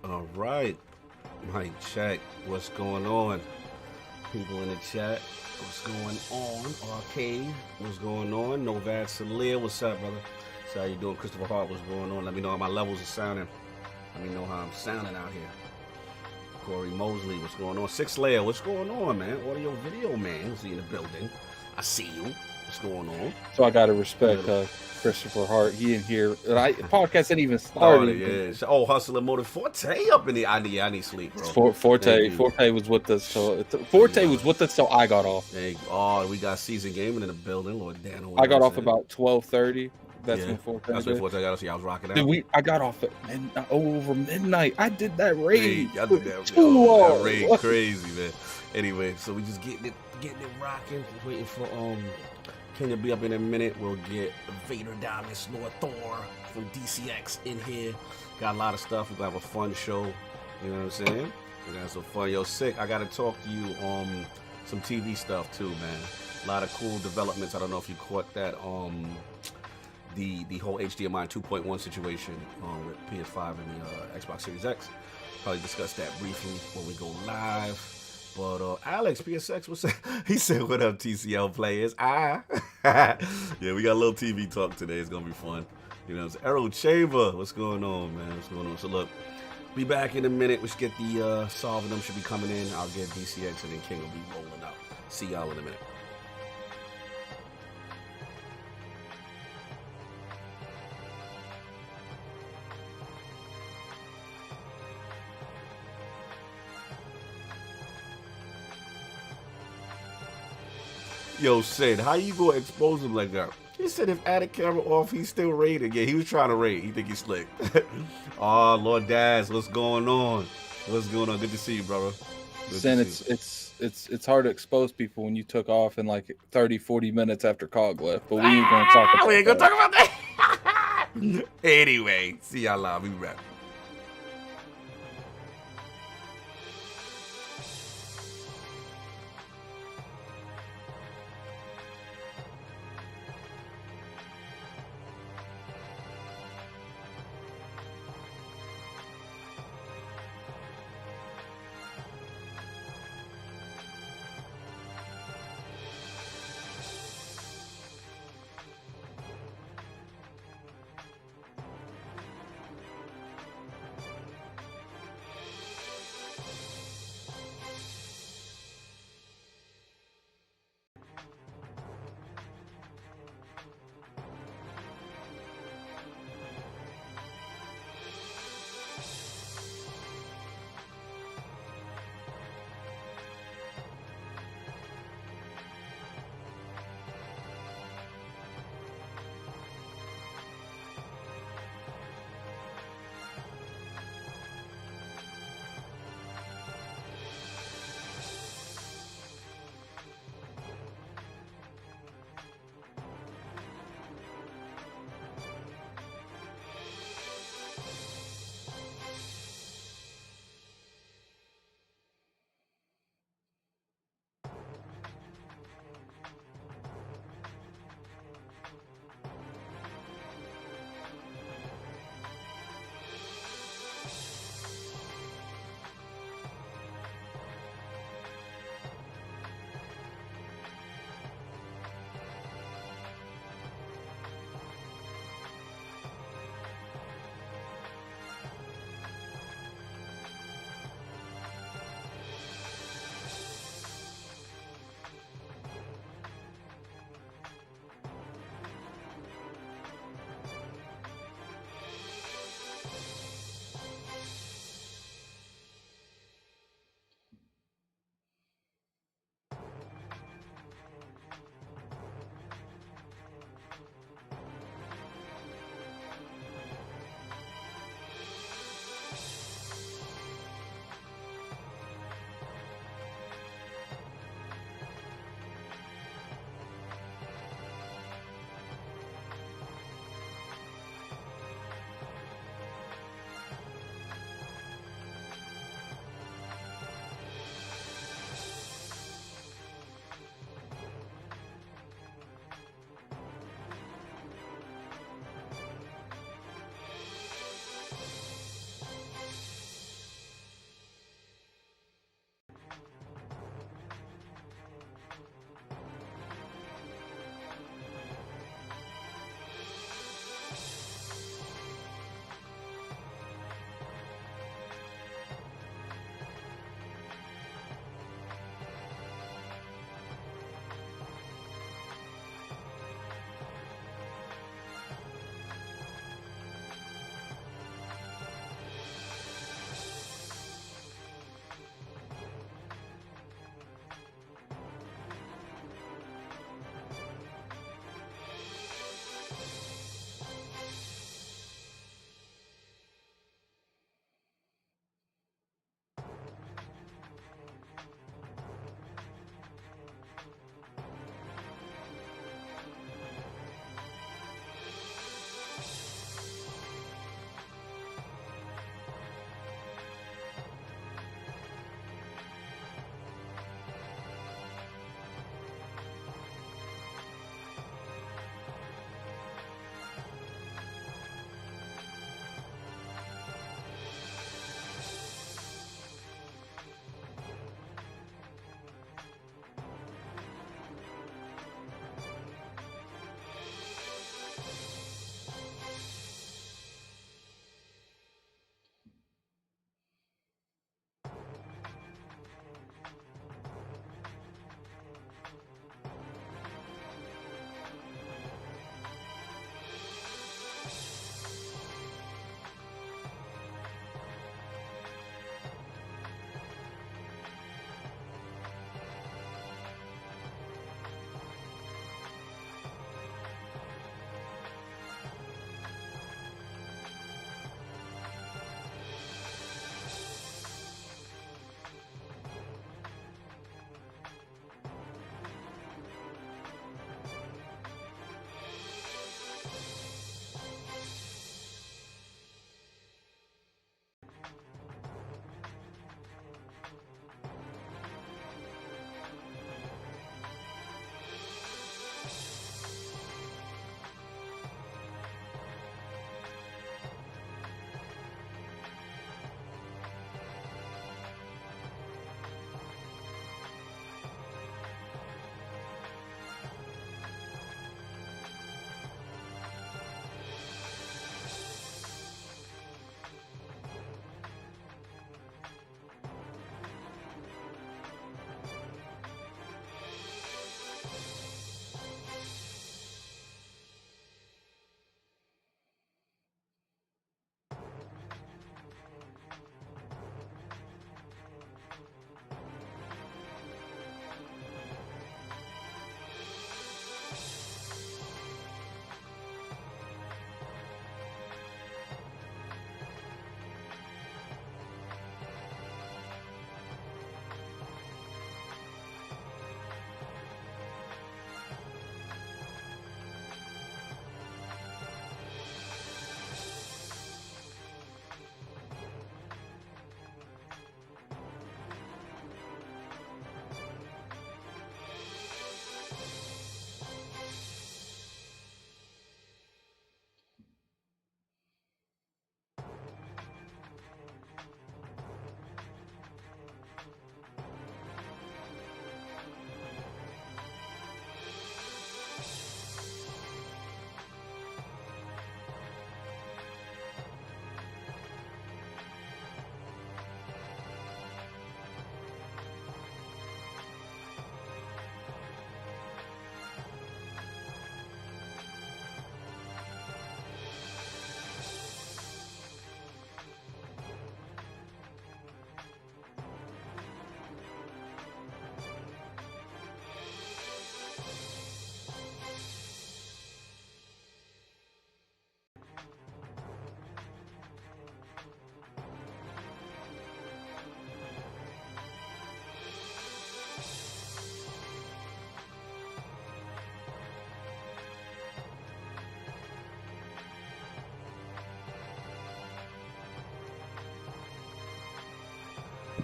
All right. Mic check. What's going on? People in the chat. What's going on? Arcade. What's going on? Novad Salir. What's up, brother? So how you doing? Christopher Hart. What's going on? Let me know how my levels are sounding. Let me know how I'm sounding out here. Corey Mosley. What's going on? Six Layer. What's going on, man? Audio video man. See in the building. I see you. What's going on? So I gotta respect Christopher Hart. He in here. Podcast ain't even started. Yeah. Oh, Hustler Motive Forte up in the. I need sleep, bro. Forte was with us. So Forte was with us. So I got off. Oh, we got season gaming in the building. Lord Dano. I got off about 12:30. That's when Forte. That's when Forte got us. I was rocking out. I got off at over midnight. I did that raid. I did that raid crazy, man. Anyway, so we just getting it rocking. Waiting for Kenya be up in a minute. We'll get Vader Diamonds, Lord Thor from DCX in here. Got a lot of stuff. We're gonna have a fun show. You know what I'm saying? We're gonna have some fun. Yo, Sick, I gotta talk to you on some TV stuff too, man. A lot of cool developments. I don't know if you caught that. The whole HDMI 2.1 situation with PS5 and the Xbox Series X. Probably discuss that briefly when we go live. But Alex, PSX, what's that? He said, what up, TCL players? Yeah, we got a little TV talk today. It's going to be fun. You know, it's Arrow Chamber. What's going on, man? What's going on? So, look, be back in a minute. We should get the solving them should be coming in. I'll get DCX and then King will be rolling out. See y'all in a minute. Yo, Sid, how you gonna expose him like that? He said if added camera off, he's still raiding. Yeah, he was trying to raid. He think he's slick. Oh, Lord Daz, what's going on? What's going on? Good to see you, brother. Sin, it's hard to expose people when you took off in like 30, 40 minutes after COG left. But we ain't gonna talk about that. We ain't gonna talk about that. Anyway, see y'all live. We be back.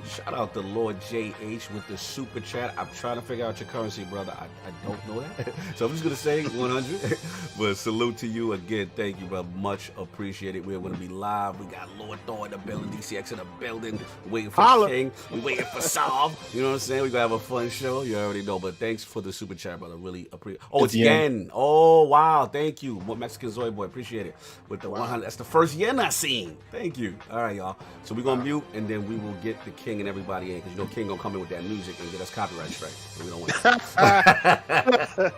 Shout out to Lord JH with the super chat. I'm trying to figure out your currency, brother. I don't know that. So I'm just going to say 100. But salute to you again. Thank you, brother. Much appreciated. We're going to be live. We got Lord Thor in the building, DCX in the building. Waiting for King. We waiting for Solve. You know what I'm saying? We're going to have a fun show. You already know. But thanks for the super chat, brother. Really appreciate it. Oh, it's yen. Oh, wow. Thank you. Mexican Zoe Boy. Appreciate it. With the 100. That's the first yen I seen. Thank you. All right, y'all. So we're going to mute, and then we will get the King and everybody in, because you know King going to come in with that music and get us copyright strike. So we don't want that.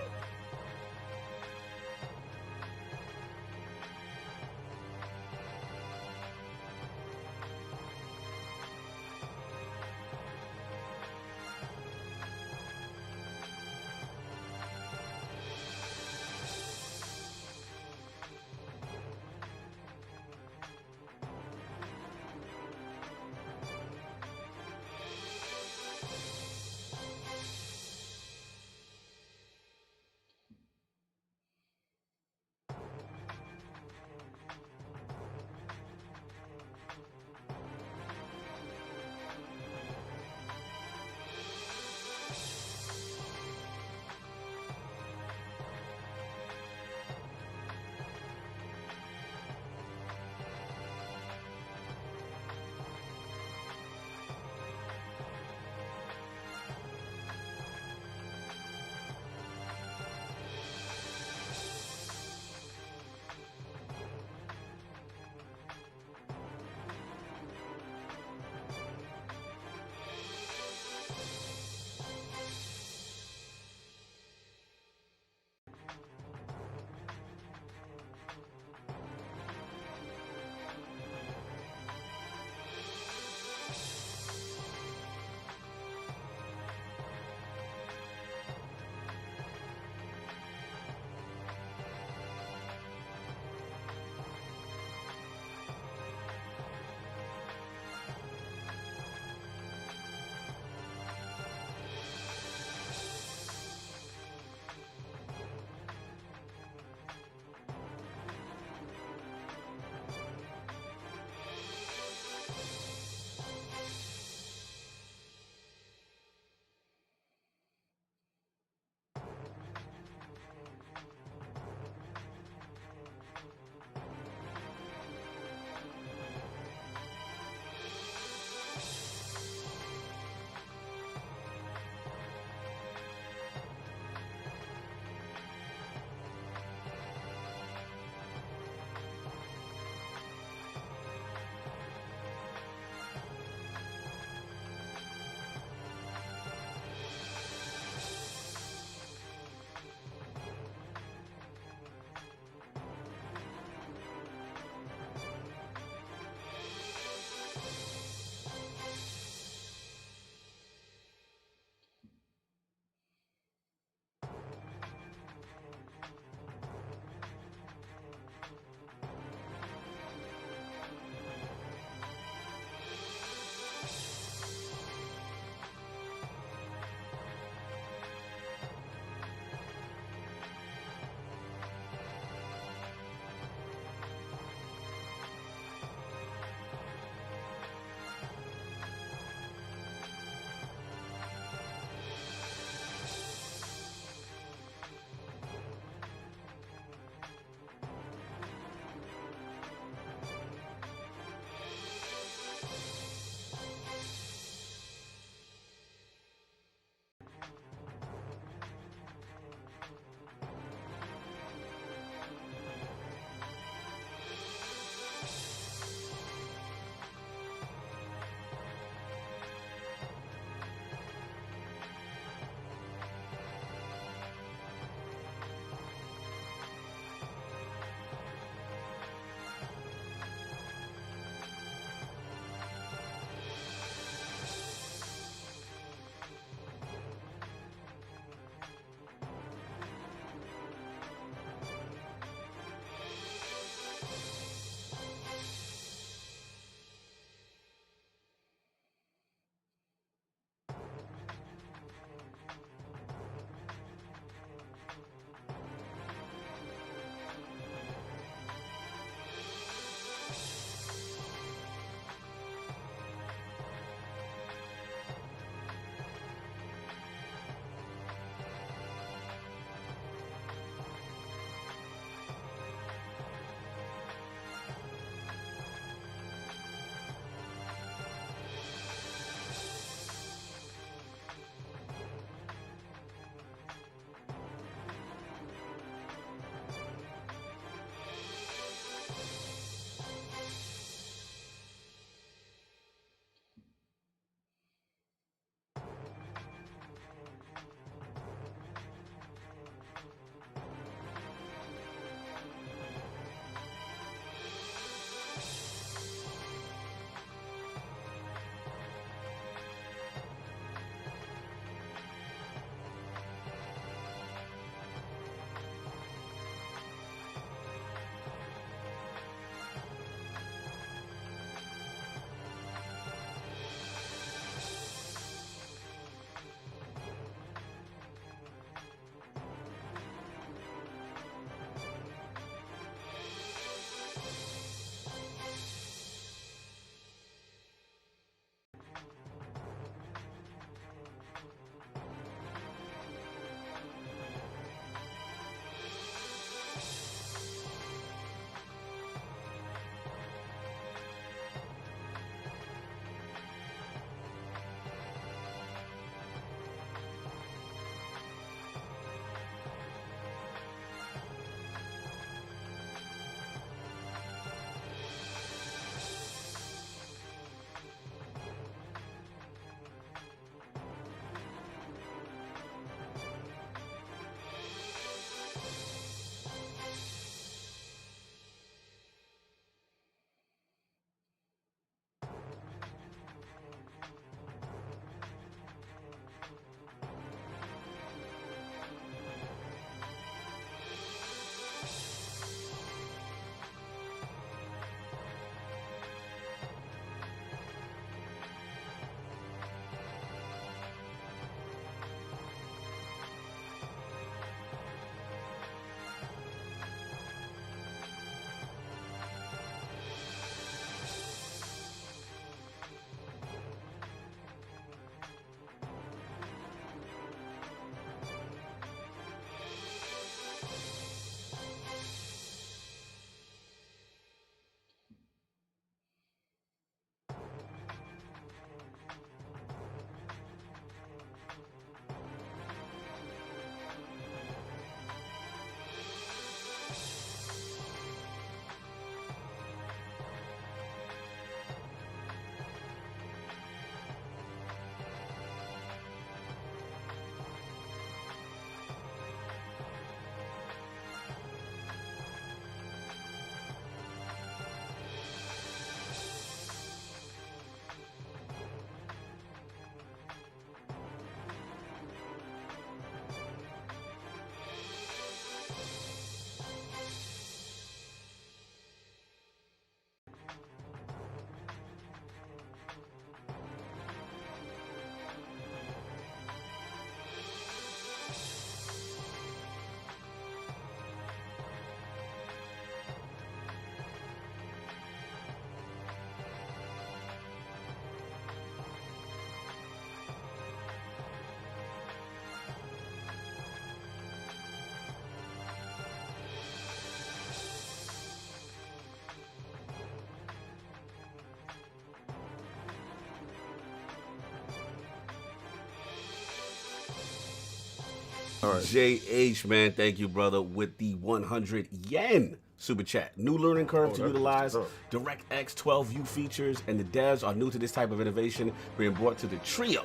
All right. JH, man, thank you, brother, with the 100 yen super chat. New learning curve to utilize DirectX 12U features, and the devs are new to this type of innovation being brought to the trio.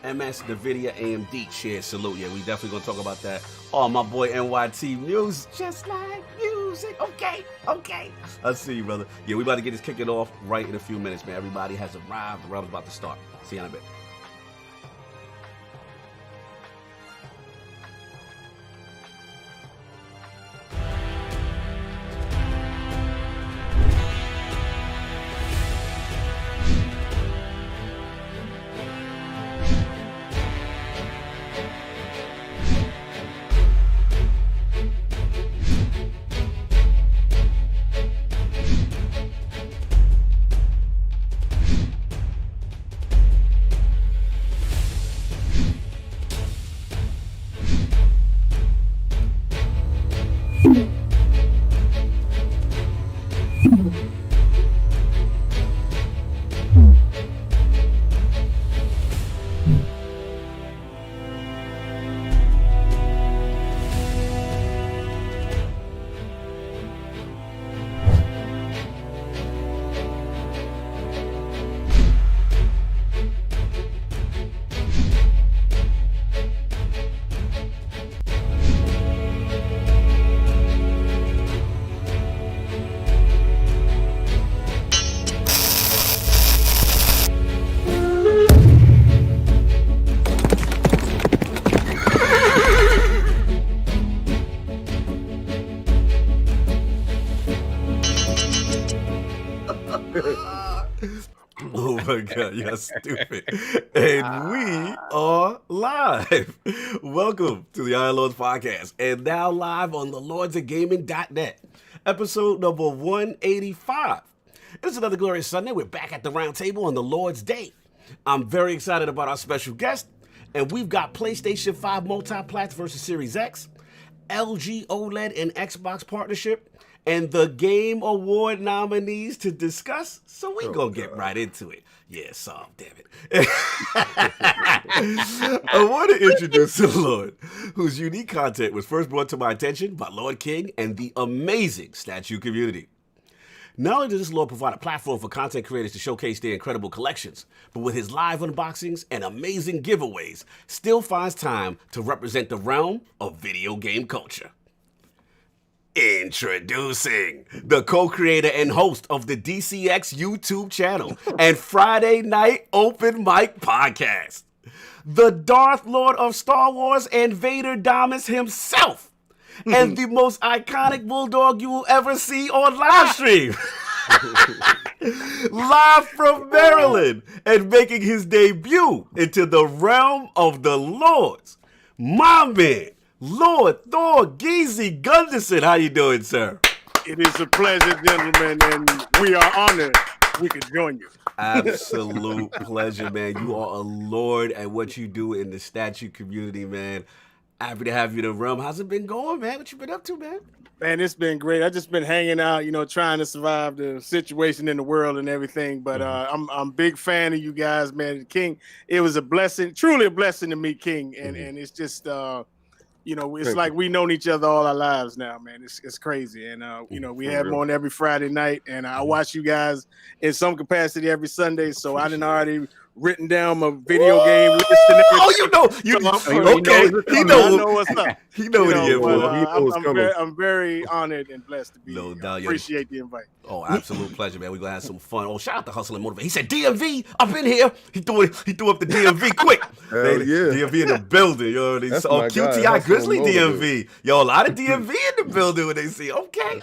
MS, NVIDIA, AMD, shared salute. Yeah, we definitely gonna talk about that. Oh, my boy NYT Muse, just like music. Okay. I see you, brother. Yeah, we about to get this kicking off right in a few minutes, man. Everybody has arrived. The round is about to start. See you in a bit. Oh my God, you're stupid. And we are live. Welcome to the Iron Lords podcast, and now live on the lordsofgaming.net, episode number 185. It's another glorious Sunday. We're back at the round table on the Lord's Day. I'm very excited about our special guest, and we've got PlayStation 5 Multiplats versus Series X, LG OLED and Xbox partnership, and the Game Award nominees to discuss, so we gonna get right into it. Yeah, damn it. I want to introduce the Lord, whose unique content was first brought to my attention by Lord King and the amazing statue community. Not only does this Lord provide a platform for content creators to showcase their incredible collections, but with his live unboxings and amazing giveaways, still finds time to represent the realm of video game culture. Introducing the co-creator and host of the DCX YouTube channel and Friday Night Open Mic podcast, the Darth Lord of Star Wars and Vader Damas himself, and the most iconic bulldog you will ever see on live stream. Live from Maryland and making his debut into the realm of the Lords, my man, Lord Thor Geezy Gunderson. How you doing, sir? It is a pleasure, gentlemen, and we are honored we could join you. Absolute pleasure, man. You are a lord at what you do in the statue community, man. Happy to have you in the realm. How's it been going, man? What you been up to, man? Man, it's been great. I just been hanging out, trying to survive the situation in the world and everything. But I'm a big fan of you guys, man. King, it was a blessing, truly a blessing to meet King, and it's just it's like we've known each other all our lives now, man. It's crazy. And, we have him on every Friday night, and I watch you guys in some capacity every Sunday. So I didn't already written down my video game list and everything. Oh, you know. Okay. He know what's up. He know what he is, I'm very honored and blessed to be here. Doubt. Appreciate the invite. Oh, absolute pleasure, man. We're going to have some fun. Oh, shout out to Hustle and Motivate. He said, DMV, I've been here. He threw up the DMV quick. Hell yeah. DMV in the building. You know what I mean? Oh, QTI Grizzly DMV. Yo, a lot of DMV in the building when they see. Okay.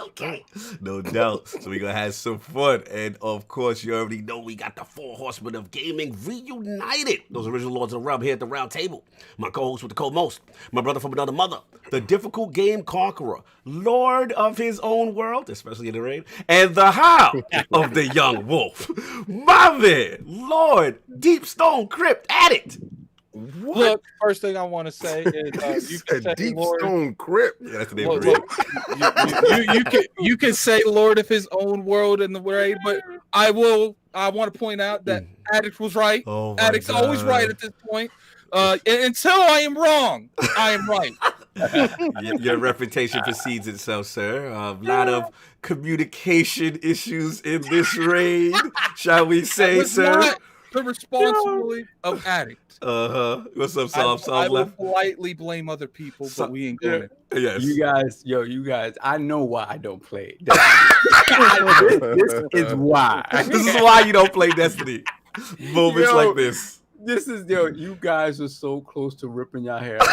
No doubt. So we're going to have some fun. And, of course, you already know we got the four horsemen of gaming reunited. Those original lords of the realm here at the round table. My co-host with the co-most. My brother from another mother. The difficult game conqueror. Lord of his own world, especially in the rain. And the howl of the young wolf. My man, Lord, Deep Stone Crypt Addict. What? Look, first thing I want to say is you can say Deep Lord, Stone Crypt. Yeah, that's the name of it. You can say Lord of his own world in the way, but I want to point out that Addict was right. Oh, Addict's always right at this point. Until I am wrong, I am right. Your reputation precedes itself, sir. A lot of communication issues in this raid, shall we say, sir? Not the responsibility of Addict. What's up, I Soft will left? politely blame other people, but we ain't going to. Yes. You guys, I know why I don't play. This is why. This is why you don't play Destiny. Moments like this. This is you guys are so close to ripping your hair out.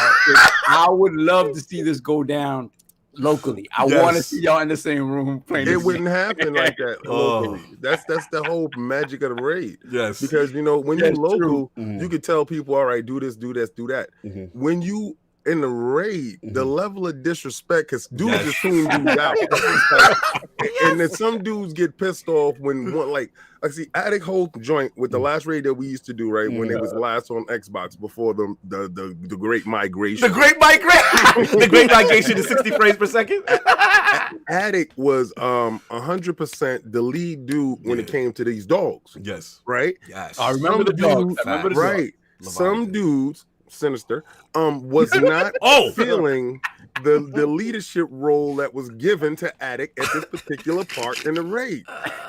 I would love to see this go down locally. I want to see y'all in the same room playing. It wouldn't happen like that locally. That's the whole magic of the raid. Yes. Because when you're local, you can tell people, all right, do this, do this, do that. When you in the raid, the level of disrespect, because dudes just tune dudes out. And then some dudes get pissed off when one I see Addict whole joint with the last raid that we used to do, right? When it was last on Xbox before the great migration. The great migration. The great migration to 60 frames per second. Addict was 100% the lead dude when it came to these dogs. Yes. Right? Yes. I remember the dogs. Right. Some dudes, Sinister, was not feeling the leadership role that was given to Addict at this particular part in the raid.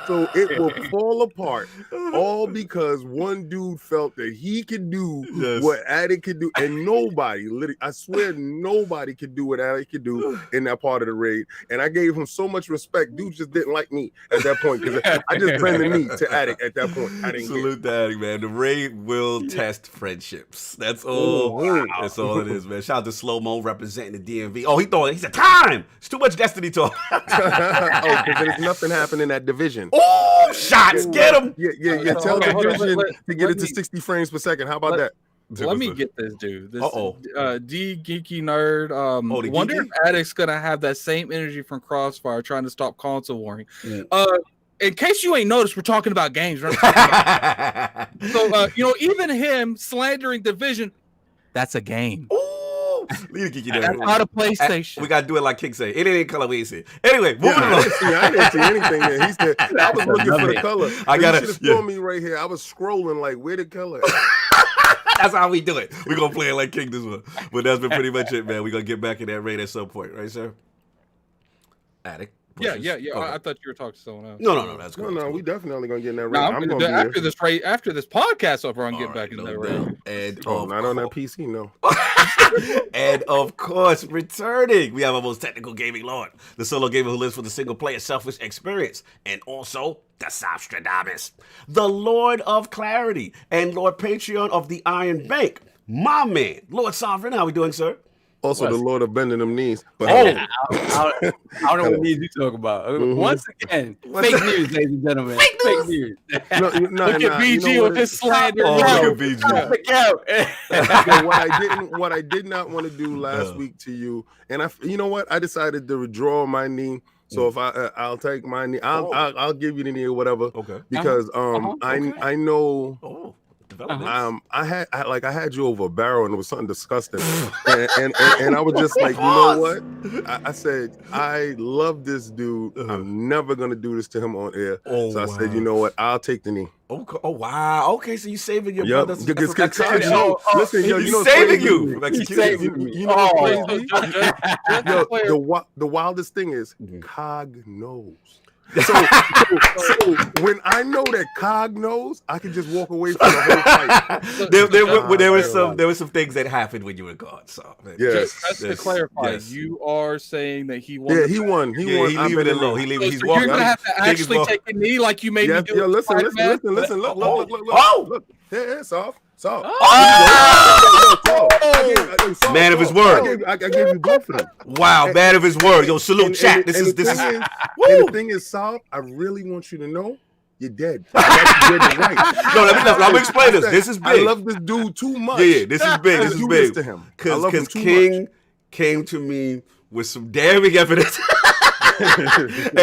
So it will fall apart all because one dude felt that he could do what Addict could do, and nobody, literally, I swear nobody could do what Addict could do in that part of the raid. And I gave him so much respect. Dude just didn't like me at that point because I just bent the knee to Addict at that point. I didn't Salute to Addict, man. The raid will test friendships. That's all. That's all it is, man. Shout out to Slow Mo representing the DMV. Oh, he said time. It's too much Destiny talk. Because there's nothing happening in that division. Oh, shots. Get him. Yeah. Tell the division to get it to 60 frames per second. How about that? Let me get this dude. This D Geeky Nerd. Geeky? Wonder if Addict's gonna have that same energy from Crossfire trying to stop console warring. In case you ain't noticed, we're talking about games, right? So even him slandering Division, that's a game. That's not a PlayStation. We gotta do it like King said. It ain't color we ain't see. Anyway, moving along. I didn't see anything there. He said I was looking for the color. I gotta should have told me right here. I was scrolling like, where the color? That's how we do it. We're gonna play it like King this one. But that's been pretty much it, man. We're gonna get back in that raid at some point, right, sir? Addict. Yeah. Okay. I thought you were talking to someone else. No. That's good. No, we definitely gonna get in that raid. No, I'm gonna do after this raid, after this podcast over. I'm getting back in that raid. And not on that PC, no. And of course, returning, we have our most technical gaming lord, the solo gamer who lives for the single player selfish experience, and also the Sostradamus, the Lord of Clarity, and Lord Patreon of the Iron Bank, my man, Lord Sovereign. How we doing, sir? Also, the Lord of bending them knees. But I don't know what knees you talk about. Once again, fake news, ladies and gentlemen. Fake news. Look at BG with his slander. Look at BG. What I did not want to do last week to you, and I decided to withdraw my knee. So if I'll take my knee, I'll give you the knee or whatever. Okay. Because I know. I had you over a barrel and it was something disgusting, and I was just like, you know what? I said I love this dude. I'm never gonna do this to him on air. I said, you know what? I'll take the knee. Oh wow. Okay, so you saving your brother's execution. Listen, he's saving you from execution. You know what's crazy? The wildest thing is Cog knows. So when I know that Cog knows, I can just walk away from the whole fight. There were some things that happened when you were gone. So just to clarify, you are saying that he won. Yeah, he won. He leave it alone. He's walking. You're gonna have to actually take a knee like you made me do. Yeah, listen. Look. Yeah, soft. Man of his word. I gave you both of them. Wow, man of his word. Yo, salute chat. This is. And the thing is, Soft, I really want you to know you're dead. No, let me explain this. This is big. I love this dude too much. Yeah, this is big. This is big. To him. Because King came to me with some damning evidence.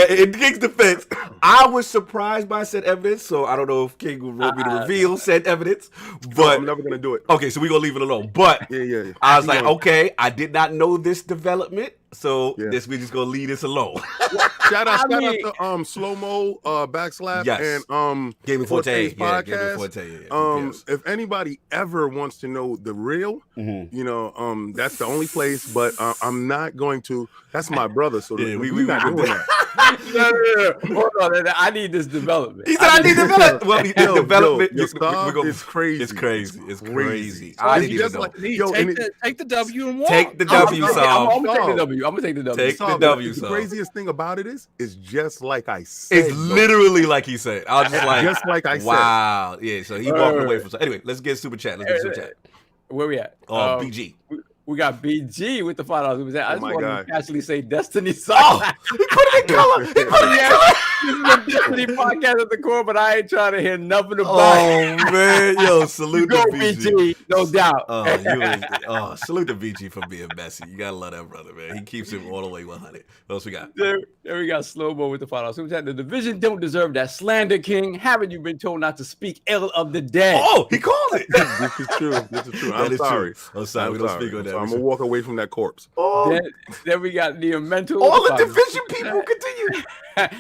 In King's defense, I was surprised by said evidence, so I don't know if King will want me to reveal said evidence, but I'm never gonna do it. Okay, so we're gonna leave it alone. But yeah. I was like, okay, I did not know this development, so we just gonna leave this alone. Shout out to Slow Mo, Backslap, and Gaming Forte podcast. If anybody ever wants to know the real, that's the only place. But I'm not going to. That's my brother, so we not doing that. Hold on, I need this development. He said I need development. Well, development. It's crazy. It's crazy. I didn't even know. Take the W and walk. Take the W, Saul. I'm gonna take the W. I'm gonna take the W. Take the W, The Saul. craziest thing about it is, it's just like I said. It's literally like he said. I was just like I said. Wow. Yeah. So he walked away from. Anyway, let's get super chat. Where we at? BG. We got BG with the $5. I just wanted to casually say Destiny Song. Oh, he put it in color. This is a Destiny podcast at the core, but I ain't trying to hear nothing about it. Oh man, yo, salute to BG. No doubt. Salute to BG for being messy. You gotta love that brother, man. He keeps it all the way 100. What else we got? There we got Slow-Mo with the $5. The division don't deserve that slander, King. Haven't you been told not to speak ill of the dead? Oh, he called it. This is true. I'm sorry. I'm sorry. We don't speak on that. So I'm gonna walk away from that corpse. Then we got the mental. All the division people continue.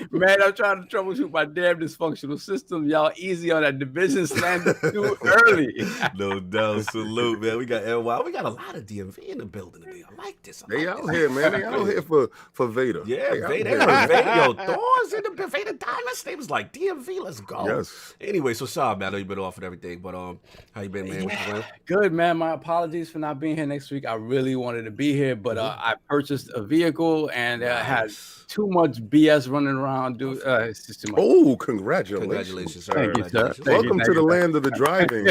Man, I'm trying to troubleshoot my damn dysfunctional system. Y'all easy on that division slander too early. No doubt. Salute, man. We got LY. We got a lot of DMV in the building today. I like this. They out here, man. They out here for Vader. Yeah, Vader. Yo, Thor's in the Vader Diamonds. They was like DMV. Let's go. Yes. Anyway, so sorry, man. I know you've been off and everything, but how you been, man? Good, man. My apologies for not being here next week. I really wanted to be here, but I purchased a vehicle and had too much BS running around. Dude, it's just too much. Oh, congratulations, sir. Thank you, sir. Welcome to the land of the driving.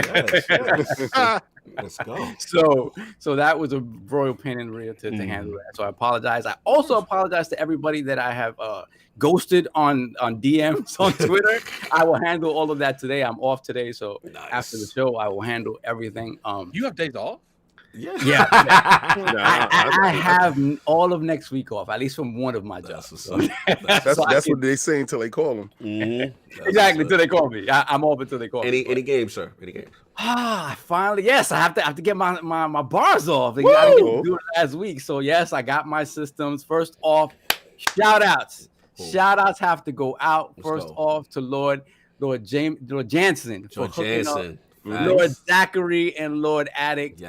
Let's go. So that was a royal pain in the rear to handle that. So I apologize. I also apologize to everybody that I have ghosted on DMs on Twitter. I will handle all of that today. I'm off today, so after the show, I will handle everything. You have days off? Yeah. I have all of next week off, at least from one of my jobs. That's what they say until they call them. Exactly, until they call me. I'm off until they call me. Any game, sir? Any game? Finally, yes. I have to get my bars off. I didn't do it last week. So yes, I got my systems. First off, shout outs. Cool. Shout outs have to go out. First off to Lord Jansen for hooking up Lord Zachary and Lord Addict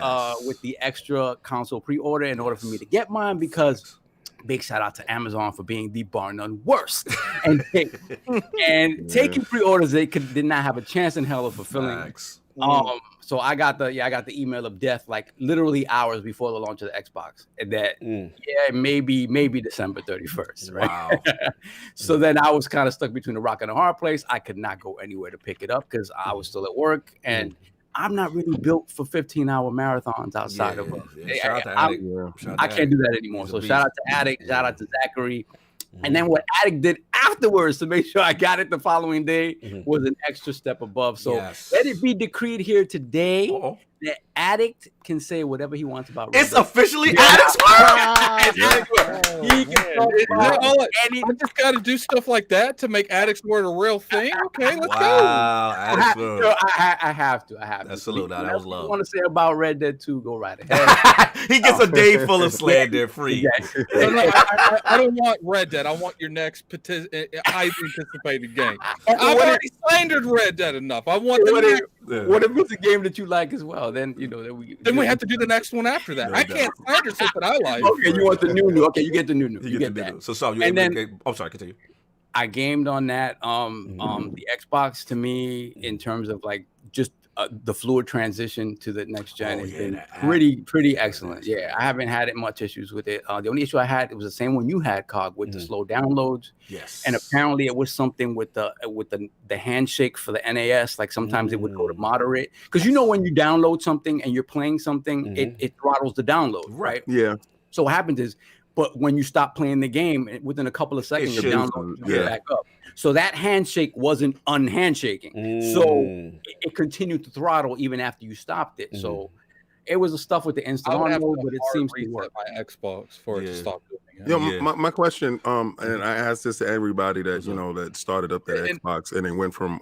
with the extra console pre-order in order for me to get mine, because big shout out to Amazon for being the bar none worst and taking pre-orders they did not have a chance in hell of fulfilling. So I got the email of death like literally hours before the launch of the Xbox, and that maybe December 31st, right? Wow. So then I was kind of stuck between a rock and a hard place. I could not go anywhere to pick it up because I was still at work, and I'm not really built for 15-hour marathons outside of I can't do that anymore. So shout out to Addict, shout out to Zachary. And then what Addict did afterwards to make sure I got it the following day was an extra step above. So let it be decreed here today that Addict can say whatever he wants about It's officially Addict's word. He can talk about I just got to do stuff like that to make Addict's word a real thing. Okay, let's go. I have to. That's salute. That was love. You want to say about Red Dead 2? Go right ahead. He gets a day full of slander free. I don't want Red Dead. I want your next highly anticipated game. I've already slandered Red Dead enough. I want what if it's a game that you like as well? Then we have to do the next one after that. I can't slander something I like. Okay, you want the new. Okay, you get the new. You get that. So you I'm sorry, continue. I gamed on that. The Xbox to me, in terms of like just the fluid transition to the next gen has been pretty excellent. Yeah, I haven't had much issues with it. The only issue I had, it was the same one you had, Cog, with the slow downloads. Yes, and apparently it was something with the handshake for the NAS. Like sometimes it would go to moderate, because when you download something and you're playing something, it throttles the download, right? Yeah. So what happens is, but when you stop playing the game, within a couple of seconds, your download goes back up. So that handshake wasn't unhandshaking. So it continued to throttle even after you stopped it. So it was the stuff with the instant on mode, but it seems to work. My Xbox for it to stop doing it. My question, and I asked this to everybody that that started up that Xbox and it went from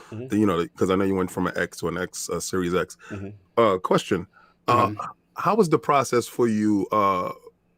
because I know you went from an X to an X Series X. Question: how was the process for you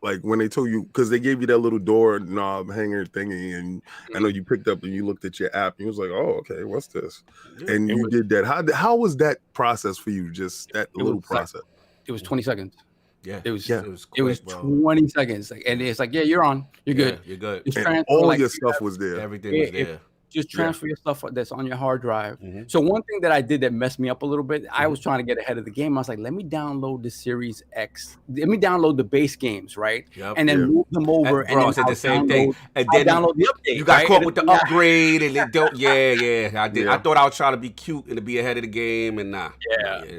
like when they told you, because they gave you that little door knob hanger thingy, and I know you picked up and you looked at your app and you was like, oh, okay, what's this? And you did that. How was that process for you? Just that little process? It was 20 seconds. Yeah, it was quick, it was 20 seconds, and it's like, yeah, you're on, you're good, you're good. And all your stuff was there. Everything was there. Just transfer your stuff that's on your hard drive. So one thing that I did that messed me up a little bit, I was trying to get ahead of the game. I was like, let me download the Series X. Let me download the base games, right? And then move them over. And bro, I said the same thing. And then download the update. You got caught with the upgrade, and it don't. I did. I thought I was trying to be cute and to be ahead of the game, and nah.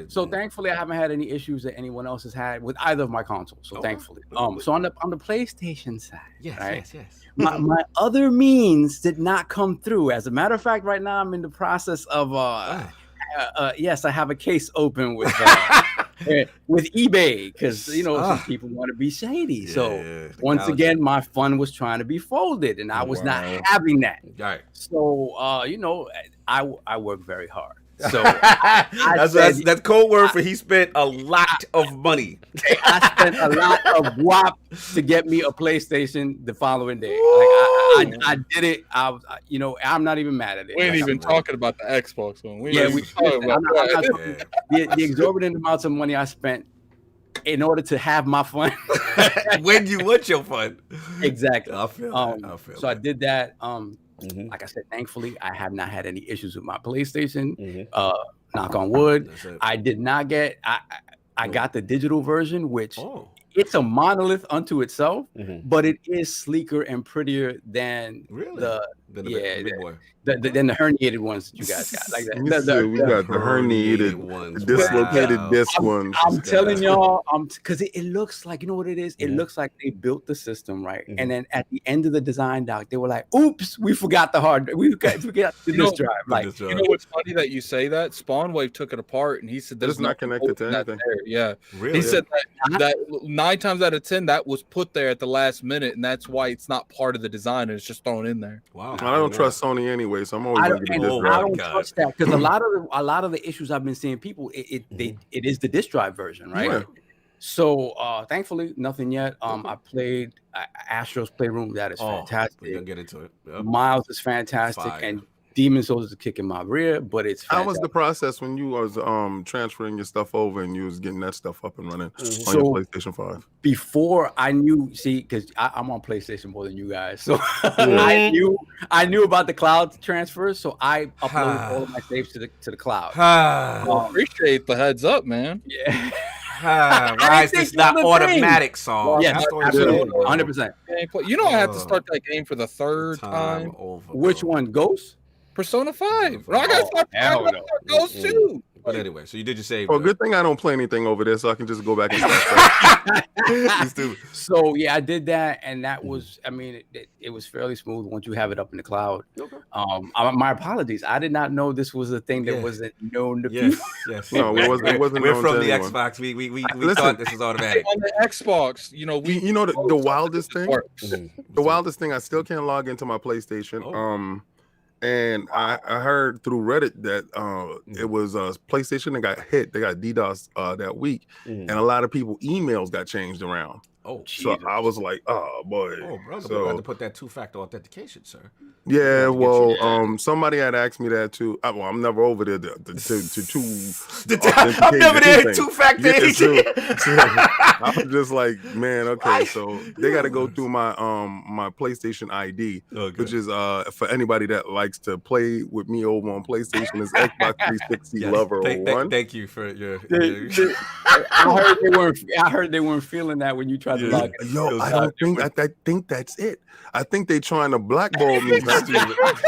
So thankfully, I haven't had any issues that anyone else has had with either of my consoles. So thankfully, so on the PlayStation side, yes. My other means did not come through. As a matter of fact, right now I'm in the process of yes, I have a case open with with eBay, because some people want to be shady. So once again, my fund was trying to be folded, and I was not having that. Right. So I work very hard. So that's code word for he spent a lot of money. I spent a lot of WAP to get me a PlayStation the following day. I did it. I'm not even mad at it. We ain't even talking about the Xbox one. The exorbitant amounts of money I spent in order to have my fun. When you want your fun. Exactly. I feel that. So I did that. Like I said, thankfully, I have not had any issues with my PlayStation. Knock on wood. I did not get. I got the digital version, which it's a monolith unto itself, but it is sleeker and prettier than than the herniated ones that you guys got. Like that. We got the herniated ones, dislocated disc ones. I'm telling y'all, because it looks like, you know what it is? It looks like they built the system, right? And then at the end of the design doc, they were like, "Oops, we forgot the hard. We forgot the disk drive." Like, you know what's funny that you say that? SpawnWave took it apart, and he said it's not connected to anything. Yeah, really? He said that 9 times out of 10 that was put there at the last minute, and that's why it's not part of the design. It's just thrown in there. Wow. I don't trust Sony anyway, so I'm always going to get this I don't trust that, because a lot of the issues I've been seeing people, it is the disk drive version, right? Yeah. So thankfully, nothing yet. I played Astro's Playroom. That is fantastic. We're gonna get into it. Yep. Miles is fantastic, and Demon's Souls is kicking my rear, but it's fantastic. How was the process when you was transferring your stuff over and you was getting that stuff up and running on your PlayStation 5? Before I knew, because I'm on PlayStation more than you guys, so I knew about the cloud transfer, so I uploaded all of my saves to the cloud. Appreciate the heads up, man. Yeah. Why is this not automatic, Saul? Yeah, 100%. You know I have to start that game for the third time. Which one? Ghost? Persona 5. No, I gotta start Ghost too. But anyway, so you did your save. Oh, good thing I don't play anything over there, so I can just go back and start. So yeah, I did that, and that was, it was fairly smooth once you have it up in the cloud. Okay. My apologies, I did not know this was a thing that wasn't known to people. Yes. No, it wasn't. We're from the Xbox. We thought this was automatic. On the Xbox, the wildest thing. The wildest thing, I still can't log into my PlayStation. And I heard through Reddit that it was PlayStation that got hit. They got DDoS that week, and a lot of people emails got changed around. Oh, so I was like, oh boy. Oh, brother, so, we had to put that 2-factor authentication, sir. Yeah, well, somebody had asked me that too. I'm never over there to I'm never there 2-factor. I'm just like, man, okay, so they got to go through my my PlayStation ID, which is for anybody that likes to play with me over on PlayStation is Xbox 360 Lover 1. Thank you for your. I heard they weren't feeling that when you tried to log in. Yo, I think that's it. I think they trying to blackball me.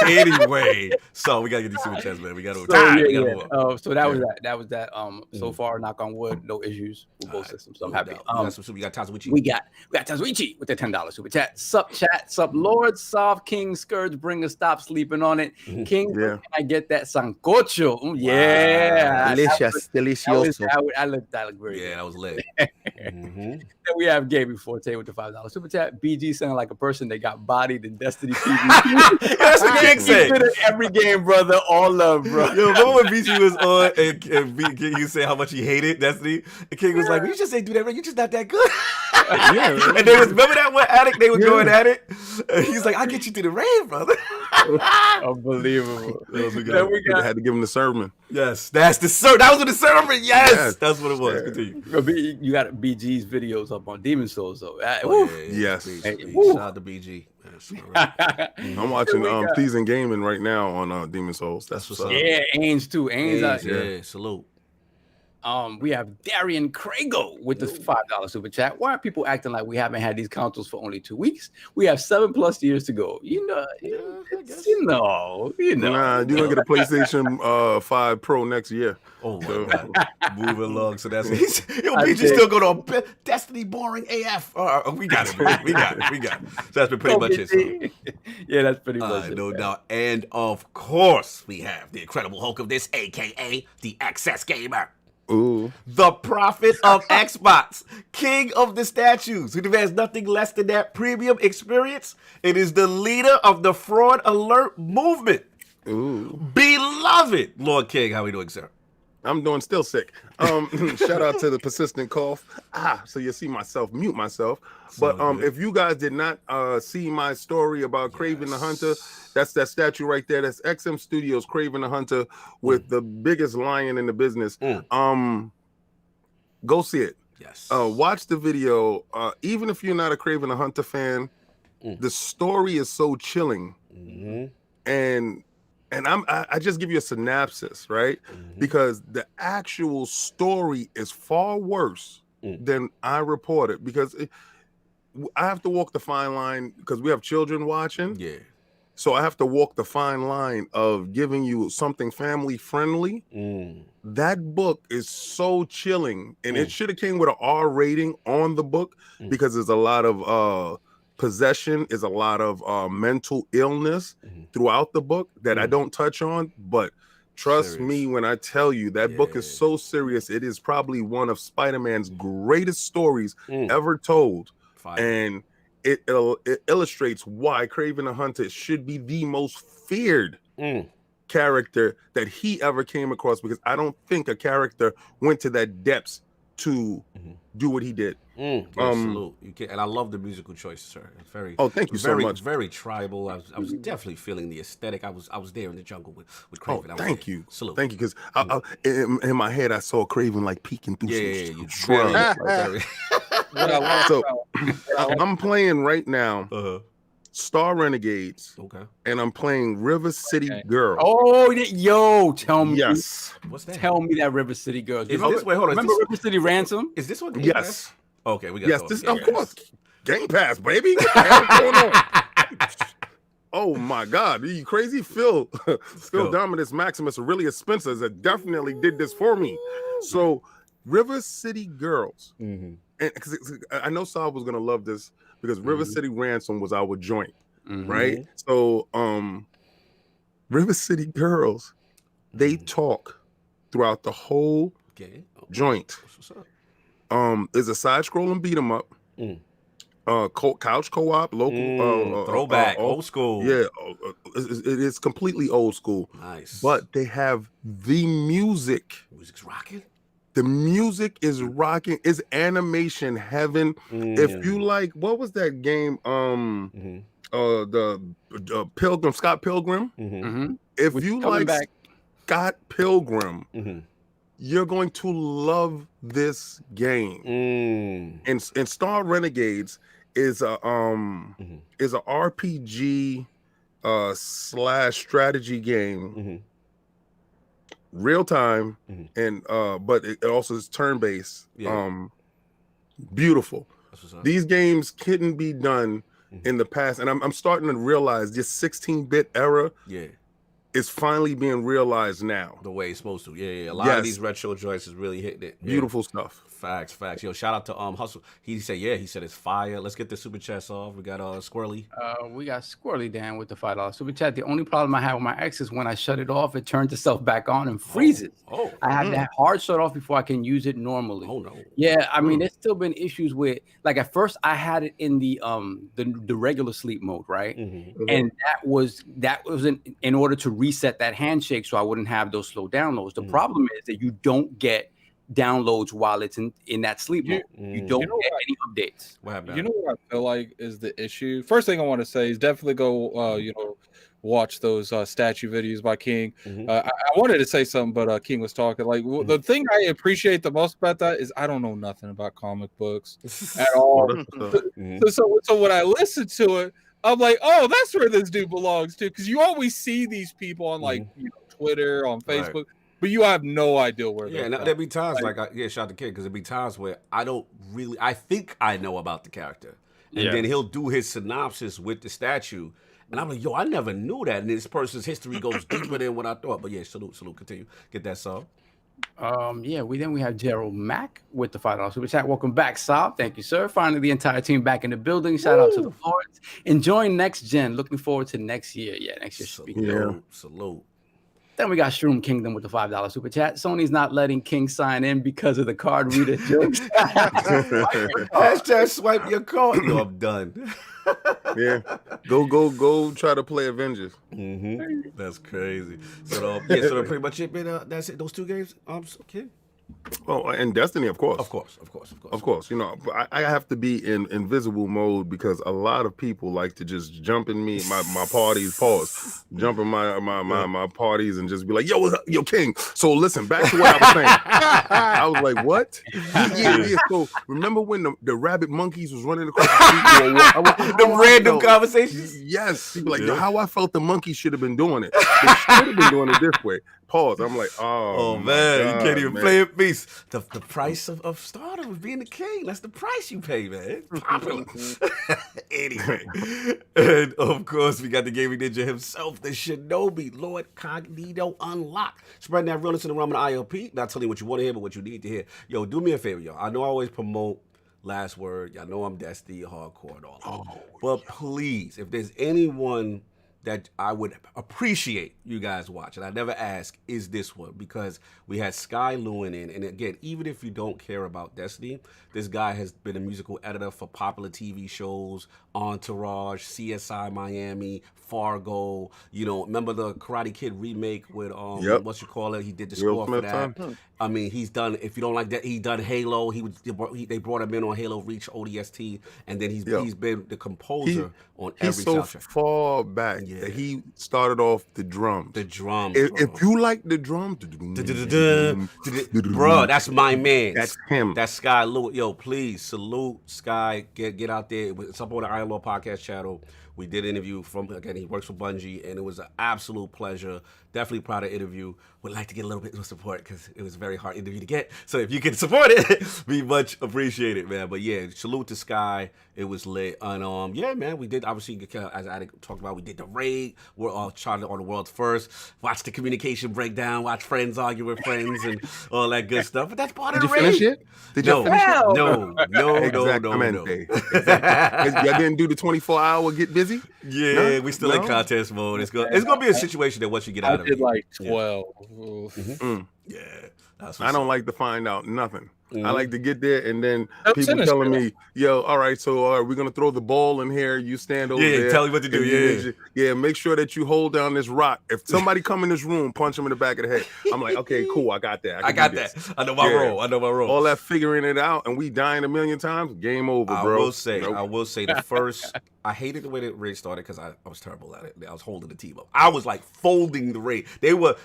Anyway, so we gotta get these super chats, man. We gotta. So that was that. That was that. So far, knock on wood, no issues with both systems. So I'm happy. We got Tazuichi. We got Tazuichi with the $10 super chat. Sup chat, sup Lord, Soft King, Scourge, Bringer, stop sleeping on it. King, can I get that sancocho? Yeah, delicious. That looked very good. Yeah, that was lit. Then we have Gabe Forte with the $5 super chat. BG sounded like a person that got bodied in Destiny PvP. That's what King said. Every game, brother, all love, bro. Yo, remember when BG was on and King said how much he hated Destiny? And King was like, well, you just ain't do that right. You just not that good. And they was remember that one Attic? They were going at it. And he's like, "I'll get you to the rave, brother." Unbelievable. We had to give him the sermon. Yes, that's the sermon. That was the sermon. Yes, that's what it was. Continue. You got BG's videos up on Demon Souls though. Yes. Shout out to BG. I'm watching Thieves and Gaming right now on Demon Souls. That's what's up. Yeah, Ains too. Ains, yeah, salute. We have Darian Crago with the $5 super chat. Why are people acting like we haven't had these consoles for only 2 weeks? We have 7+ years to go. You know. Nah, you're gonna get a PlayStation 5 Pro next year. Oh my God. Moving along. So that's BG still go to Destiny boring AF. We got it, man. We got it. So that's been pretty much it. Yeah, that's pretty much it. No doubt. And of course, we have the Incredible Hulk of this, aka the XS Gamer. Ooh. The prophet of Xbox, king of the statues, who demands nothing less than that premium experience. It is the leader of the fraud alert movement. Ooh. Beloved Lord King, how are we doing, sir? I'm doing still sick. Shout out to the persistent cough. So you see myself mute myself. But if you guys did not see my story about Kraven the Hunter, that's that statue right there. That's XM Studios Kraven the Hunter with the biggest lion in the business. Go see it. Yes. Watch the video. Even if you're not a Kraven the Hunter fan, the story is so chilling. And I just give you a synopsis, right? Because the actual story is far worse than I reported. Because I have to walk the fine line because we have children watching. Yeah. So I have to walk the fine line of giving you something family friendly. That book is so chilling, and it should have came with an R rating on the book because there's a lot of possession, is a lot of mental illness throughout the book that I don't touch on. But trust me when I tell you that book is so serious. It is probably one of Spider-Man's greatest stories ever told. And it illustrates why Kraven the Hunter should be the most feared character that he ever came across, because I don't think a character went to that depths to do what he did. Salute. And I love the musical choices, sir. It's very thank you so much. Very tribal. I was definitely feeling the aesthetic. I was there in the jungle with Kraven. Thank you. Salute. Thank you, because in my head I saw Kraven like peeking through some shrubs. So I'm playing right now Star Renegades, and I'm playing River City Girls. Oh, yo, tell me. Yes. What's that? Tell me that River City Girls. Is this, wait, hold on. Remember River City Ransom? Is this one? Game Yes. Pass? Okay, we got Yes, this of course. Game Pass, baby. What the hell's going on? Oh my God, are you crazy? Phil Dominus Maximus, Aurelius Spencer that definitely did this for me. So River City Girls. And cause I know Saul was gonna love this because River City Ransom was our joint, right? So River City Girls, they talk throughout the whole joint. Is a side-scrolling beat 'em up, couch co-op, local throwback, old school. Yeah, it is completely old school. Nice, but they have the music. Music's rocking. The music is rocking. It's animation heaven. If you like, what was that game? The Pilgrim, Scott Pilgrim. If you like Scott Pilgrim, you're going to love this game. And Star Renegades is a RPG / strategy game. Real time, and but it also is turn-based. Beautiful. These games couldn't be done in the past, and I'm starting to realize this 16-bit era is finally being realized now. The way it's supposed to. A lot of these retro joints is really hitting it. Beautiful stuff. Facts. Yo, shout out to Hustle. He said it's fire. Let's get the super chats off. We got Squirrely. We got Squirrely down with the $5 super chat. The only problem I have with my X is when I shut it off, it turns itself back on and freezes. I have that hard shut off before I can use it normally. Oh no. Yeah, I mean, there's still been issues with, like, at first I had it in the regular sleep mode, right? And that was in order to reset that handshake so I wouldn't have those slow downloads. The problem is that you don't get downloads while it's in that sleep mode. You don't get any updates. You know what I feel like is the issue? First thing I want to say is definitely go, watch those statue videos by King. I wanted to say something, but King was talking. Like the thing I appreciate the most about that is I don't know nothing about comic books at all. So when I listen to it, I'm like, oh, that's where this dude belongs to. Because you always see these people on like Twitter, on Facebook, but you have no idea where they're from. There'd be times shout out to King, because there'd be times where I think I know about the character. And then he'll do his synopsis with the statue. And I'm like, yo, I never knew that. And this person's history goes deeper than what I thought. But yeah, salute, continue. Get that song. We have Gerald Mack with the $5 super chat. Welcome back, Saab. Thank you, sir. Finally, the entire team back in the building. Shout out to the Lords. Enjoying next gen. Looking forward to next year. Yeah, next year should be good. Salute. Then we got Shroom Kingdom with the $5 super chat. Sony's not letting King sign in because of the card reader jokes. Hashtag swipe your card. Yo, I'm done. Go try to play Avengers. That's crazy. So so pretty much it. That's it. Those two games. Okay. Oh, and Destiny, of course. Of course. You know, I have to be in invisible mode because a lot of people like to just jump in my parties, jump in my parties and just be like, yo, King. So listen, back to what I was saying. I was like, what? Yeah. So remember when the rabbit monkeys was running across the street? The random conversations? Yes. He'd be like, how I felt the monkey should have been doing it. They should have been doing it this way. Pause. I'm like, oh man, God, you can't even play it, beast. The price of stardom of being the king. That's the price you pay, man. Popular. Anyway, and of course we got the gaming ninja himself, the Shinobi, LordCognito Unlocked, spreading that realness in the realm of the ILP. Not telling you what you want to hear, but what you need to hear. Yo, do me a favor, y'all. I know I always promote Last Word. Y'all know I'm Destiny hardcore and all. But please, if there's anyone that I would appreciate you guys watch, and I never ask, is this one, because we had Sky Lewin in, and again, even if you don't care about Destiny, this guy has been a musical editor for popular TV shows, Entourage, CSI Miami, Fargo, remember the Karate Kid remake with he did the score for that. I mean, he's done, if you don't like that, he done Halo. They brought him in on Halo Reach ODST, and then he's been the composer on every soundtrack. He's so far back that he started off the drums. If you like the drums, bro, that's my man. That's him. That's Sky Lewis. Yo, please salute Sky. Get out there. It's up on the Iron Law podcast channel. We did an interview he works for Bungie, and it was an absolute pleasure. Definitely proud of the interview. Would like to get a little bit of support because it was a very hard interview to get. So if you can support it, be much appreciated, man. But yeah, salute to Sky. It was lit. And man, we did, obviously, as I talked about, we did the raid. We're all charted on the world's first. Watch the communication breakdown. Watch friends argue with friends and all that good stuff. But that's part of the raid. Did you finish it? Did you finish it? No. Exactly. Y'all didn't do the 24-hour get busy? Yeah, we still in contest mode. It's gonna be a situation that once you get out of it. I did like 12. Yeah. I don't like to find out nothing. I like to get there and then people telling me, yo, all right, so we're going to throw the ball in here. You stand over there. Yeah, tell me what to do. Yeah, make sure that you hold down this rock. If somebody come in this room, punch him in the back of the head. I'm like, okay, cool. I got that. I got that. I know my role. All that figuring it out and we dying a million times, game over, bro. I will say the first, I hated the way the raid started because I was terrible at it. I was holding the team up. I was like folding the raid. They were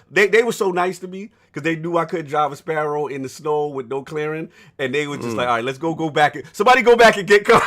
so nice to me because they knew I couldn't drive a Sparrow in the snow with no clearing. And they were just like, all right, let's go back. Somebody go back and get covered.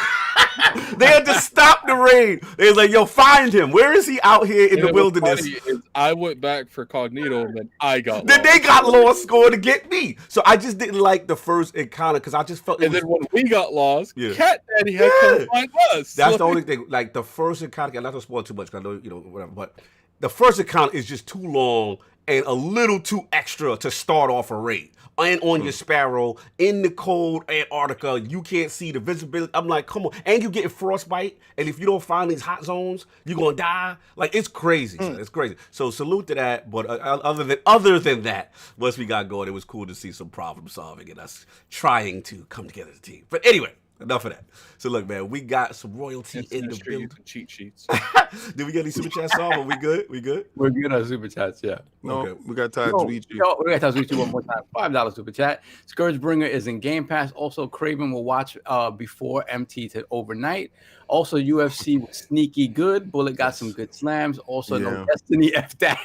They had to stop the raid. They was like, yo, find him. Where is he out here in the wilderness? I went back for Cognito and then I got lost. They got lost going to get me. So I just didn't like the first encounter because I just felt then when we got lost, Cat Daddy had to find us. That's the only thing. Like the first encounter, I'm not going to spoil too much because I know, whatever. But the first encounter is just too long and a little too extra to start off a raid. And on your Sparrow, in the cold Antarctica, you can't see the visibility. I'm like, come on. And you getting frostbite. And if you don't find these hot zones, you're going to die. Like, it's crazy. It's crazy. So salute to that. But other than that, once we got going, it was cool to see some problem solving and us trying to come together as a team. But anyway, Enough of that. So look, man, we got some royalty in the building. Cheat sheets. Did we get any super chats off? Are we good? We good? We're good on super chats, yeah. No, Okay. we got time to reach you. We got time to reach you one more time. $5 super chat. Scourgebringer is in Game Pass. Also, Craven will watch before MT to overnight. Also, UFC was sneaky good. Bullet got some good slams. Also, no Destiny F that.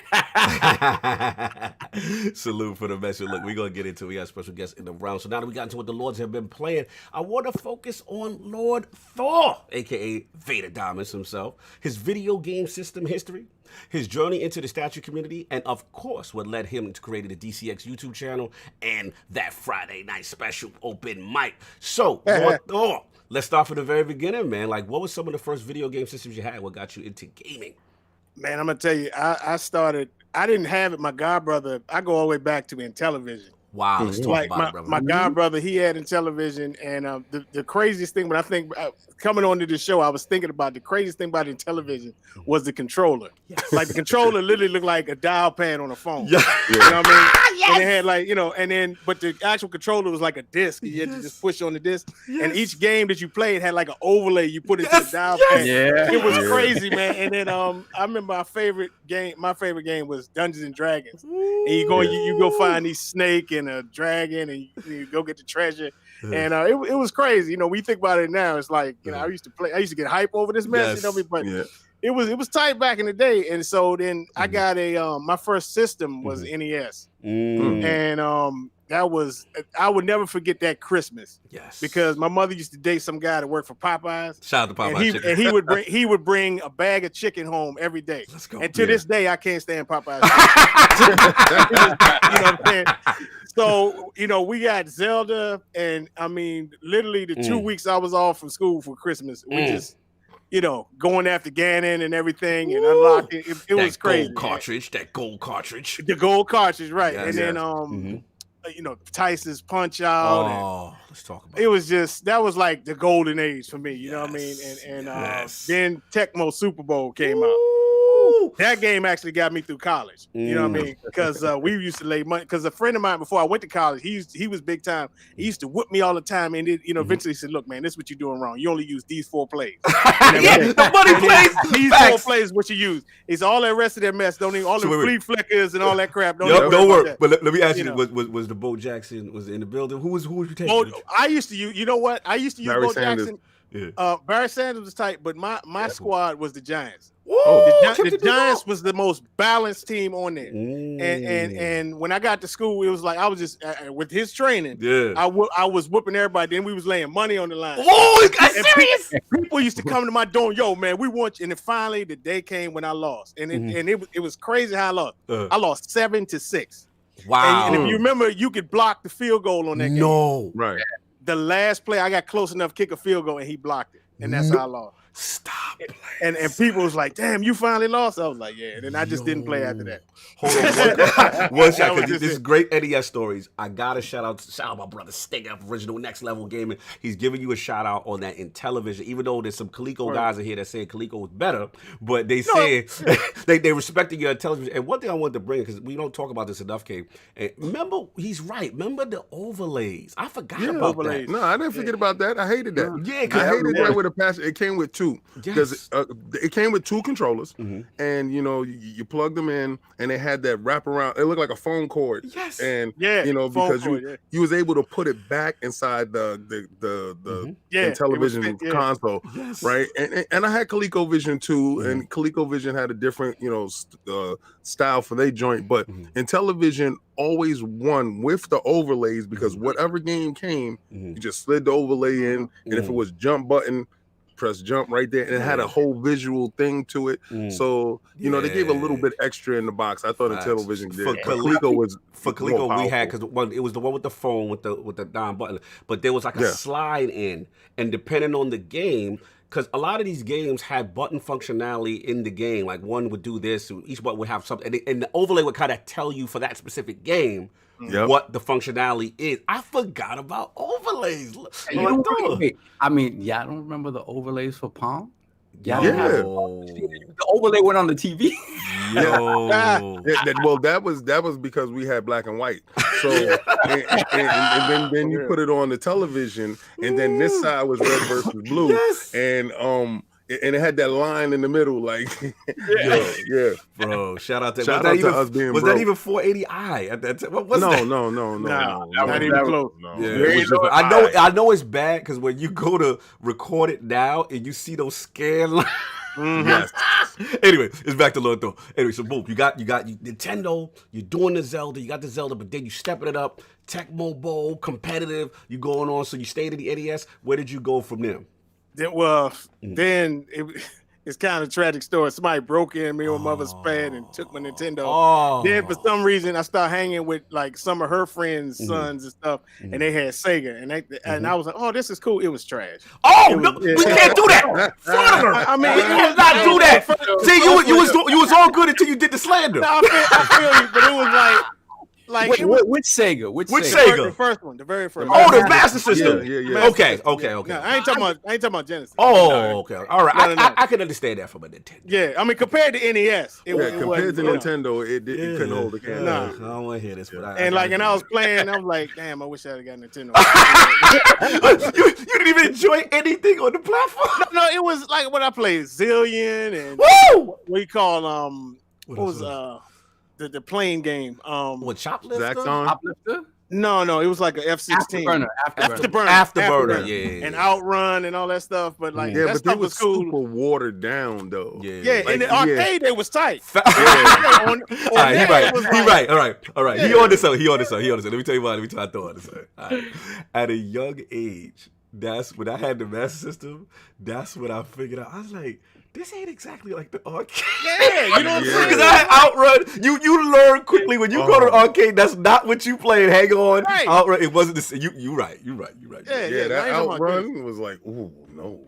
Salute for the message. Look, we're going to get into it. We got special guests in the round. So now that we got into what the Lords have been playing, I want to focus on Lord Thor, a.k.a. Vader Diamonds himself, his video game system history, his journey into the statue community, and of course, what led him to create the DCX YouTube channel and that Friday night special open mic. So, Lord Thor, let's start from the very beginning, man. Like, what was some of the first video game systems you had? What got you into gaming? Man, I'm gonna tell you, I didn't have it. My godbrother, I go all the way back to Intellivision. Wow, let's talk about it, brother. My godbrother, he had Intellivision, and the craziest thing, when I think coming onto the show, I was thinking about the craziest thing about Intellivision was the controller. Yes. Like the controller literally looked like a dial pad on a phone. Yeah. You know what I mean? Yes. And it had like, and then, but the actual controller was like a disc. You had to just push on the disc. Yes. And each game that you played had like an overlay you put into the dial pad. Yeah. It was crazy, man. And then I remember my favorite game was Dungeons and Dragons. And you go find these snake and a dragon, and you go get the treasure. And it was crazy. We think about it now. It's like, I used to get hype over this mess, but it was tight back in the day. And so then I got my first system was NES. And I would never forget that Christmas. Yes. Because my mother used to date some guy that worked for Popeyes. Shout out to Popeyes. And he would bring a bag of chicken home every day. Let's go. And to this day, I can't stand Popeyes. You know what I'm saying? So, we got Zelda, and I mean, literally the 2 weeks I was off from school for Christmas, we just, going after Ganon and everything and unlocking. It was crazy. That gold cartridge. The gold cartridge, right. Yes, and then, Tyson's Punch Out. Oh, let's talk about it. Was just, that was like the golden age for me, you know what I mean? And then Tecmo Super Bowl came out. That game actually got me through college. You know what I mean? Because we used to lay money. Because a friend of mine, before I went to college, he was big time. He used to whip me all the time. And it, eventually he said, "Look, man, this is what you're doing wrong. You only use these 4 plays. The money plays. These 4 plays is what you use. It's all that rest of that mess. Don't even all the flea flickers and all that crap. Don't worry. But let me ask you: was the Bo Jackson was in the building? Who was you taking? I used to use. You know what? I used to use Bo Jackson. Yeah. Barry Sanders was tight, but my squad was the Giants. The Giants was the most balanced team on there. And when I got to school, it was like I was just with his training. Yeah, I was whooping everybody. Then we was laying money on the line. Oh, you got serious? People used to come to my door, yo, man, we want you. And then finally the day came when I lost, and it was crazy how I lost. I lost 7-6. Wow. And if you remember, you could block the field goal on that game. No, right. The last play, I got close enough to kick a field goal, and he blocked it, and that's how I lost. Stop. And people was like, "Damn, you finally lost." I was like, "Yeah," and then I just didn't play after that. Hold on, one second. This is great NES stories. I gotta shout out my brother Stinger, original Next Level Gaming. He's giving you a shout out on that Intellivision. Even though there's some Coleco guys in here that say Coleco was better, but they say they respected your Intellivision. And one thing I wanted to bring, because we don't talk about this enough, Cave. Remember, he's right. Remember the overlays? I forgot about that. No, I didn't forget about that. I hated that. Yeah, I hated that with a passion. It came with 2 because it came with 2 controllers, and you plug them in, and they had that wrap around. It looked like a phone cord. Yes, and because you was able to put it back inside the Intellivision console, right? And I had ColecoVision too, and ColecoVision had a different style for their joint, but Intellivision always won with the overlays because whatever game came, you just slid the overlay in, and if it was jump button, press jump right there, and it had a whole visual thing to it. So they gave a little bit extra in the box. I thought Intellivision did. For Coleco we had, because it was the one with the phone with the down button, but there was like a slide in, and depending on the game, because a lot of these games had button functionality in the game, like one would do this, each button would have something, and the overlay would kind of tell you for that specific game what the functionality is. I forgot about overlays. I don't remember the overlays for Palm. Yeah. Yeah. The overlay went on the TV. Yo. That was because we had black and white. So and then you put it on the television, and then this side was red versus blue, Yes. and it had that line in the middle, like yeah. Bro, shout out to us being was broke. that even 480i at that time? What was that? No, not even close. No. Yeah, It was just I know it's bad because when you go to record it now and you see those scan lines. Yes. Anyway, it's back to Lord Thor. Anyway, so boom, you got Nintendo, you're doing the Zelda, you got the Zelda, but then you stepping it up, Tecmo Bowl, competitive, you going on. So you stayed at the NES. Where did you go from there? Then it's kind of a tragic story. Somebody broke in me on mother's bed and took my Nintendo. Oh. Then for some reason I started hanging with like some of her friends' sons and stuff, and they had Sega, and I was like, oh, this is cool. It was trash. Oh, no, we can't do that. Slander. I mean, we cannot do that. See, you was all good until you did the slander. No, I feel you, but it was like Wait, it was which Sega? Which Sega? the first one, the very first. Oh, the Master System. Yeah. Okay. No, I ain't talking about Genesis. Oh, okay. All right. No. I can understand that from a Nintendo. Yeah, I mean compared to NES, Compared to Nintendo, it couldn't hold a candle. Nah. I don't want to hear this, but And I was playing, I'm like, damn, I wish I had got Nintendo. you didn't even enjoy anything on the platform. No, it was like what I played, Zillion, and Woo! what you call what was the plane game? What, Choplifter? Zaxxon? Uplifter? No, it was like an F-16. Afterburner, yeah. And Outrun and all that stuff, but like that but stuff they was cool. super watered down though. Yeah. In the arcade, it was tight. All right, he right. All right. He on this. Let me tell you why. Let me tell you on this. All right. At a young age, that's when I had the Master System. That's when I figured out. I was like, this ain't exactly like the arcade. Yeah, you know what I'm saying? Because I had Outrun. You learn quickly when you go to the arcade. That's not what you playing. Hang on, Right. Outrun. It wasn't the same. You right. Yeah, That I ain't talking about Outrun was like, ooh, no.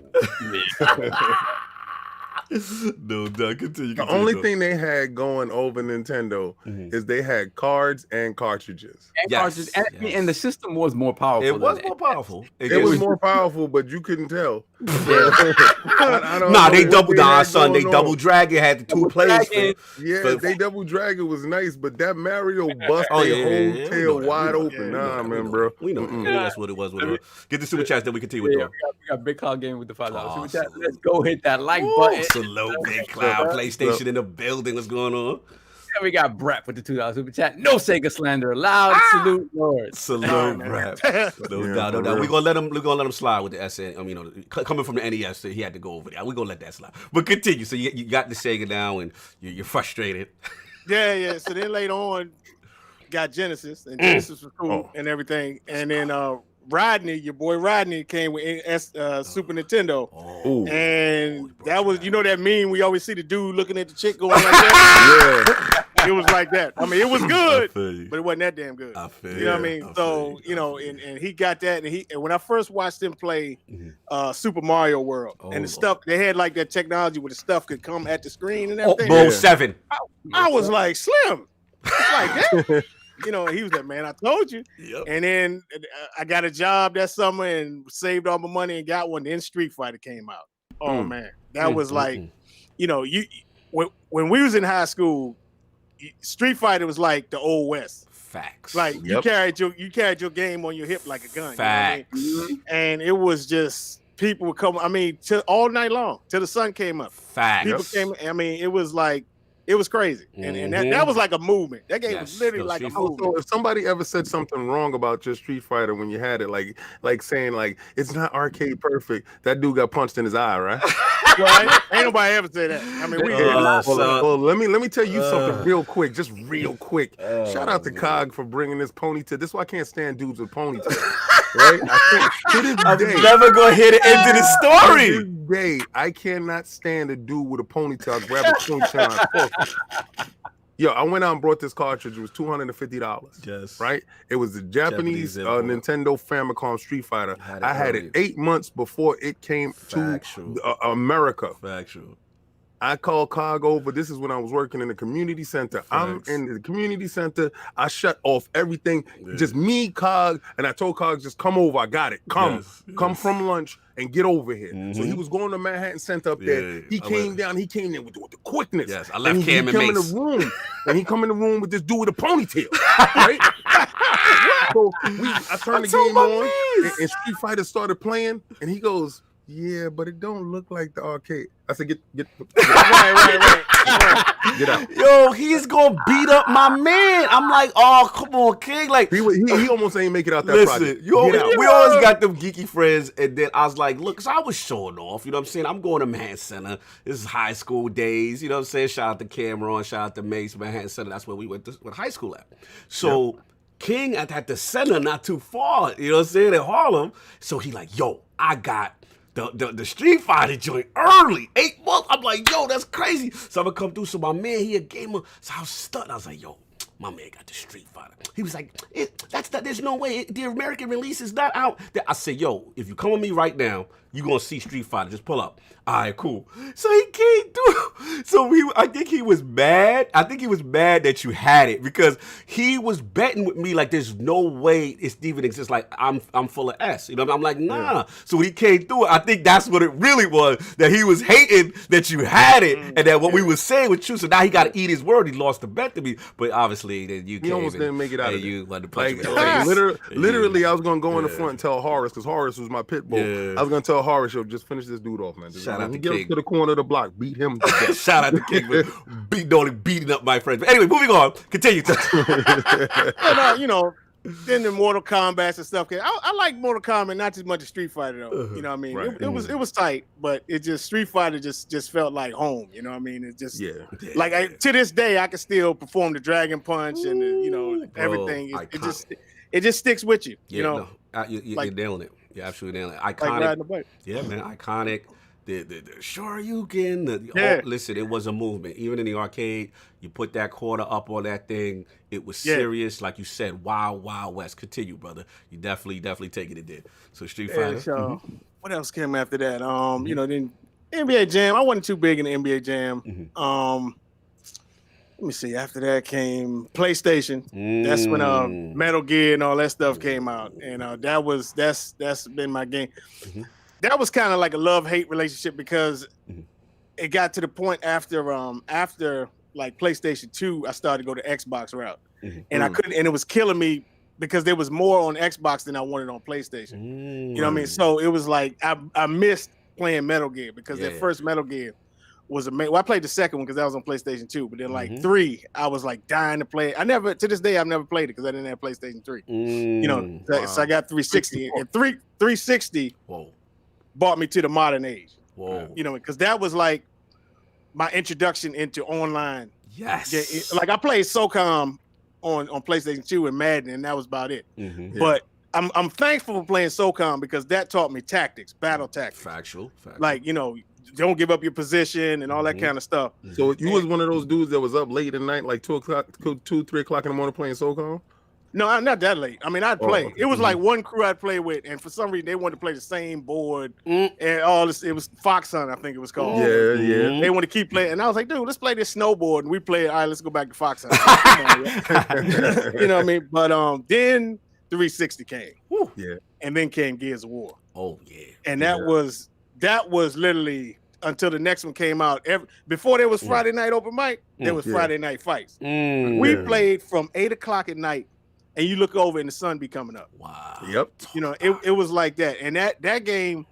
No, continue. The only thing they had going over Nintendo is they had cards and cartridges. Cartridges, and the system was more powerful. It was more powerful. It was more powerful, but you couldn't tell. I don't Nah, know they what double. they Nah, had son, they going double on. dragon had the two players. Yeah, they double dragon was nice, but that Mario bust Oh, their yeah, whole yeah, tail we know wide that. open. We know Nah, that. man, bro. We know that. That's what it was. Get the super chats, then we continue with We them. got Big Cloud Game with the $5 Oh, super chat. salute. Let's go hit that like button. Salute, Big Cloud, PlayStation in the building. What's going on? And we got Brett with the $2 super chat. No Sega slander allowed. Salute, Lord. Salute, rap. No doubt. We're gonna let him slide with the SN. I mean, coming from the NES, so he had to go over there. We're gonna let that slide. But continue. So you got the Sega now, and you're frustrated. Yeah. So then later on, got Genesis, and Genesis was cool and everything. And then Rodney, your boy Rodney, came with Super Nintendo. Oh. And that was, that meme we always see the dude looking at the chick going like that. Yeah. It was like that. I mean, it was good, I feel you. but it wasn't that damn good. I feel You know what I you. mean? I So, feel you. and he got that, and when I first watched him play Super Mario World, and the stuff, they had like that technology where the stuff could come at the screen and everything. Bro, 7. I was like, Slim. It's like that. He was like, man, I told you. Yep. And then I got a job that summer and saved all my money and got one. Then Street Fighter came out. Oh man, that was like, when we was in high school, Street Fighter was like the old West. Facts. Like you carried your game on your hip like a gun. Facts. You know what I mean? And it was just people would come. I mean, all night long till the sun came up. Facts. People came. I mean, it was like. It was crazy, and that was like a movement. That game was literally like a movement. So if somebody ever said something wrong about your Street Fighter when you had it, like saying like it's not arcade perfect, that dude got punched in his eye, right? Right? Ain't nobody ever say that. I mean, we did. Well, let me tell you something real quick, just real quick. Shout out to Cog for bringing this ponytail. This is why I can't stand dudes with ponytails. Right? I'm never gonna hear the end of the story. To this day, I cannot stand a dude with a ponytail grab a ponytail. Yo, I went out and brought this cartridge. It was $250. Yes. Right? It was the Japanese Nintendo Famicom Street Fighter. I had it 8 months before it came to America. Factual. I called Cog over. This is when I was working in the community center. I'm in the community center. I shut off everything. Just me, Cog, and I told Cog, just come over. I got it. Come from lunch and get over here. So he was going to Manhattan Center up there. He came down. He came in with the quickness. Yes, I left Cam and in the room, and he come in the room with this dude with a ponytail. Right? So I turned the game on, and Street Fighter started playing, and he goes, "Yeah, but it don't look like the arcade." I said, "Get Right. get out." Yo, he's gonna beat up my man. I'm like, oh, come on, King. Like he almost ain't make it out that listen, project. we always got them geeky friends, and then I was like, look, cause I was showing off, you know what I'm saying? I'm going to Manhattan Center. This is high school days, you know what I'm saying? Shout out to Cameron, shout out to Mace, Manhattan Center. That's where we went to high school at. So King at the center, not too far, you know what I'm saying, in Harlem. So he like, yo, I got the Street Fighter joint early, 8 months. I'm like, yo, that's crazy. So I'm gonna come through. So my man, he a gamer. So I was stunned. I was like, yo, my man got the Street Fighter. He was like, there's no way. The American release is not out. I said, yo, if you come with me right now, you gonna see Street Fighter. Just pull up. All right, cool. So he came through. So I think he was mad. I think he was mad that you had it because he was betting with me like there's no way it even exists. Like I'm full of S. You know, I'm like, nah. Yeah. So when he came through, I think that's what it really was. That he was hating that you had it and that what we was saying was true. So now he got to eat his word. He lost the bet to me. But obviously, then you almost didn't make it out of it. You wanted to punch him in the face. Literally, I was gonna go in the front and tell Horace because Horace was my pit bull. Yeah. I was gonna tell Horace, yo, just finish this dude off, man. Shout out to King. Get him to the corner of the block, beat him to death. Shout out to King for beating up my friends. But anyway, moving on. Continue. And, you know, then the Mortal Kombat and stuff. I like Mortal Kombat, not as much as Street Fighter though. You know what I mean? Right. It was tight, but it just Street Fighter just felt like home. You know what I mean? It just like to this day I can still perform the Dragon Punch and everything. It just sticks with you. Yeah, you know, you're nailing it. You're absolutely nailing it. Iconic. Like yeah, man, iconic. The Shoryuken. Listen, it was a movement. Even in the arcade, you put that quarter up on that thing. It was serious, like you said. Wild West. Continue, brother. You definitely taking it there. So Street Fighter. So what else came after that? You know, then NBA Jam. I wasn't too big in the NBA Jam. Let me see. After that came PlayStation. That's when Metal Gear and all that stuff came out, and that's been my game. That was kind of like a love-hate relationship because it got to the point after like PlayStation 2, I started to go to Xbox route, and I couldn't, and it was killing me because there was more on Xbox than I wanted on PlayStation. You know what I mean? So it was like I missed playing Metal Gear because that first Metal Gear was amazing. Well, I played the second one because that was on PlayStation 2, but then like 3, I was like dying to play it. To this day, I've never played it because I didn't have PlayStation 3. You know, so I got 360 and 360. Brought me to the modern age. You know, because that was like my introduction into online. Yes. Like I played SOCOM on PlayStation 2 and Madden, and that was about it. But I'm thankful for playing SOCOM because that taught me tactics, battle tactics. Factual. Like, you know, don't give up your position and all that kind of stuff. So you was one of those dudes that was up late at night, like 2, 3 o'clock in the morning playing SOCOM? No, not that late. I mean, I'd play. Okay. It was like one crew I'd play with, and for some reason they wanted to play the same board and all this. It was Fox Hunt, I think it was called. Yeah. They want to keep playing, and I was like, dude, let's play this snowboard. And we played. All right, let's go back to Fox Hunt. You know what I mean? But then 360 came. And then came Gears of War. And that was literally until the next one came out. Before there was Friday Night Open Mic, there was Friday Night Fights. We played from 8 o'clock at night. And you look over and the sun be coming up. Wow. Yep. You know, it was like that. And that game,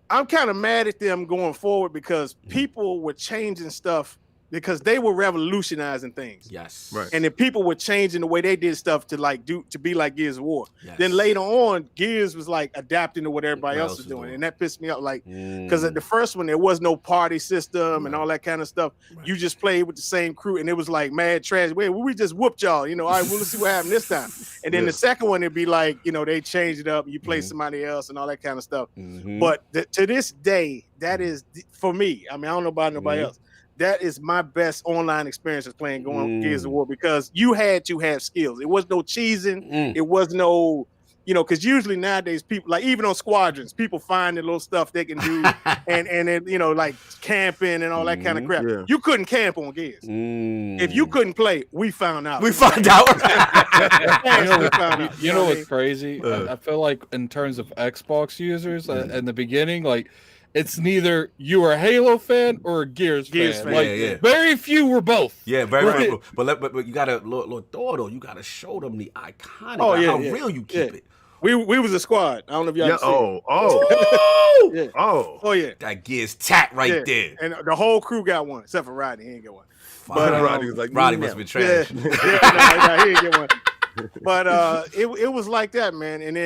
I'm kind of mad at them going forward because people were changing stuff because they were revolutionizing things. Yes. Right. And then people were changing the way they did stuff to be like Gears of War. Yes. Then later on, Gears was like adapting to what everybody else was doing. And that pissed me off. Like, because at the first one, there was no party system and all that kind of stuff. Right. You just played with the same crew and it was like mad trash. We just whooped y'all, you know, all right, well, let's see what happened this time. And then the second one, it'd be like, you know, they changed it up and you play somebody else and all that kind of stuff. But to this day, that is, for me, I mean, I don't know about nobody else. That is my best online experience of playing Gears of War because you had to have skills. It was no cheesing. It was no you know, because usually nowadays people, like even on Squadrons, people find the little stuff they can do, and then, you know, like camping and all that kind of crap. Yeah. You couldn't camp on Gears. If you couldn't play, we found out. We found out. You know what's crazy? I feel like in terms of Xbox users in the beginning, like it's neither you are a Halo fan or a Gears fan. Like very few were both. Yeah, very few. But you gotta Lord Thor though. You gotta show them the iconic. How real you keep it. We was a squad. I don't know if y'all see. That Gears tat right there. And the whole crew got one, except for Rodney. He ain't get one. But Rodney was like, Rodney must be trash. No, he didn't get one. But it was like that, man. And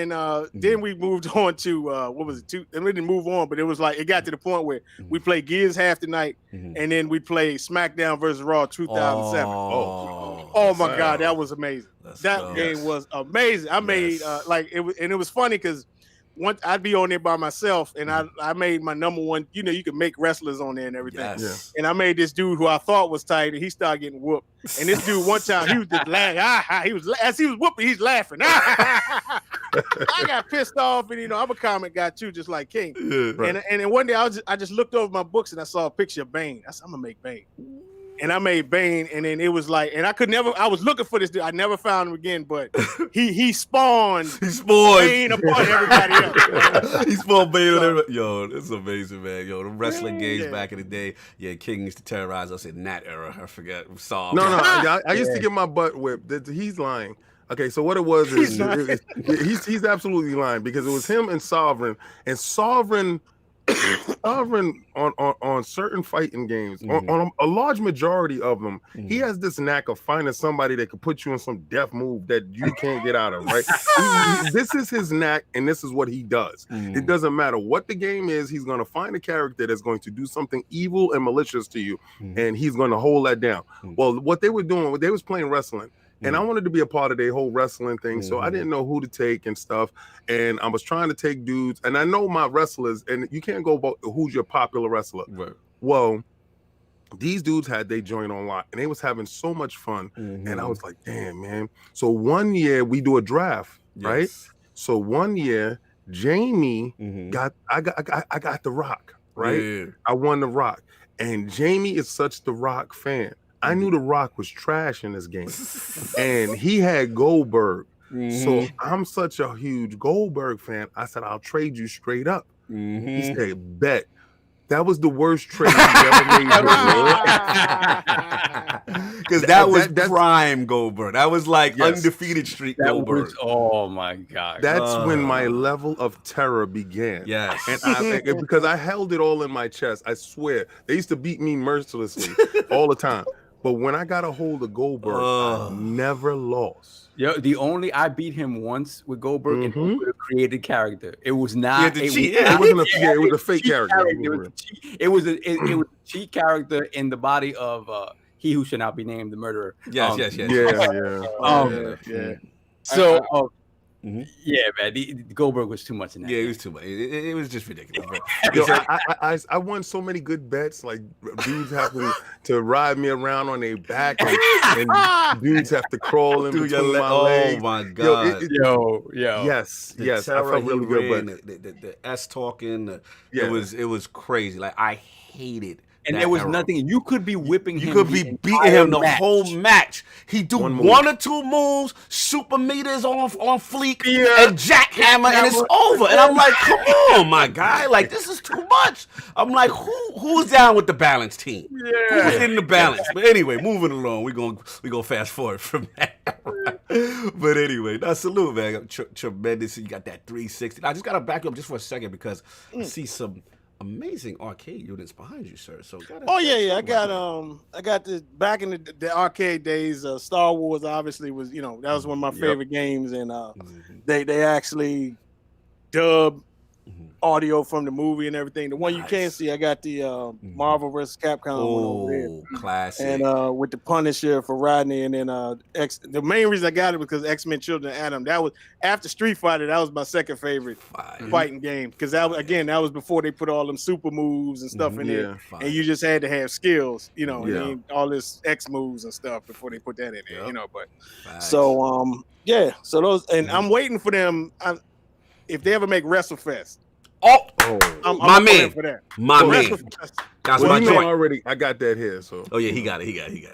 then we moved on to what was it? And we didn't move on, but it was like it got to the point where we played Gears half the night, and then we played SmackDown versus Raw 2007. Oh my God, that was amazing. That game was amazing. I made it was funny because once I'd be on there by myself, and I made my number one. You know, you can make wrestlers on there and everything. Yes. And I made this dude who I thought was tight, and he started getting whooped. And this dude one time he was just laughing. As he was whooping, he's laughing. I got pissed off, and you know I'm a comic guy too, just like King. Yeah, right. And then one day I just looked over my books and I saw a picture of Bane. I said, I'm gonna make Bane. And I made Bane, and then it was like, and I was looking for this dude. I never found him again, but he spawned. Bane upon everybody else. He spawned Bane on everybody. Yo, this is amazing, man. Yo, the wrestling games back in the day. Yeah, King used to terrorize us in that era. I forget. I used to get my butt whipped. He's lying. Okay, so what it was is he's absolutely lying because it was him and Sovereign, and Sovereign on certain fighting games, on a large majority of them, he has this knack of finding somebody that could put you in some death move that you can't get out of, right? This is his knack, and this is what he does. It doesn't matter what the game is, he's going to find a character that's going to do something evil and malicious to you, and he's going to hold that down. Well, what they were doing, they was playing wrestling. And I wanted to be a part of their whole wrestling thing, so I didn't know who to take and stuff. And I was trying to take dudes, and I know my wrestlers, and you can't go about who's your popular wrestler. Right. Well, these dudes had their joint on lock, and they was having so much fun. And I was like, damn, man. So one year we do a draft, right? So one year Jamie I got the Rock, right? Yeah. I won the Rock, and Jamie is such the Rock fan. I knew the Rock was trash in this game, and he had Goldberg. So I'm such a huge Goldberg fan. I said, I'll trade you straight up. He said, bet. That was the worst trade he ever made. Because that was prime Goldberg. That was like undefeated streak Goldberg. Oh my God. That's when my level of terror began. Yes. And because I held it all in my chest. I swear. They used to beat me mercilessly all the time. But when I got a hold of Goldberg, I never lost. I beat him once with Goldberg and with a created character. It was not. It was a fake character. It was a cheat character in the body of He Who Should Not Be Named, the murderer. Yes. So. Yeah, man. Goldberg was too much in that. Yeah, it was too much. It was just ridiculous. I won so many good bets. Like dudes have to ride me around on their back, and dudes have to crawl in between my legs. Oh my God! Yes. I felt really good. The S talking. It was crazy. Like I hated. And there was nothing. You could be whipping him. You could be beating him the whole match. He do one or two moves, super meters on fleek, and jackhammer, and it's over. And I'm like, come on, my guy. Like, this is too much. I'm like, who's down with the balance team? Who's in the balance? But anyway, moving along. We're gonna fast forward from that. But anyway, salute, man. Tremendous. You got that 360. I just gotta back you up just for a second because I see some amazing arcade units behind you, sir. So I got the back in the arcade days. Star Wars obviously was, that was one of my favorite games, and they actually dubbed audio from the movie and everything. The one you can't see, I got the Marvel vs. Capcom one over there. Classic. And with the Punisher for Rodney, and then the main reason I got it was because X-Men Children of Atom. That was after Street Fighter. That was my second favorite fighting game, because that was before they put all them super moves and stuff in there, and you just had to have skills, you know, and all this X moves and stuff before they put that in there, you know. But so so those, and I'm waiting for them. If they ever make WrestleFest. I'm my man for that. My man. That's my joint. Already, I got that here. So. Oh yeah, he got it.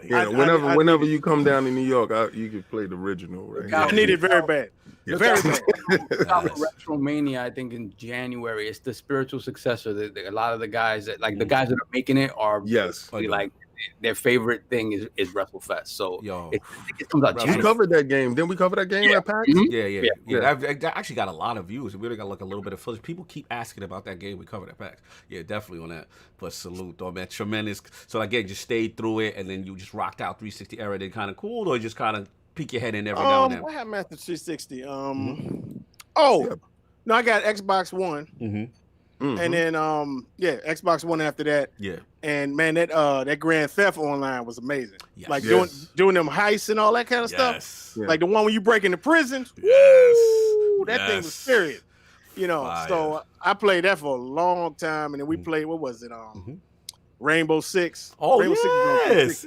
Yeah, whenever you come down to New York, you can play the original. Right? I need it very bad. Yeah. Very bad. Retromania, I think in January, it's the spiritual successor. A lot of the guys that the guys that are making it are like their favorite thing is WrestleFest. So it comes out. We covered that game. Didn't we cover that game at PAX? Yeah. That actually got a lot of views. We really got a little bit of footage. People keep asking about that game we covered at PAX. Yeah, definitely on that. But salute, though, man. Tremendous. So again, just stayed through it, and then you just rocked out 360 era. Then kind of cool, or just kind of peek your head in every now and then. What happened after 360? No, I got Xbox One. And then Xbox One after that. Yeah. And man, that Grand Theft Online was amazing. Yes. Like doing them heists and all that kind of stuff. Yeah. Like the one when you break into prison. Woo, that thing was serious. You know, so I played that for a long time, and then we played, what was it? Rainbow Six. Oh, Rainbow yes.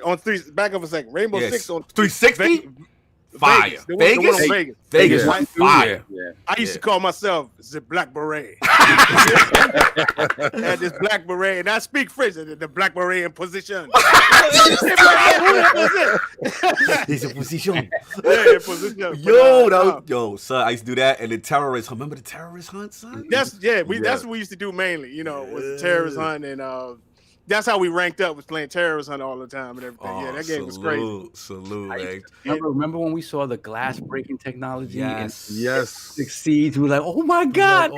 On three. Back up a second. Rainbow Six on 360. Vegas. Vegas. Vegas was fire. I used to call myself the Black Beret. I had this Black Beret, and I speak French. The Black Beret in position. He's in position. Yeah, in position. Yo, son, I used to do that, and the terrorist. Remember the terrorist hunt, son? That's what we used to do mainly. You know, was the terrorist hunt, and that's how we ranked up, was playing terrorist hunt all the time and everything. That game was crazy. Salute, remember when we saw the glass breaking technology? Yes. Succeeds. We were like, oh my God.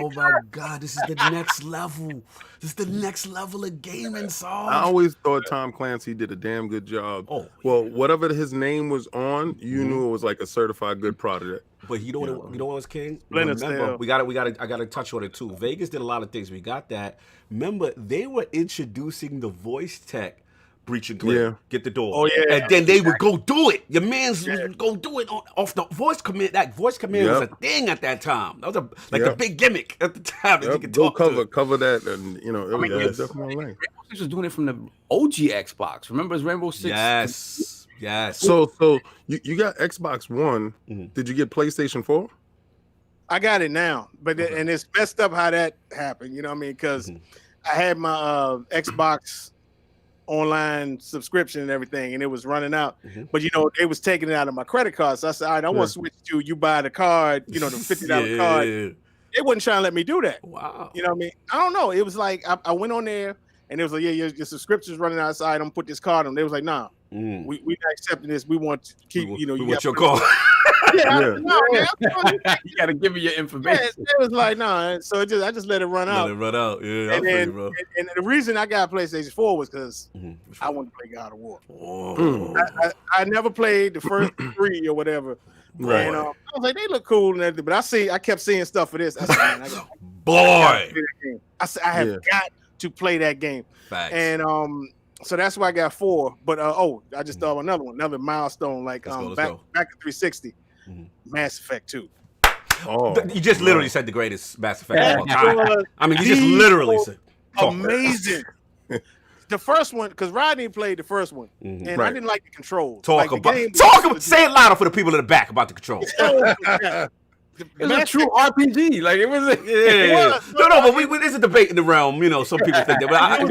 This is the next level. This is the next level of gaming, son. I always thought Tom Clancy did a damn good job. Well, whatever his name was on, you knew it was like a certified good product. But you know what was king? Remember, I gotta touch on it too. Vegas did a lot of things. We got that. Remember, they were introducing the voice tech breach and clear. Get the door. Oh yeah. And then they would go do it. Your man's would go do it off the voice command. That voice command was a thing at that time. That was a big gimmick at the time that you could talk cover that, and it was definitely Rainbow Six was doing it from the OG Xbox. Remember, it's Rainbow Six. Yes. So you got Xbox One. Did you get PlayStation 4? I got it now, but and it's messed up how that happened. You know what I mean? Because I had my Xbox online subscription and everything, and it was running out. But they was taking it out of my credit card. So I said, all right, I want to switch to you buy the card, the $50 card. They wasn't trying to let me do that. Wow. You know what I mean? I don't know. It was like I went on there, and it was like, your subscription's running outside. I'm gonna put this card on. They was like, nah. We not accepting this. We want to keep, you want your call. You gotta give me your information. It was like, no. So I just let it run out. Yeah, and the reason I got PlayStation 4 was because I wanted to play God of War. I never played the first 3 or whatever. Right. And I was like, they look cool and everything, but I kept seeing stuff for this. I said, man, I have got to play that game. Facts. And so that's why I got 4. But I just thought of another milestone, like back to 360, Mass Effect 2. You just literally said the greatest Mass Effect of all time. I mean, you just literally said amazing. The first one, because Rodney played the first one, and I didn't like the controls. Say it louder for the people in the back about the controls. It was a true RPG. Like it was. But there's a debate in the realm. Some people think that. But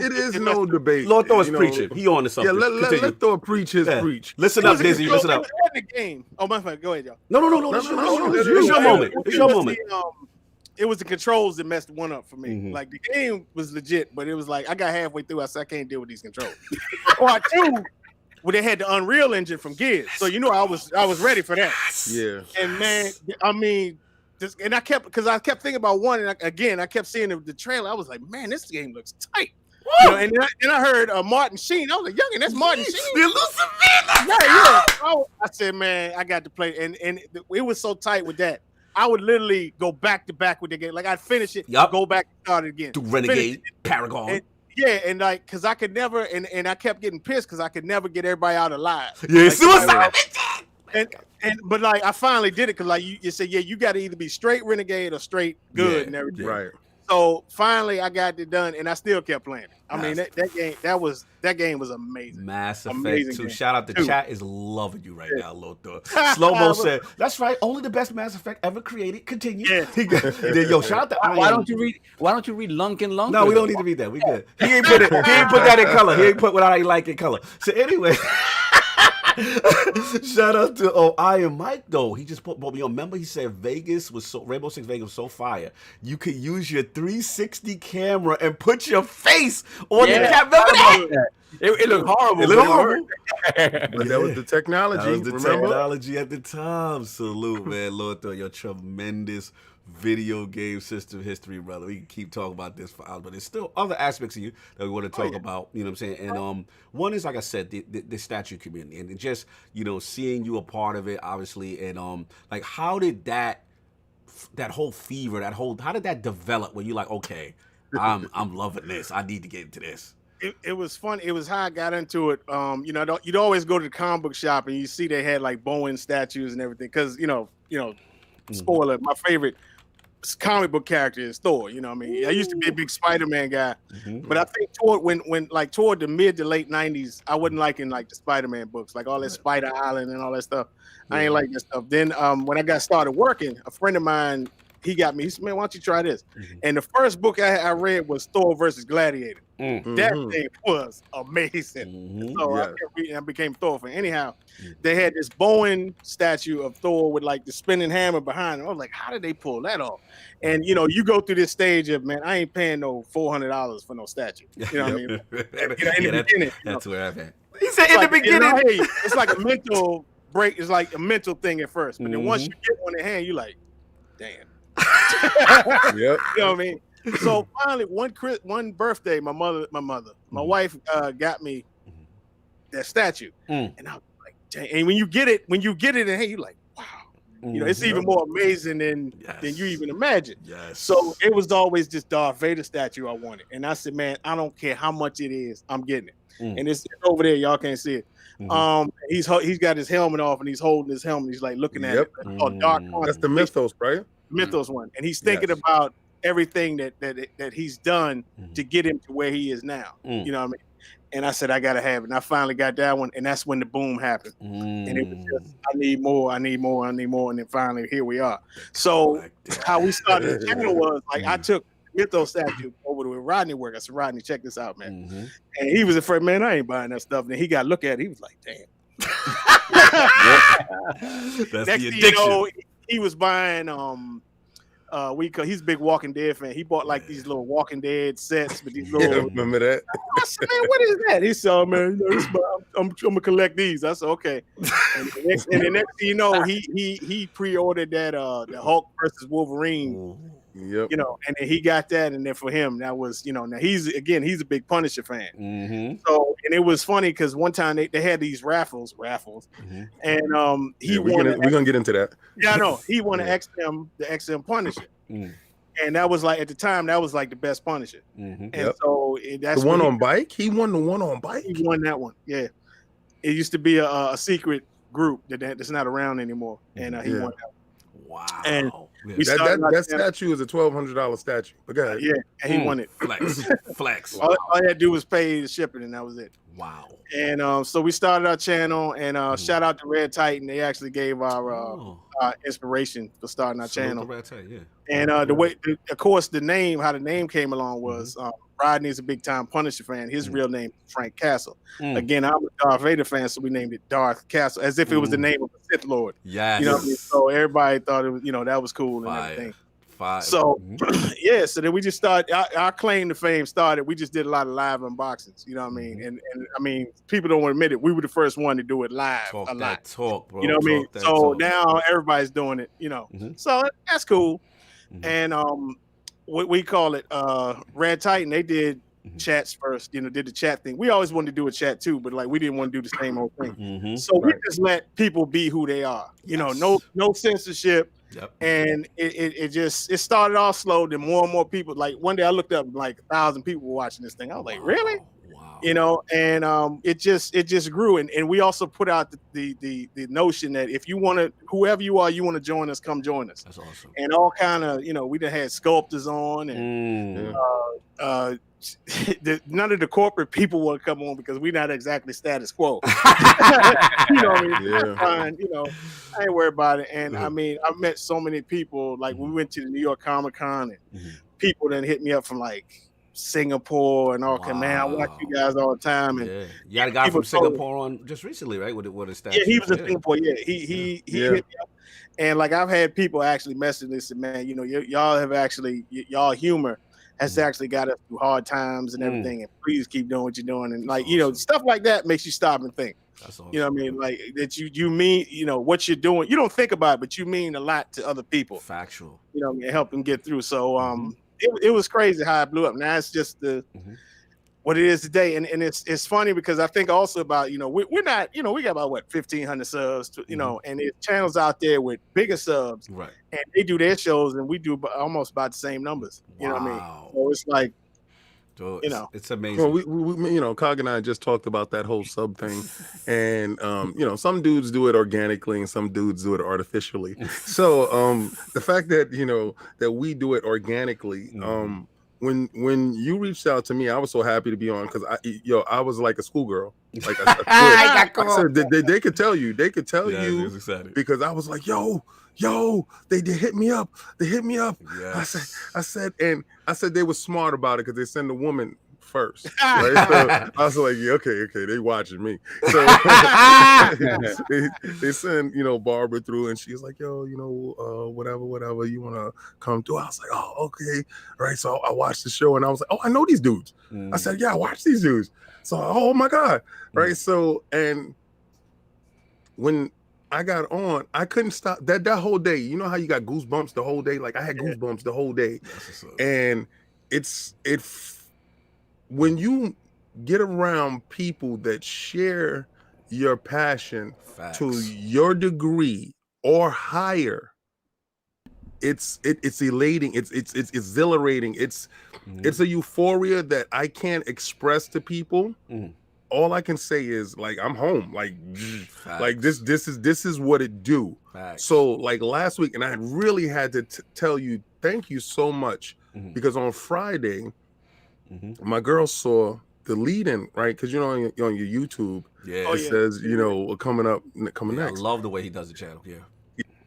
it is no debate. Lord Thor is preaching. He on to something. Yeah, let Thor preach his preach. Listen up, Dizzy. Listen up. The game. Oh my God, go ahead, y'all. No. It's your moment. It's your moment. It was the controls that messed one up for me. Like the game was legit, but it was like I got halfway through. I said I can't deal with these controls. Part 2. Well, they had the Unreal Engine from Gears, so I was ready for that. Yeah. And man, I mean, I kept thinking about 1, and I kept seeing the trailer. I was like, man, this game looks tight. And I heard Martin Sheen. I was like, youngin', that's Martin Sheen. The elusive man. Yeah. I said, man, I got to play, and it was so tight with that. I would literally go back to back with the game. Like I'd finish it, go back and start it again. Do Renegade, Paragon. And, yeah, and like, cause I could never, and I kept getting pissed because I could never get everybody out alive. Yeah, like, suicide. But like, I finally did it because like you said, yeah, you got to either be straight Renegade or straight good and everything. Right. So finally, I got it done, and I still kept playing. I mean, that game was amazing. Mass Effect amazing 2. game. Shout out, the chat is loving you right now, Lord. Slow Mo said, "That's right, only the best Mass Effect ever created." Continue. Yeah. Yo, shout out to Why don't you read Lunkin' Lunkin'? No, we don't need to read that. We good. He ain't put that in color. He ain't put what I like in color. So anyway. Shout out to I Am Mike though. He just put me on. Remember, he said Rainbow Six Vegas was so fire. You could use your 360 camera and put your face on the camera. Remember that? It looked horrible. It looked horrible. But that was the technology. That was the remember? technology at the time. Salute, man. Lord, through your tremendous video game system history, brother. We can keep talking about this for hours, but there's still other aspects of you that we want to talk about. You know what I'm saying? And one is, like I said, the statue community, and just seeing you a part of it, obviously. And like, how did that whole fever, how did that develop? Where you're like, okay, I'm loving this. I need to get into this. It was fun. It was how I got into it. You'd always go to the comic book shop and you see they had like Bowen statues and everything. Because spoiler, my favorite comic book character is Thor. You know what I mean? I used to be a big Spider-Man guy, but I think toward the mid to late 90s, I wasn't liking like the Spider-Man books, like all that Spider Island and all that stuff. I ain't like that stuff. Then when I got started working, a friend of mine, he got me. He said, "Man, why don't you try this?" And the first book I read was Thor versus Gladiator. That thing was amazing. So I kept reading. I became Thor fan. Anyhow, they had this Bowen statue of Thor with like the spinning hammer behind him. I was like, how did they pull that off? And you go through this stage of, man, I ain't paying no $400 for no statue. You know what I mean? In the beginning, that's where I'm at. He said in the beginning. It's like a mental break. It's like a mental thing at first, but then once you get one in hand, you like, damn. You know what I mean? So finally, one birthday, my wife got me that statue, and I was like, dang. And when you get it in hand, you're like, wow. It's even more amazing than you even imagine. Yes. So it was always this Darth Vader statue I wanted, and I said, man, I don't care how much it is, I'm getting it. And it's over there, y'all can't see it. He's got his helmet off, and he's holding his helmet. He's like looking at it. Oh, Dark. That's the Mythos, right? Mythos one, and he's thinking about everything that he's done to get him to where he is now. You know what I mean? And I said, I gotta have it. And I finally got that one, and that's when the boom happened. And it was just, I need more. And then finally, here we are. So how we started the channel was like, I took Mythos statue over to Rodney work. I said, Rodney, check this out, man. And he was afraid, man, I ain't buying that stuff. And then he got to look at it. He was like, damn. That's Next the thing addiction. he was buying he's a big Walking Dead fan. He bought like these little Walking Dead sets with these little. Remember that? I said, man, what is that? He said, oh, man, I'm gonna collect these. I said, okay. And the next thing you know, he pre-ordered that the Hulk versus Wolverine. Yep. And then he got that, and then for him, that was, now he's a big Punisher fan. So, and it was funny because one time they had these raffles, and he won. We're gonna get into that. Yeah, I know. He won the XM Punisher, and that was like at the time that was like the best Punisher. And so that's the one on bike. He won the one on bike. He won that one. Yeah, it used to be a secret group that's not around anymore, and he won that one. Wow. And that statue is a $1,200 statue. But go ahead. Yeah, and he won it. Flex. All I had to do was pay the shipping, and that was it. Wow. And so we started our channel, and shout out to Red Titan. They actually gave our inspiration for starting our channel. Red Titan, yeah. And the way, of course, how the name came along was Rodney's a big time Punisher fan. His real name is Frank Castle. Again, I'm a Darth Vader fan, so we named it Darth Castle as if it was the name of a Sith Lord. Yes. You know what I mean? So everybody thought it was, that was cool and everything. So so then we just started. Our claim to fame started. We just did a lot of live unboxings. You know what I mean? And I mean, people don't want to admit it. We were the first one to do it live. Talk a lot. Talk, bro. You know what I mean? So now everybody's doing it. So that's cool. And what we call it, Red Titan. They did chats first, you know, did the chat thing. We always wanted to do a chat too, but like we didn't want to do the same old thing. So we just let people be who they are, you know, no censorship. And it started off slow. Then more and more people, like one day I looked up, like 1,000 people were watching this thing. I was like, really? You know, and it just grew. And we also put out the notion that if you want to, whoever you are, you want to join us, come join us. That's awesome. And all kind of, you know, we done had sculptors on, and none of the corporate people want to come on because we're not exactly status quo. You know what I mean? Yeah. Fine, you know, I ain't worried about it. And I mean, I've met so many people. Like we went to the New York Comic-Con, and people then hit me up from like Singapore and all. Man, I watch you guys all the time. And you had a guy from Singapore on just recently, right? With his statue. Yeah, he was in Singapore. Yeah, he hit me up. And like I've had people actually message this, and man, you know, y'all have actually, y'all humor has actually got us through hard times and everything. And please keep doing what you're doing. And like, you know, stuff like that makes you stop and think. That's awesome. You know what I mean? Like that you mean, you know, what you're doing. You don't think about it, but you mean a lot to other people. Factual. You know what I mean? Help them get through. So it was crazy how it blew up. Now it's just what it is today. And it's funny because I think also about, you know, we're not, you know, we got about 1,500 subs, you know, and there's channels out there with bigger subs, right? And they do their shows and we do almost about the same numbers. You know what I mean? So it's like, so you know, it's amazing. Well, we you know, Cog and I just talked about that whole sub thing, and you know, some dudes do it organically and some dudes do it artificially. So the fact that, you know, that we do it organically, when you reached out to me, I was so happy to be on because I was like a schoolgirl. Like I said, they could tell you, you because I was like, yo, they hit me up. Yes. I said they were smart about it because they send a woman first. Right? So I was like, yeah, okay, they watching me. So they send, you know, Barbara through, and she's like, yo, you know, whatever you want to come through. I was like, oh, okay, right. So I watched the show, and I was like, oh, I know these dudes. I said, yeah, I watch these dudes. So, oh my God, right. So, and when I got on, I couldn't stop that whole day. You know how you got goosebumps the whole day? Like I had goosebumps the whole day. And it's when you get around people that share your passion to your degree or higher, it's elating, it's exhilarating, it's a euphoria that I can't express to people. All I can say is like I'm home, like this is what it do. So like last week, and I really had to tell you thank you so much because on Friday my girl saw the lead-in, right? Because you know on your YouTube, it says, you know, coming next. I love the way he does the channel.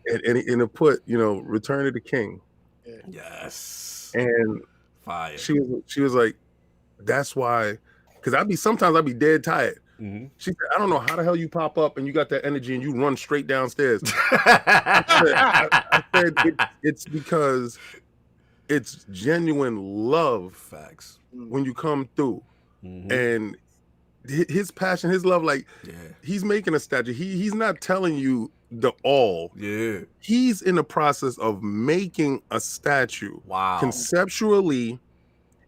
And it put, you know, Return of the King. Yes. And fire. She was like, that's why, because sometimes I'd be dead tired. She said, I don't know how the hell you pop up and you got that energy and you run straight downstairs. I said it's because it's genuine love. Facts. When you come through. And his passion, his love, like he's making a statue. He's not telling you the all. He's in the process of making a statue. Conceptually,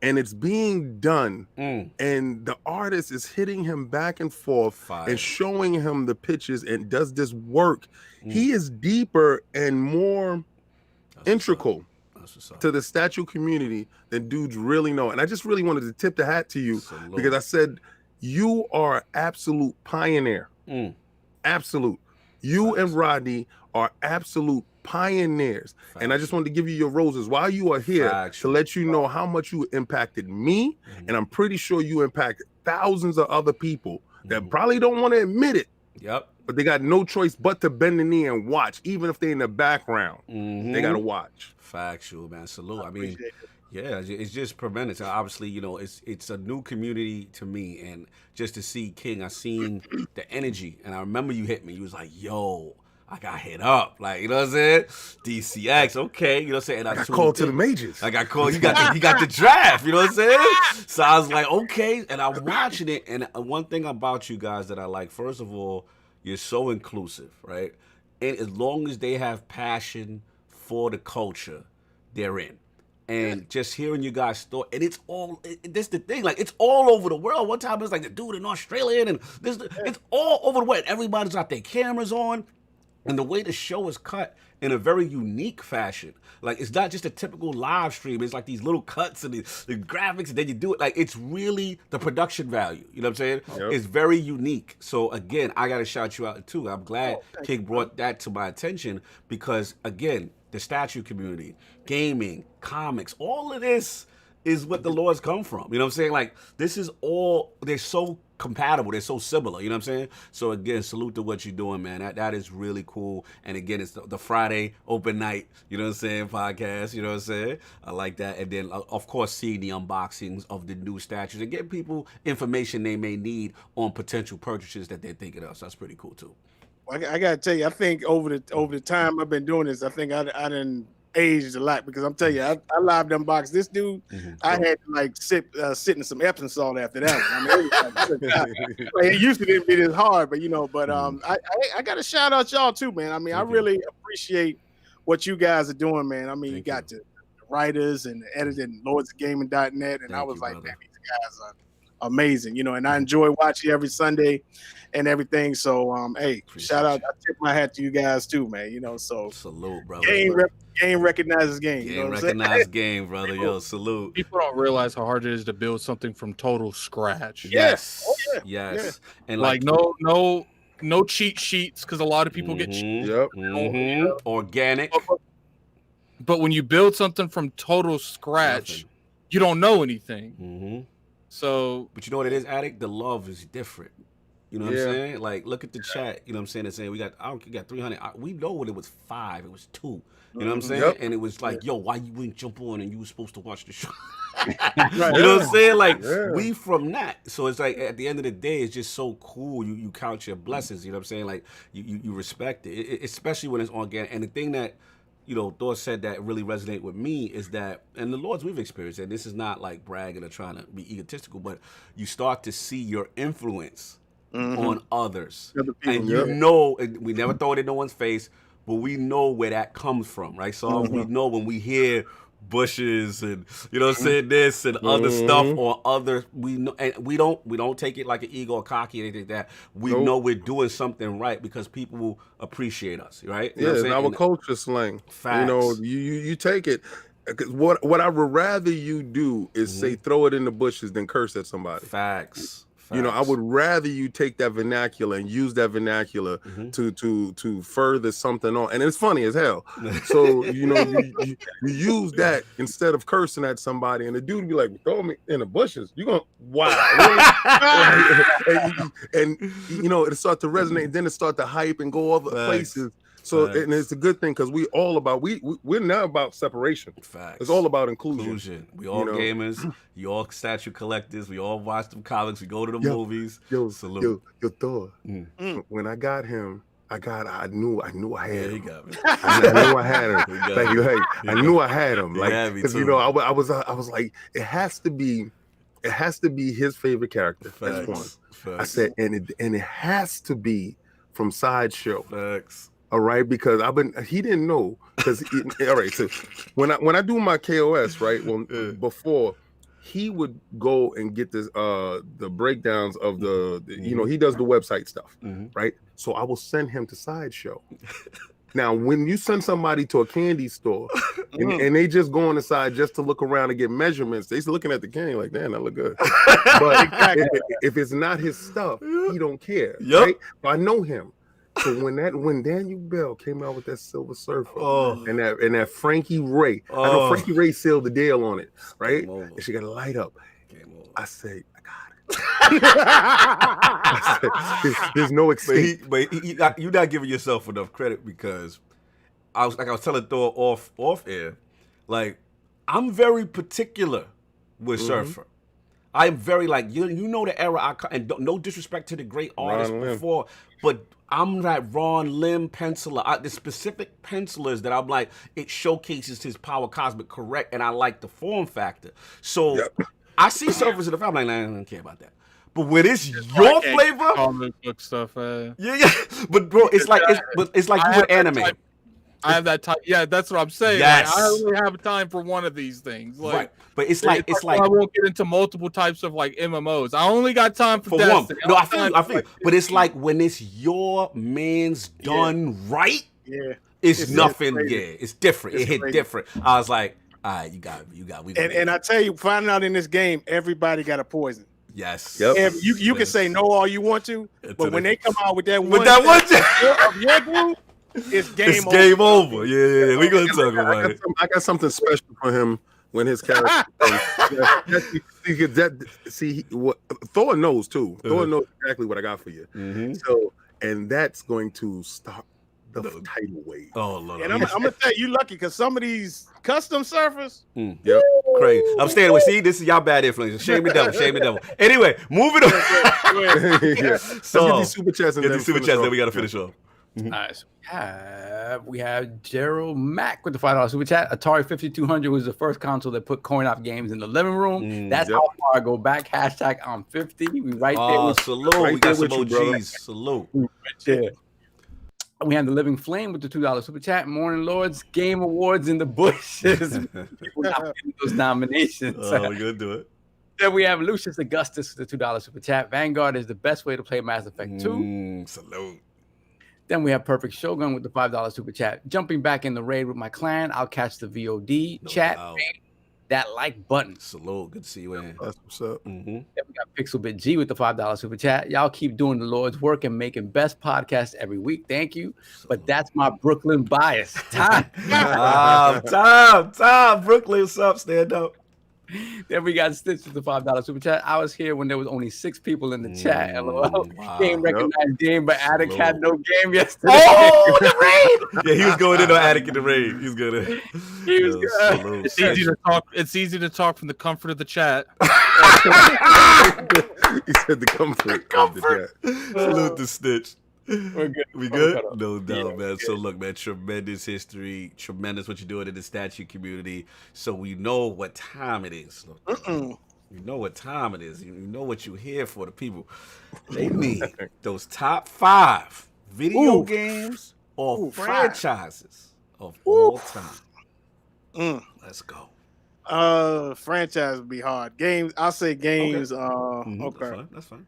and it's being done. And the artist is hitting him back and forth and showing him the pictures and does this work. He is deeper and more integral to the statue community than dudes really know. And I just really wanted to tip the hat to you because I said you are an absolute pioneer. Absolute. You and Rodney are absolute pioneers. And I just wanted to give you your roses while you are here to let you know how much you impacted me. And I'm pretty sure you impacted thousands of other people that probably don't want to admit it. But they got no choice but to bend the knee and watch, even if they're in the background. They got to watch. Factual, man. Salute. I mean, it's just tremendous. Obviously, you know, it's a new community to me, and just to see King, I seen the energy, and I remember you hit me. You was like, "Yo, I got hit up," like, you know what I'm saying? DCX, okay, you know what I'm saying? And I got called to the majors. I got called. You got the draft. You know what I'm saying? So I was like, okay, and I'm watching it. And one thing about you guys that I like, first of all, you're so inclusive, right? And as long as they have passion for the culture, they're in. And just hearing you guys' story, and it's all, this the thing, like, it's all over the world. One time it's like the dude in Australia, and it's all over the world. Everybody's got their cameras on, and the way the show is cut in a very unique fashion. Like, it's not just a typical live stream. It's like these little cuts and the graphics, and then you do it. Like, it's really the production value. You know what I'm saying? Yep. It's very unique. So, again, I got to shout you out, too. I'm glad King brought that to my attention because, again, the statue community, gaming, comics, all of this is what the Lords come from. You know what I'm saying? Like, this is all, they're so compatible, they're so similar, you know what I'm saying? So again, salute to what you're doing, man. That is really cool. And again, it's the Friday open night, you know what I'm saying, podcast, you know what I'm saying? I like that. And then, of course, seeing the unboxings of the new statues and getting people information they may need on potential purchases that they're thinking of. So that's pretty cool, too. I gotta tell you, I think over the time I've been doing this, I think I done aged a lot because I'm telling you, I live unboxed this dude. I had to like sit in some Epsom salt after that one. I mean, it used to didn't be this hard, but I got to shout out y'all too, man. I mean, I really appreciate what you guys are doing, man. I mean, you got the writers and the editing, LordsGaming.net, and I was like, man, these guys are amazing, and I enjoy watching every Sunday and everything. So hey, shout out, I tip my hat to you guys too, man. So salute, brother. Game recognizes game. Game recognizes game, brother. Yo, salute. People don't realize how hard it is to build something from total scratch. Yes. Oh, yeah. Yes. And like no cheat sheets, because a lot of people get cheat. Yep. Organic. But when you build something from total scratch, you don't know anything. So, but you know what it is, Addict? The love is different. You know what I'm saying? Like, look at the chat. You know what I'm saying? They're saying we got 300. We know when it was 5. It was 2. You know what I'm saying? Yep. And it was like, yo, why you wouldn't jump on and you were supposed to watch the show? You know what I'm saying? Like, we from that. So it's like, at the end of the day, it's just so cool. You count your blessings. You know what I'm saying? Like, you respect it, especially when it's organic. And the thing that, Thor said that really resonate with me is that, and the Lords we've experienced, and this is not like bragging or trying to be egotistical, but you start to see your influence on others. And we never throw it in no one's face, but we know where that comes from, right? So we know when we hear Bushes and this and other stuff or other, we know, and we don't take it like an ego or cocky or anything like that. We know we're doing something right because people will appreciate us, right? You know what I'm saying? Our culture slang. Facts. You take it. What I would rather you do is say throw it in the bushes than curse at somebody. Facts. I would rather you take that vernacular and use that vernacular to further something on. And it's funny as hell. So, you use that instead of cursing at somebody, and the dude be like, throw me in the bushes. You're going, wow. and it'll start to resonate. Then it start to hype and go other places. So, and it's a good thing because we're not about separation. Facts. It's all about inclusion. We all gamers. You all statue collectors. We all watch them comics. We go to the movies. Salute. Yo, Thor. When I got him, I knew I had him. He got me. I knew I had him. Thank you. Hey, I knew I had him. Like, because I was like, it has to be his favorite character. That's one. Facts. I said, and it has to be from Sideshow. Facts. All right, because he didn't know because all right. So when I do my KOS, right, before he would go and get this the breakdowns of the he does the website stuff, right? So I will send him to Sideshow. Now, when you send somebody to a candy store and they just go on the side just to look around and get measurements, they're looking at the candy like, damn, that look good. But if it's not his stuff, he don't care. Right? But I know him. So when Daniel Bell came out with that Silver Surfer and that Frankie Ray, I know Frankie Ray sealed the deal on it, right? And she got to light up. I say, I got it. I said, there's no escape. But you're not giving yourself enough credit because I was telling Thor off air, like, I'm very particular with Surfer. I'm very the era and no disrespect to the great artists before, but I'm that Ron Lim penciler. The specific pencilers that I'm like, it showcases his power cosmic correct, and I like the form factor. So I see surfers in the film, I'm like, I don't care about that. But when it's your flavor, comic book stuff, yeah. But bro, it's like you with anime. I have that time. Yeah, that's what I'm saying. Yes. Like, I only have time for one of these things. Like, right. But it's like I won't get into multiple types of like MMOs. I only got time for one. Destiny. No, I feel you. But it's like when it's your man's done right. Yeah. It's nothing. Crazy. Yeah, it's different. It hit different. I was like, all right, you got. And I tell you, finding out in this game, everybody got a poison. Yes. Yep. And you can say no all you want to, but when they come out with that one, one, of your group, it's game over. Game over. Yeah. We're gonna talk about it. I got something special for him when his character. Thor knows too. Thor knows exactly what I got for you. Mm-hmm. So, and that's going to start the tidal wave. Oh Lord. And I'm gonna tell you, lucky because some of these custom surfers, Yep. Crazy. I'm staying away. See, this is y'all bad influence. Shame the devil. Shame the devil. Anyway, moving on. Yeah. So Get these super chats and get these super chats. Then we gotta finish off. Nice. We have Gerald Mack with the $5 super chat. Atari 5200 was the first console that put coin-op games in the living room. That's how far I go back. Hashtag I'm 50. We right there. With Salute. Right we got there some with you, OGs. Salute. right there. We have the Living Flame with the $2 super chat. Morning Lords, Game Awards in the bushes. People not getting those nominations. Oh, we're gonna do it. Then we have Lucius Augustus with the $2 super chat. Vanguard is the best way to play Mass Effect 2. Salute. Then we have Perfect Shogun with the $5 super chat. Jumping back in the raid with my clan. I'll catch the VOD chat. doubt. That like button. Salute. Good to see you in. That's what's up. Mm-hmm. Then we got Pixelbit G with the $5 super chat. Y'all keep doing the Lord's work and making best podcasts every week. Thank you. But that's my Brooklyn bias. Time. Time. Brooklyn, what's up? Stand up. Then we got Stitch with the $5 super chat. I was here when there was only 6 people in the chat. LOL. Wow. Game recognized game, but Attic had no game yesterday. Oh, the raid! Yeah, he was going into Attic in the raid. He was gonna. He was good. It's easy to talk. It's easy to talk from the comfort of the chat. He said the comfort. Of the chat. Salute the Stitch. We're good. We good? No doubt, man. So look, man, tremendous history, tremendous what you're doing in the statue community. So we know what time it is. Look, you know what time it is. You know what you're here for. The people, they need those top 5 video games or franchises of all time. Let's go. Franchise would be hard. Games, I'll say games. Okay. That's fine.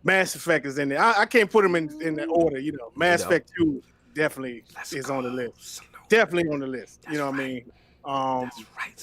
Mass Effect is in there. I can't put them in the order, you know. Mass Effect 2 definitely is on the list. Definitely on the list. You know what I mean?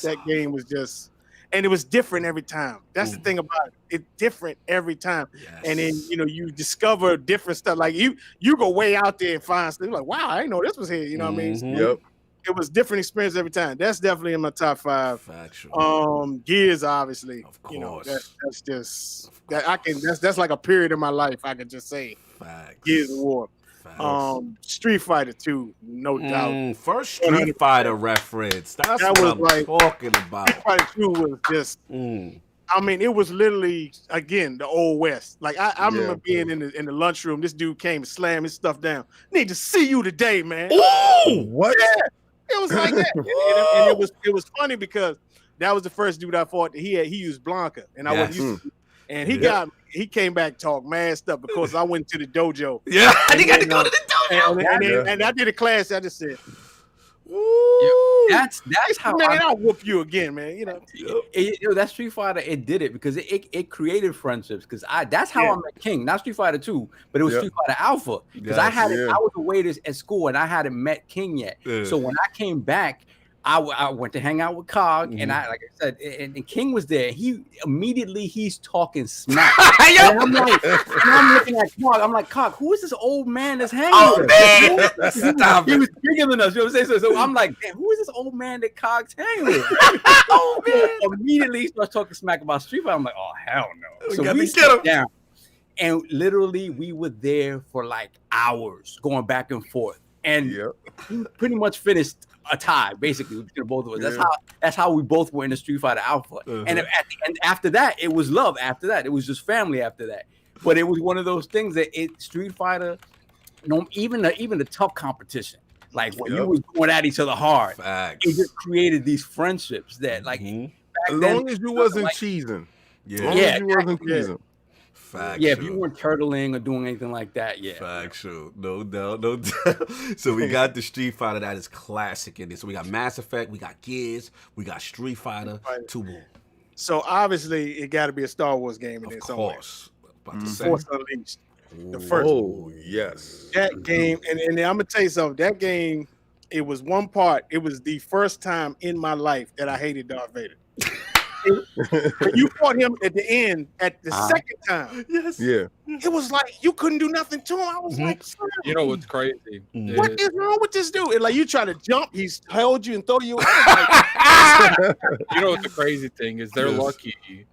That game was just, and it was different every time. That's the thing about it. It's different every time. Yes. And then, you know, you discover different stuff. Like you go way out there and find stuff. You're like, wow, I didn't know this was here. You know what I mean? Yep. It was different experience every time. That's definitely in my top 5. Factual. Gears, obviously. Of course. You know, that's just that I can. That's like a period in my life. I could just say. Facts. Gears of War. Facts. Street Fighter 2, no doubt. First Street Fighter reference. That's that what was I'm talking about. Street Fighter 2 was just. I mean, it was literally again the old West. Like I remember being in the lunchroom. This dude came and slammed his stuff down. Need to see you today, man. Oh, what? Yeah. It was like that, and it was funny because that was the first dude I fought. He used Blanca, and I wasn't used to it. And he came back talk mad stuff because I went to the dojo. Yeah, and he got to go to the dojo. And I did a class. I just said, That's how I'll whoop you again, man. You know, that Street Fighter, it did it because it created friendships. Because that's how I met King, not Street Fighter 2, but it was Street Fighter Alpha. Because I was a waiter at school and I hadn't met King yet. So when I came back, I went to hang out with Cog, and I, like I said, and King was there. He's talking smack. And I'm looking at Cog. I'm like, Cog, who is this old man that's hanging with us? He was bigger than us. You know what I'm saying? So I'm like, man, who is this old man that Cog's hanging with? Oh man! Immediately he starts talking smack about Street Fighter. I'm like, oh hell no! So we sat down, and literally we were there for like hours, going back and forth, and we pretty much finished a tie, basically, between both of us. That's how we both were in the Street Fighter Alpha. And at the end, after that, it was love. After that, it was just family. After that, but it was one of those things that Street Fighter, even the tough competition, like when you was going at each other hard, it just created these friendships that, like, as long as you wasn't cheesing, as you wasn't cheesing. Factual. Yeah, if you weren't turtling or doing anything like that, yeah. Factual. No doubt, no doubt. So we got the Street Fighter that is classic in this. So we got Mass Effect, we got Gears, we got Street Fighter, two more. So obviously it got to be a Star Wars game in there somewhere. Of course. About to say. Force Unleashed. The first Oh, yes. that game, and I'm gonna tell you something. That game, it was one part. It was the first time in my life that I hated Darth Vader. When you fought him at the end, at the second time, Yes. Yeah. it was like you couldn't do nothing to him. I was like, "Son, You know what's crazy? what is wrong with this dude?" And like you try to jump, he's held you and throw you. Like, You know what the crazy thing is? They're Yes. lucky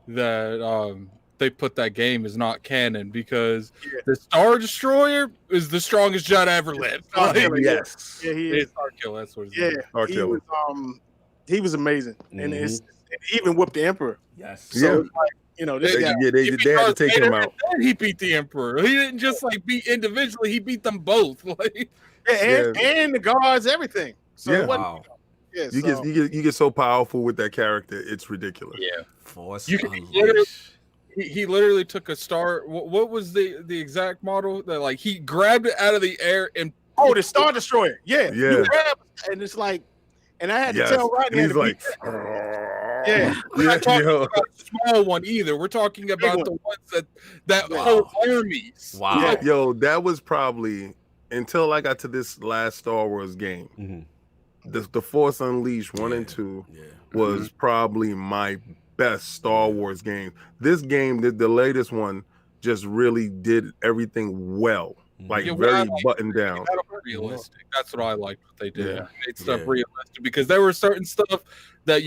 that they put that game as not canon because the Star Destroyer is the strongest jet ever lived. Star Killer, Yes. yeah, he is. It's Star Killer. That's what it's Yeah, Star he Killer. was he was amazing, and he even whooped the Emperor. Yes. Yeah. Like, you know, this They, guy. yeah, they He beat had to Darth take him Vader, out. and he beat the Emperor. He didn't just like beat individually; he beat them both. Like, And the guards, everything. So Yeah. it wasn't, Wow. yeah, You so- you get so powerful with that character, it's ridiculous. yeah, Force You can Unleashed. literally- he literally took a star. What was the exact model that like he grabbed it out of the air and Oh, the Star Destroyer. Yeah. Yeah. You grab, and it's like, and I had to Yes. tell Rodney. And I he's had to like, yeah. we're not talking yo. about the small one either. We're talking about one. the ones that Wow. whole armies. Wow. Yeah. Yo, that was probably until I got to this last Star Wars game. Mhm. The Force Unleashed 1 and Yeah. 2 Yeah. was probably my best Star Wars game. This game, the latest one, just really did everything well, like Yeah, very well, I like- buttoned down. That was realistic. That's what I liked what they did. Yeah. They made stuff Yeah. realistic because there were certain stuff that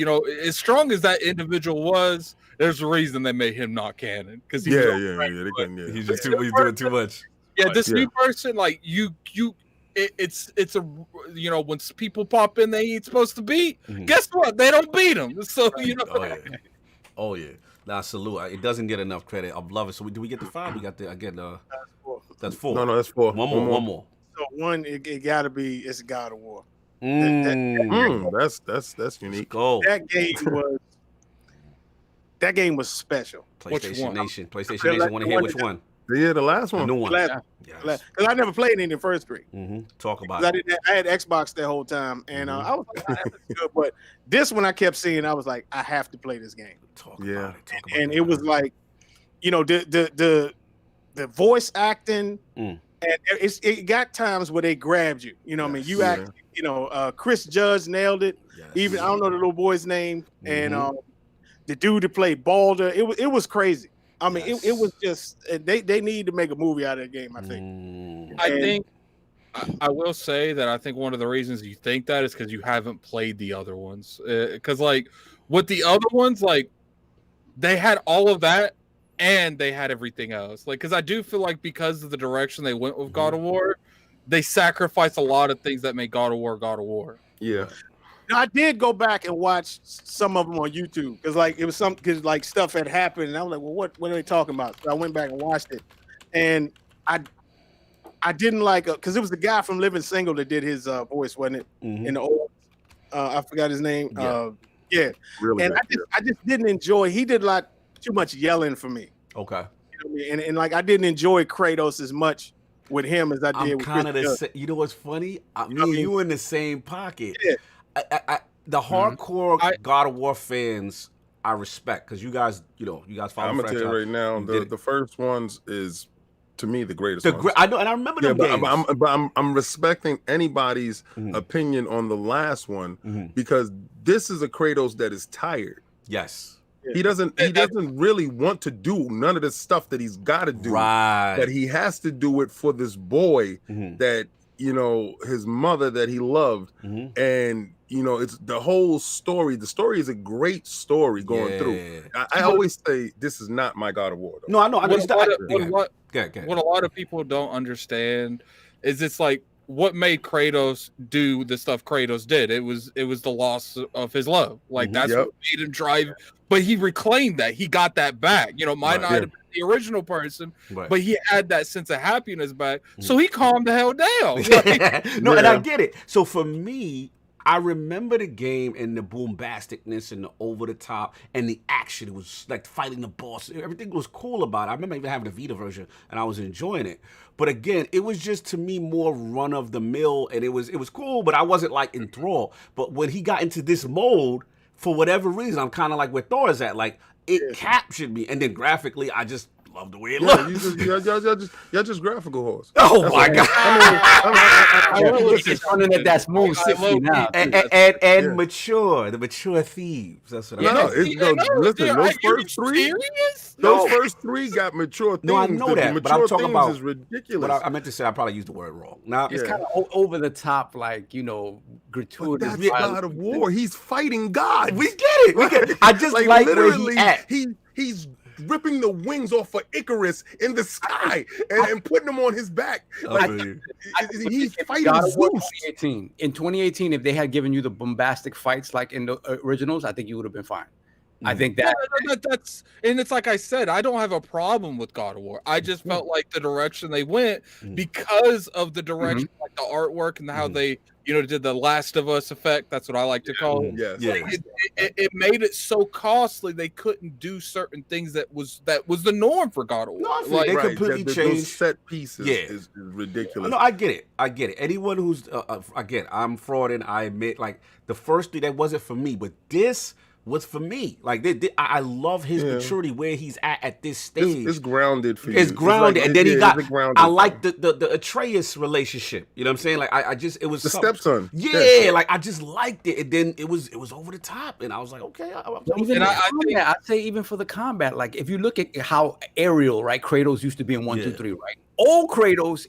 as strong as that individual was, there's a reason they made him not canon because They couldn't. Yeah. He's doing too much. this Yeah. new person like it's a when people pop in they ain't supposed to beat. Mhm. Guess what? They don't beat them. So Oh yeah. Oh yeah. Nah, salute. It doesn't get enough credit. I love it. So do we get the 5? We got the that's 4. No, that's 4. One more. So one, it got to be it's God of War. That's unique. Go. That game was special. Which PlayStation one? Nation. PlayStation Nation. Want to hear which one? Yeah, the last The one. new one. Because Yes. I never played any of the first 3. Talk about 'Cause it. I had Xbox that whole time, and I was like, that's good. But this one I kept seeing, I was like, I have to play this game. Talk Yeah. about it. Talk about And it. it was like, the voice acting, and it got times where they grabbed you. You know what I mean? You Yes. act. Chris Judge nailed it. Yes. Even I don't know the little boy's name, and the dude that played Balder. It was crazy. I mean, Yes. it was just they need to make a movie out of the game. I think. I think I will say that I think one of the reasons you think that is because you haven't played the other ones. Because like with the other ones, like they had all of that and they had everything else. Like because I do feel like because of the direction they went with God of War, they sacrificed a lot of things that made God of War God of War. Yeah. Now, I did go back and watch some of them on YouTube because like it was because like stuff had happened, and I was like, well, what are they talking about? So I went back and watched it, and I didn't like because it was the guy from Living Single that did his voice, wasn't it? In the old, I forgot his name. Yeah, Really. and good. I just didn't enjoy. He did like too much yelling for me. Okay. You know what I mean? And like I didn't enjoy Kratos as much with him as I did I'm with kind of Chris the Judge. you know what's funny? Me and you in the same pocket. Yeah. The hardcore God of War fans I respect because you guys follow I'm the gonna tell franchise. you right now, You did the first ones is to me the greatest. The ones. I know, and I remember them games. but I'm respecting anybody's opinion on the last one because this is a Kratos that is tired. Yes. He doesn't really want to do none of the stuff that he's got to do. Right. But he has to do it for this boy that his mother that he loved, and it's the whole story. The story is a great story going through. I always say this is not my God of War. Though. No, I know. What a lot of people don't understand is it's like what made Kratos do the stuff Kratos did. It was the loss of his love. Like that's what made him drive. But he reclaimed that. He got that back. Might not have been the original person, but he had that sense of happiness back. So he calmed the hell down. No, and I get it. So for me, I remember the game and the bombasticness and the over the top and the action. It was like fighting the boss. Everything was cool about it. I remember even having the Vita version and I was enjoying it. But again, it was just to me more run of the mill, and it was cool, but I wasn't like enthralled. But when he got into this mode, for whatever reason, I'm kind of like where Thor is at. Like it captured me, and then graphically, I just love the way it looks. Y'all just graphical horse. Oh my god! It's running at that smooth 60 now. And mature, the mature thieves. That's what No, I'm listen, those first three got mature themes. No, I know that, but I'm talking about is ridiculous. But I meant to say I probably used the word wrong. Now It's kind of over the top, like gratuitous. That's God of War. He's fighting God. We get it. I just like where he at. He's ripping the wings off of Icarus in the sky and putting them on his back. He's fighting Zeus. In 2018, if they had given you the bombastic fights like in the originals, I think you would have been fine. I think that's and it's like I said, I don't have a problem with God of War. I just felt like the direction they went because of the direction, like the artwork and how they, did the Last of Us effect. That's what I like to call it. Yes. It made it so costly they couldn't do certain things that was the norm for God of War. No, they completely changed those set pieces. Is ridiculous. No, I get it. Anyone who's again, I'm frauding. I admit, like the first thing that wasn't for me, but this was for me. Like I love his maturity where he's at this stage. It's grounded for you. It's grounded, and then he got. I like the Atreus relationship. You know what I'm saying? Like I just it was the stepson. Yeah, like I just liked it, and then it was over the top, and I was like, okay. I'd say even for the combat, like if you look at how aerial, right, Kratos used to be in 1, 2, 3, right. Old Kratos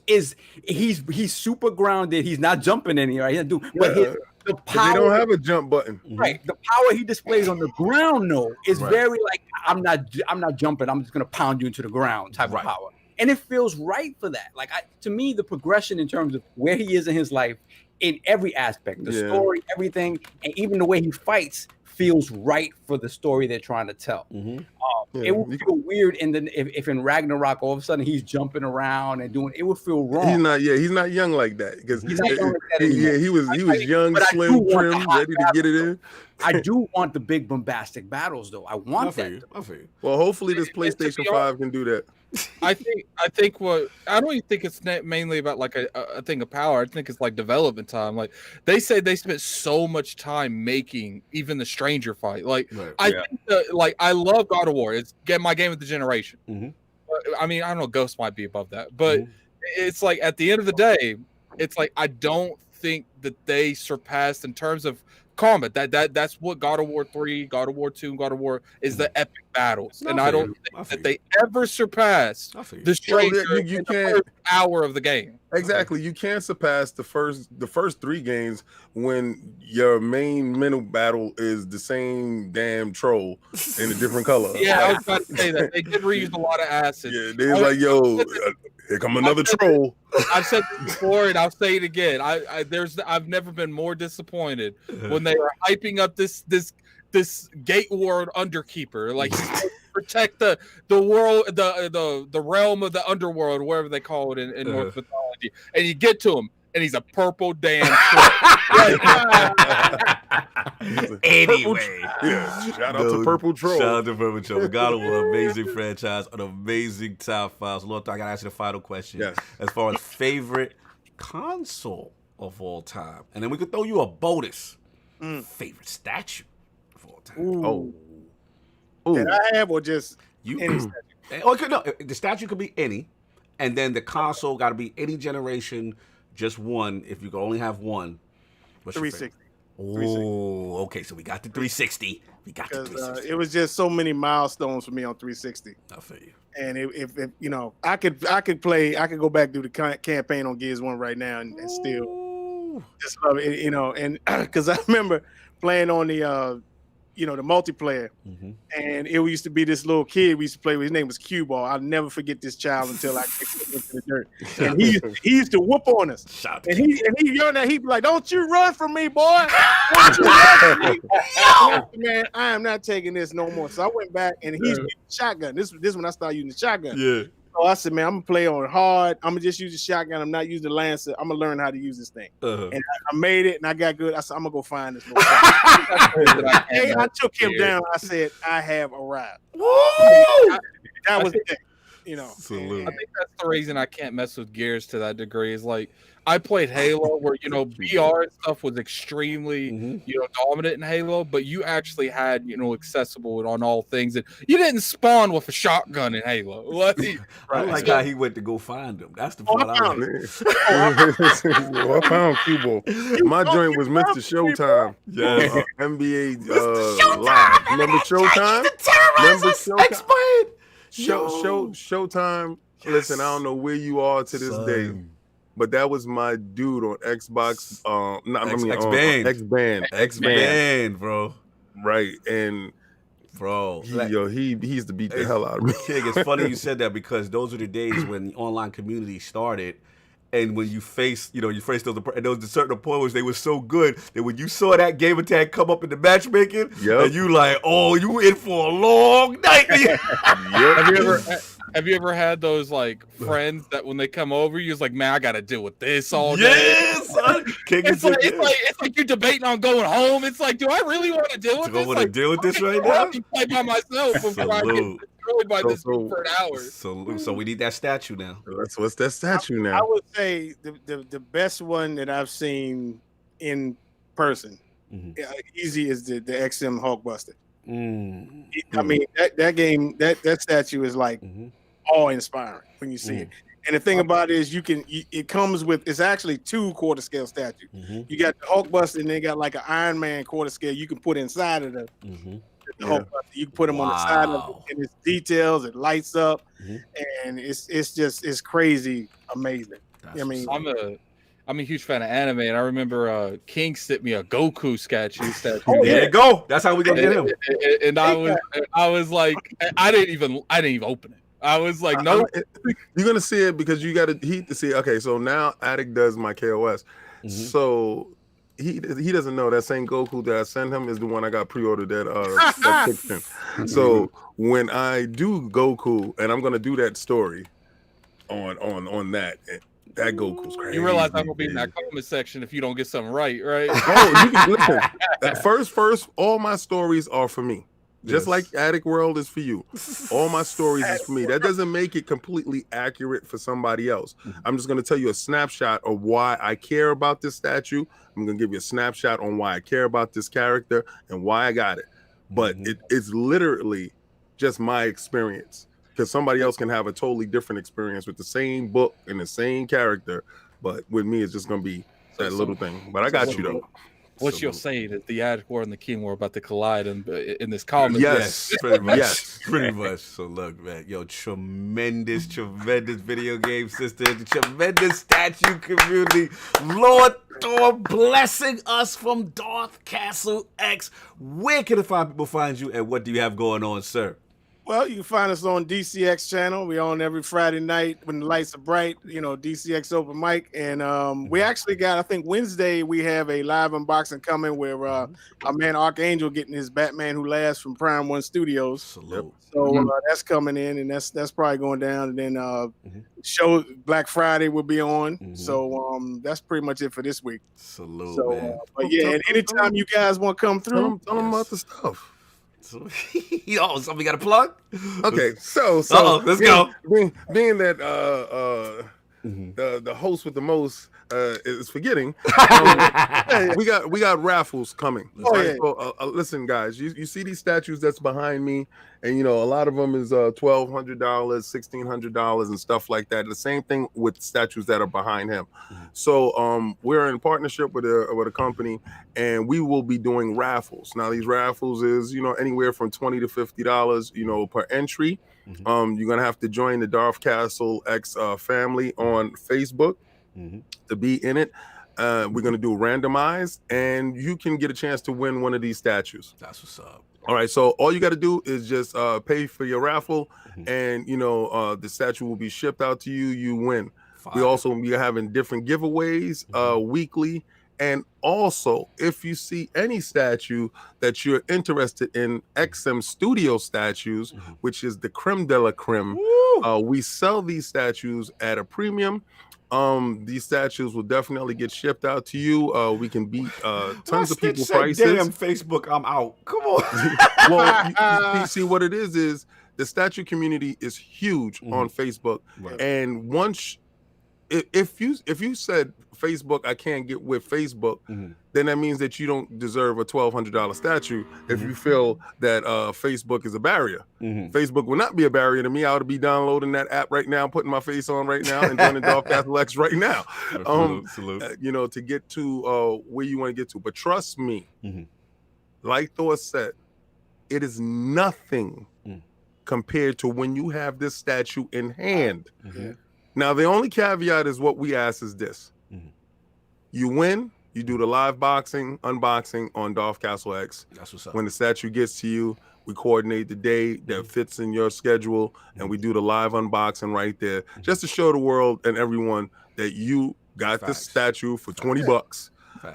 he's super grounded. He's not jumping any, right? But the power, they don't have a jump button, right? The power he displays on the ground, is very like I'm not jumping. I'm just gonna pound you into the ground type of power, and it feels right for that. Like to me, the progression in terms of where he is in his life, in every aspect, the story, everything, and even the way he fights feels right for the story they're trying to tell. It would feel weird, and then if in Ragnarok all of a sudden he's jumping around and doing, it would feel wrong. He's not young like that because he was young, slim, trim, ready to get it in. I do want the big bombastic battles though. I want that. Well, hopefully this PlayStation 5 can do that. I think what I don't even think it's mainly about like a thing of power. I think it's like development time. Like they say they spent so much time making even the Stranger fight. Like I think I love God of War. It's my game of the generation. I mean, I don't know, Ghost might be above that, but it's like at the end of the day, it's like I don't think that they surpassed in terms of combat. That's what God of War 3, God of War 2, and God of War is the epic battles. And I don't think that they ever surpassed the Stranger in the first hour of the game. Exactly. You can't surpass the first 3 games when your main mental battle is the same damn troll in a different color. I was about to say that. They did reuse a lot of acid. Yeah, they're like, yo, here come another troll. I've said this before and I'll say it again. I've never been more disappointed when they were hyping up this Gate Ward Underkeeper, like protect the world, the realm of the underworld, wherever they call it in Norse mythology. And you get to him, and he's a purple damn Anyway, shout out to Purple Troll. Shout out to Purple Troll. God of War, amazing franchise, an amazing top 5. So, Lord, I gotta ask you the final question. Yes. As far as favorite console of all time, and then we could throw you a bonus. Favorite statue of all time. Ooh. That I have, or just any statue? The statue could be any, and then the console got to be any generation, just one. If you could only have one, what's 360. Oh, okay. So we got the 360. It was just so many milestones for me on 360. I feel you. And if I could go back through the campaign on Gears 1 right now and still just love it, and because I remember playing on the the multiplayer, and it used to be this little kid we used to play with. His name was Cue Ball. I'll never forget this child until I kicked him into the dirt. And he used to whoop on us. And he yelled at, he'd be like, "Don't you run from me, boy! Don't you run from me!" Man, I am not taking this no more. So I went back and he's using shotgun. This when I started using the shotgun. Yeah. So I said, man, I'm gonna play on hard. I'm gonna just use the shotgun. I'm not using the Lancer. I'm gonna learn how to use this thing. And I made it, and I got good. I said, I'm gonna go find this. Hey, I took him down. I said, I have arrived. That was the thing. You know, I think that's the reason I can't mess with Gears to that degree. Is like I played Halo, where VR and stuff was extremely dominant in Halo, but you actually had accessible on all things, and you didn't spawn with a shotgun in Halo. I like how he went to go find them. That's the part I like. I found Cubo. My joint was Mr. Showtime. Yeah, NBA Live. Remember Showtime? Remember Showtime? Explain. Showtime. Listen, I don't know where you are to this day, but that was my dude on Xbox. X-Band, bro. Right, and bro, he used to beat the hell out of me. King, it's funny you said that because those are the days when the online community started. And when you face, those, and there was a certain point where they were so good that when you saw that game attack come up in the matchmaking, and you like, oh, you in for a long night. Have you ever had those like friends that when they come over, you're just like, man, I got to deal with this all day. Yes, son. It's like you're debating on going home. It's like, do I really want to deal with this? I want to deal with this right now. I can play by myself before I get destroyed by this for an hour. So we need that statue now. What's that statue now? I would say the best one that I've seen in person, easy, is the XM Hulkbuster. I mean, that game, that statue is like awe-inspiring when you see it. And the thing about it is, it comes with, it's actually 2 quarter scale statues. You got the Hulkbuster, and they got like an Iron Man quarter scale you can put inside of the Hulkbuster. You can put them on the side of it, and it's details, it lights up, and it's crazy amazing. I'm a huge fan of anime, and I remember King sent me a Goku statue. There you go. That's how we gonna get him. And I was like, I didn't even open it. I was like, no. You're gonna see it because you got to see. Okay, so now Attic does my KOS, so he doesn't know that same Goku that I sent him is the one I got pre-ordered at fiction. So when I do Goku, and I'm gonna do that story on that. That Goku's crazy. You realize I'm gonna be in that comment section if you don't get something right? Oh, you can listen. First, all my stories are for me. Just like Attic World is for you. All my stories is for me. That doesn't make it completely accurate for somebody else. I'm just gonna tell you a snapshot of why I care about this statue. I'm gonna give you a snapshot on why I care about this character and why I got it. But it's literally just my experience. Because somebody else can have a totally different experience with the same book and the same character, but with me, it's just gonna be that little thing. But I got you though. What you're saying is the Attic War and the King War about to collide in this comment. Yes, pretty much. Yes, pretty much. So look, man, tremendous video game system, tremendous statue community. Lord Thor blessing us from Darth Castle X. Where can people find you, and what do you have going on, sir? Well, you can find us on DCX channel. We're on every Friday night when the lights are bright, DCXOpenMic. And we actually got, I think Wednesday, we have a live unboxing coming where our man Archangel getting his Batman Who Laughs from Prime One Studios. Salute. So that's coming in, and that's probably going down. And then show Black Friday will be on. So that's pretty much it for this week. Salute, so, man. But yeah, and anytime you guys want to come through, tell them about the stuff. Something got a plug? Okay, so let's go. Being that the host with the most is forgetting, we got raffles coming. So, listen, guys, you see these statues that's behind me, and a lot of them is $1,200, $1,600, and stuff like that. The same thing with statues that are behind him. So we're in partnership with a company, and we will be doing raffles. Now these raffles is anywhere from $20 to $50 per entry. You're gonna have to join the Darth Castle X family on Facebook to be in it. We're gonna do randomized, and you can get a chance to win one of these statues. That's what's up. All right, so all you got to do is just pay for your raffle, and the statue will be shipped out to you. You win. We also be having different giveaways weekly, And also, if you see any statue that you're interested in, XM Studio statues, which is the creme de la creme, we sell these statues at a premium. These statues will definitely get shipped out to you. We can beat tons of people prices. Damn Facebook, I'm out. Come on. Well, you see what it is the statue community is huge on Facebook, and once if you said Facebook, I can't get with Facebook, then that means that you don't deserve a $1,200 statue. If you feel that Facebook is a barrier, Facebook will not be a barrier to me. I ought to be downloading that app right now, putting my face on right now, and joining Darth Castle X right now. Salute. You know, to get to where you want to get to. But trust me, like Thor said, it is nothing compared to when you have this statue in hand. Now, the only caveat is what we ask is this. You win, you do the live unboxing on Darth Castle X. That's what's up. When the statue gets to you, we coordinate the day that fits in your schedule, and we do the live unboxing right there, just to show the world and everyone that you got this statue for $20.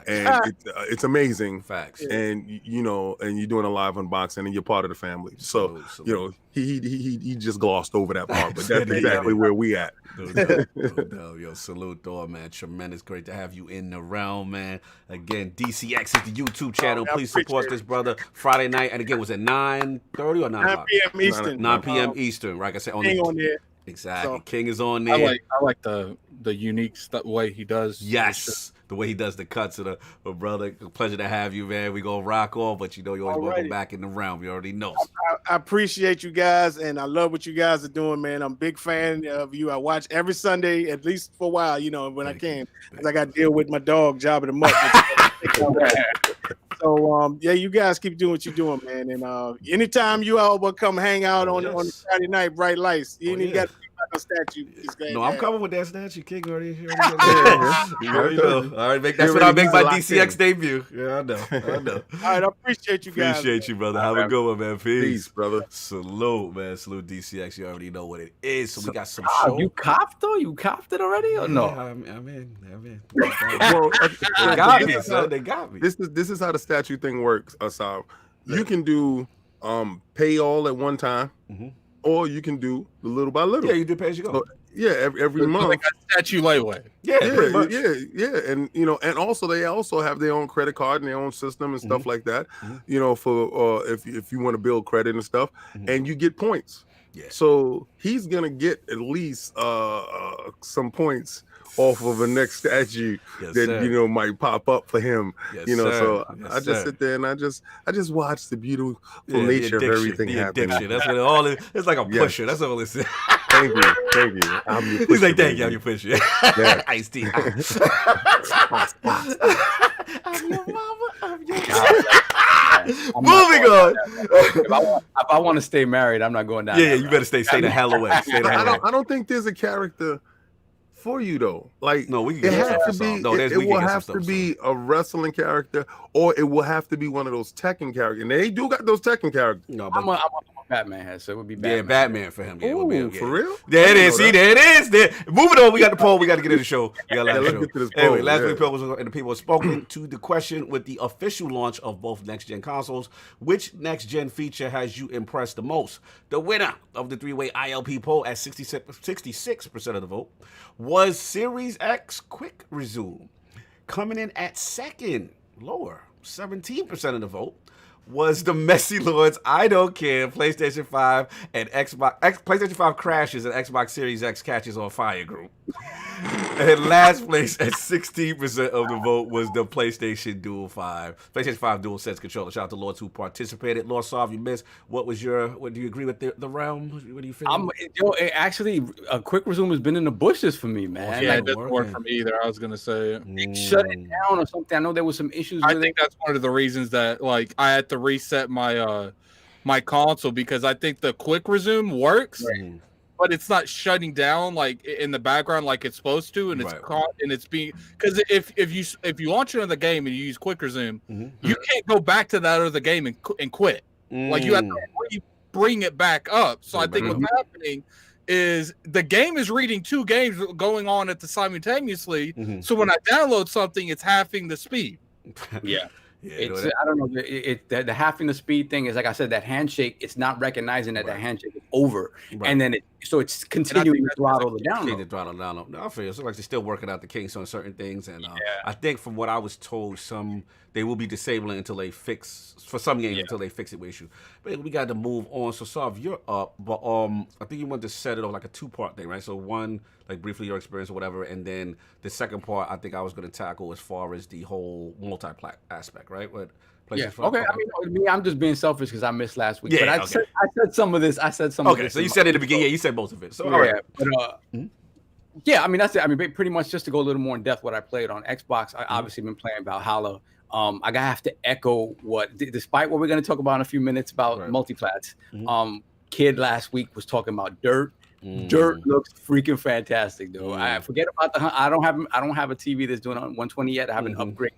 And it's amazing. Facts. And you know, and you're doing a live unboxing, and you're part of the family. So you know, he just glossed over that part, but that's exactly where we at. Yo, salute, Thor, man. Tremendous. Great to have you in the realm, man. Again, DCX is the YouTube channel. Please support this brother. Friday night, and again, was it 9:30 or 9 p.m. Eastern? 9 p.m. Eastern. Like I said, on there. Exactly. So, King is on there. I like the unique way he does. Yes. The way he does the cuts of the brother. Pleasure to have you, man. We gonna rock on, but you know you always welcome back in the realm. You already know. I appreciate you guys, and I love what you guys are doing, man. I'm a big fan of you. I watch every Sunday, at least for a while, you know, when I can, because I got to deal with my dog, Jabba the Mutt. So, yeah, you guys keep doing what you're doing, man. And anytime you all will come hang out on Saturday night, bright lights. You ain't got to be like a statue. No, I'm coming with that statue. King already here. All right, that's what I make my DCX debut. Yeah, I know. All right, I appreciate you guys. Appreciate you, brother. Have a good one, man. Peace, brother. Salute, man. Salute DCX. You already know what it is. So we got some show. You copped though? You copped it already or no? Yeah, I'm in. Well, they got me, son. They got me. This is how the statue thing works, Asab. You can do pay all at one time, or you can do the little by little. Yeah, you do pay as you go. So, yeah, every month. Like a statue layaway. Yeah, and you know, and also they also have their own credit card and their own system and stuff like that. You know, for if you want to build credit and stuff, and you get points. Yeah. So he's gonna get at least some points off of a next statue that you know might pop up for him. You know, so I just sit there and I just watch the beautiful nature of everything happening. That's what it all is. It's like a pusher. That's all it is. Thank you. He's like, thank you, I'm your pusher. Ice tea. I'm your mama. I'm your Moving on. If I want to stay married, I'm not going down. Yeah, you better stay the hell away. I don't think there's a character for you though. Like, no, we can get it will have to be a wrestling character, or it will have to be one of those Tekken characters. And they do got those Tekken characters. No, I'm a Batman head, so it would be Batman. Yeah, Batman for him. Yeah, Ooh, for real? There it is. See, there it is. There. Moving on. We got the poll. We got to get to the show. Let's get to this poll. Anyway, last week's poll was, and the people have spoken to the question with the official launch of both next-gen consoles. Which next-gen feature has you impressed the most? The winner of the three-way ILP poll at 66% of the vote was Series X Quick Resume. Coming in at second, lower, 17% of the vote, was the Messy Lords I Don't Care PlayStation 5 and PlayStation 5 crashes and Xbox Series X catches on fire group. And last place at 16% of the vote was the PlayStation 5 Dual Sense controller. Shout out to Lords who participated. Lord Sov, you missed. What do you agree with the realm? What do you feel? Actually, a Quick Resume has been in the bushes for me, man. Yeah, it doesn't work for me either. I was gonna say shut it down or something. I know there was some issues. I think that's one of the reasons that like I had to reset my my console, because I think the Quick Resume works. Right. But it's not shutting down like in the background like it's supposed to, and it's caught and it's being, because if you launch another game and you use Quick Resume, you can't go back to that other game and quit. Like you have to bring it back up. So I think what's happening is the game is reading 2 games going on at the simultaneously. So when I download something, it's halving the speed. Yeah. It's, I don't know. The halving the speed thing is, like I said, that handshake. It's not recognizing that that handshake is over, and then so it's continuing to throttle the download. No, I feel it's like they're still working out the kinks on certain things, and I think from what I was told, they will be disabling until they fix for some games until they fix it with issue. But we got to move on. So, Sav, you're up, but I think you want to set it off like a 2-part thing, right? So one, like briefly your experience or whatever, and then the second part I think I was going to tackle as far as the whole multiplat aspect, right? What? Yeah. Okay. I mean, I'm just being selfish because I missed last week. Yeah. But I said some of this. I said some of this. Okay. So you said it at the beginning. Yeah, you said most of it. So all right. But, yeah. I mean, that's it. I mean, pretty much just to go a little more in depth what I played on Xbox. I obviously been playing Valhalla. I have to echo what, despite what we're going to talk about in a few minutes about multiplats. Kid last week was talking about Dirt. Dirt looks freaking fantastic, dude. I forget about the. I don't have a TV that's doing on 120 yet. I haven't upgraded.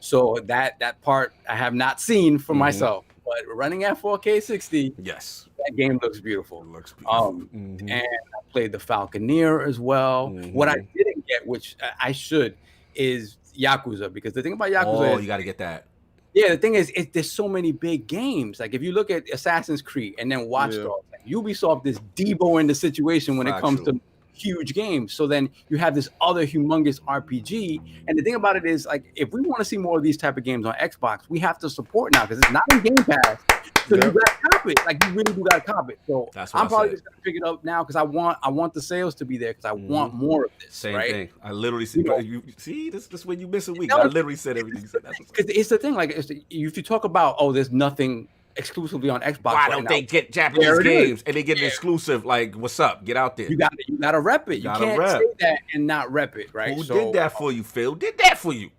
So that part I have not seen for myself, but running at 4K 60, yes, that game looks beautiful. It looks beautiful. And I played the Falconeer as well. What I didn't get, which I should, is Yakuza, because the thing about Yakuza, you got to get that. Yeah, the thing is, there's so many big games. Like if you look at Assassin's Creed and then Watch Dogs, like Ubisoft is Debo in the situation when it comes to huge games. So then you have this other humongous RPG. And the thing about it is, like, if we want to see more of these type of games on Xbox, we have to support now because it's not in Game Pass. So you got to cop it. Like, you really do got to cop it. So I'm probably just going to pick it up now because I want the sales to be there because I want more of this. Same thing. I literally said, you see, this is when you miss a week. I literally said everything you said. Because it's the thing, like, if you talk about, there's nothing exclusively on Xbox. Why don't they get Japanese games and they get an exclusive? Like, what's up? Get out there. You gotta rep it. You can't say that and not rep it, right? Who did that for you, Phil? Did that for you?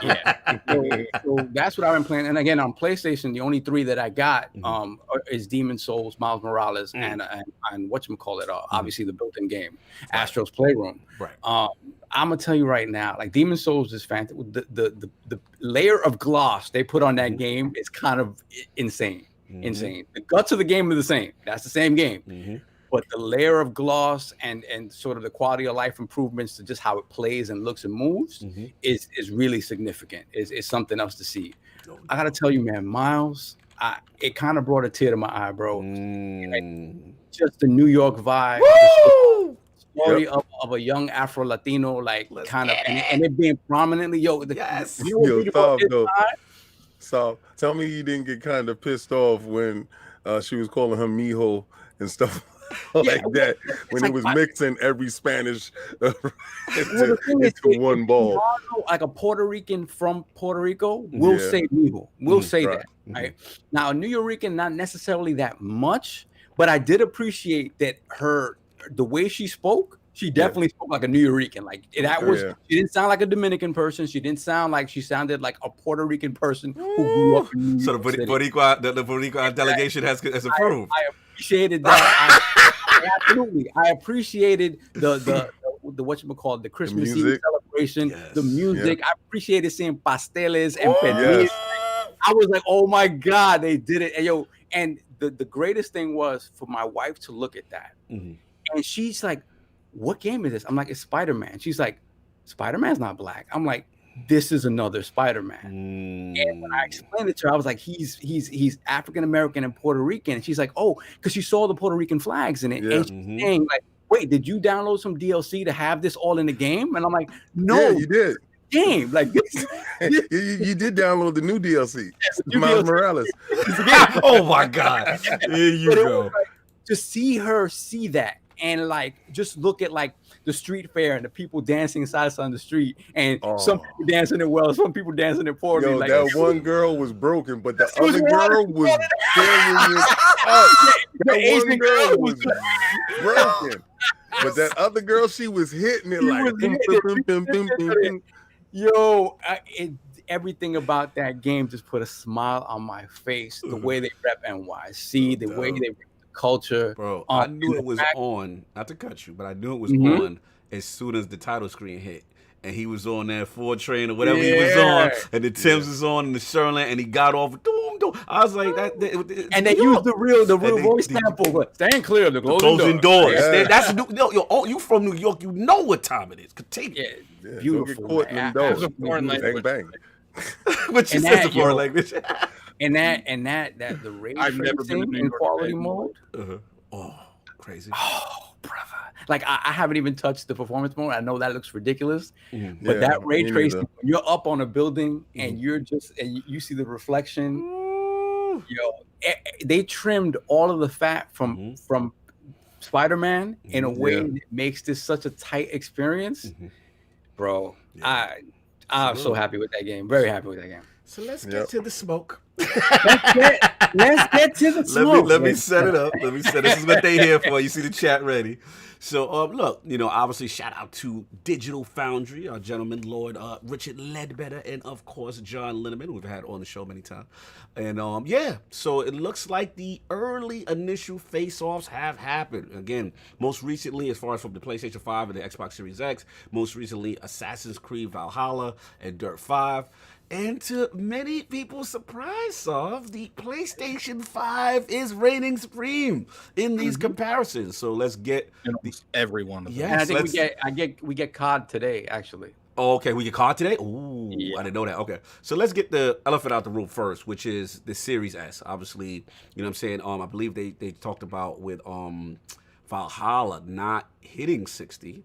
Yeah. So that's what I've been playing. And again, on PlayStation, the only 3 that I got is Demon Souls, Miles Morales, and whatchamacallit, obviously the built-in game, Astro's Playroom. Right. I'm gonna tell you right now, like Demon Souls is fantastic. The layer of gloss they put on that game is kind of insane. Insane. The guts of the game are the same. That's the same game. But the layer of gloss and sort of the quality of life improvements to just how it plays and looks and moves is really significant. Is something else to see. I gotta tell you, man, Miles, it kind of brought a tear to my eye, bro. Just the New York vibe. Story of a young Afro Latino, like kind of, and it being prominently, So tell me you didn't get kind of pissed off when she was calling him mijo and stuff like that, when it was mixing every Spanish into one ball. Like a Puerto Rican from Puerto Rico will say mijo, will say that. Right now, a New Yorican, not necessarily that much, but I did appreciate that the way she spoke, she definitely spoke like a New Yorican. Like that was, she didn't sound like a Dominican person. She didn't sound like, she sounded like a Puerto Rican person who grew up in New York. So the Boricua delegation has approved. I appreciated that. Absolutely, I appreciated the whatchamacallit, the Christmas Eve celebration, the music. I appreciated seeing pasteles and pernil. I was like, oh my God, they did it. And the greatest thing was for my wife to look at that. And she's like, what game is this? I'm like, it's Spider-Man. She's like, Spider-Man's not black. I'm like, this is another Spider-Man. And when I explained it to her, I was like, he's African-American and Puerto Rican. And she's like, oh, because she saw the Puerto Rican flags in it. And she's saying, like, wait, did you download some DLC to have this all in the game? And I'm like, no. Yeah, you did. Game like this. You did download the new DLC, Miles Morales. Oh my God! There you go. Like, to see her see that and like just look at like the street fair and the people dancing side on the street, and some people dancing it well, some people dancing it poorly. Like that one girl was broken, but the other girl was carrying it up. That one girl was broken, but that other girl, she was hitting it like. Everything about that game just put a smile on my face. The way they rep NYC, the way they rep the culture. Bro, I knew it was on, not to cut you, but I knew it was on as soon as the title screen hit. And he was on that Ford train or whatever he was on. And the Thames was on and the Sherland, and he got off. Doom, door. I was like, and they use the real voice sample. But stand clear of the closing doors. Yeah. That's you from New York. You know what time it is. Continue. Yeah, beautiful. Bang bang. What you said the foreign language. And that the ray tracing in quality mode. Oh, crazy. Oh, brother. Like I haven't even touched the performance mode. I know that looks ridiculous, but that ray tracing, when you're up on a building and you see the reflection. They trimmed all of the fat from Spider-Man in a way that makes this such a tight experience, bro. I'm so happy with that game. Very happy with that game. So let's get to the smoke. Let's get to the smoke. Let me set it up. This is what they here for. You see the chat ready. So look, obviously shout out to Digital Foundry, our gentleman Lord Richard Ledbetter, and of course John Linneman, who we've had on the show many times. And so it looks like the early initial face-offs have happened. Again, most recently, as far as from the PlayStation 5 and the Xbox Series X, most recently Assassin's Creed Valhalla and Dirt 5. And to many people's surprise, the PlayStation 5 is reigning supreme in these comparisons. So let's get every one of them. Yes, and I think we get COD today, actually. Oh, okay, we get COD today? Ooh, yeah. I didn't know that. Okay, so let's get the elephant out the room first, which is the Series S. Obviously, you know what I'm saying? I believe they talked about with Valhalla not hitting 60.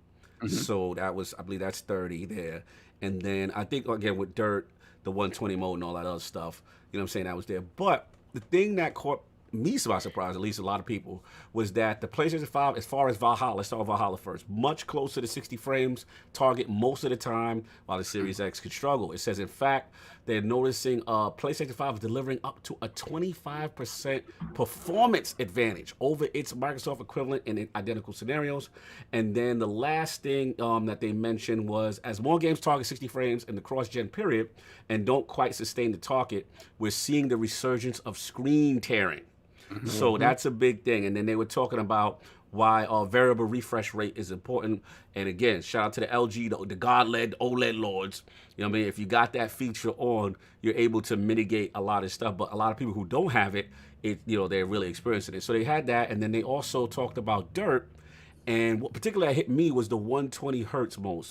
So that was, I believe that's 30 there. And then I think, again, with Dirt, the 120 mode and all that other stuff, you know what I'm saying, that was there. But the thing that caught me by surprise, at least a lot of people, was that the PlayStation 5, as far as Valhalla, let's start with Valhalla first, much closer to 60 frames target most of the time, while the Series X could struggle. It says, in fact, they're noticing PlayStation 5 is delivering up to a 25% performance advantage over its Microsoft equivalent in identical scenarios. And then the last thing that they mentioned was, as more games target 60 frames in the cross-gen period and don't quite sustain the target, we're seeing the resurgence of screen tearing. So that's a big thing. And then they were talking about why variable refresh rate is important. And again, shout out to the LG, the God-led OLED lords. You know what I mean? If you got that feature on, you're able to mitigate a lot of stuff. But a lot of people who don't have it, they're really experiencing it. So they had that. And then they also talked about Dirt. And what particularly hit me was the 120 hertz mode,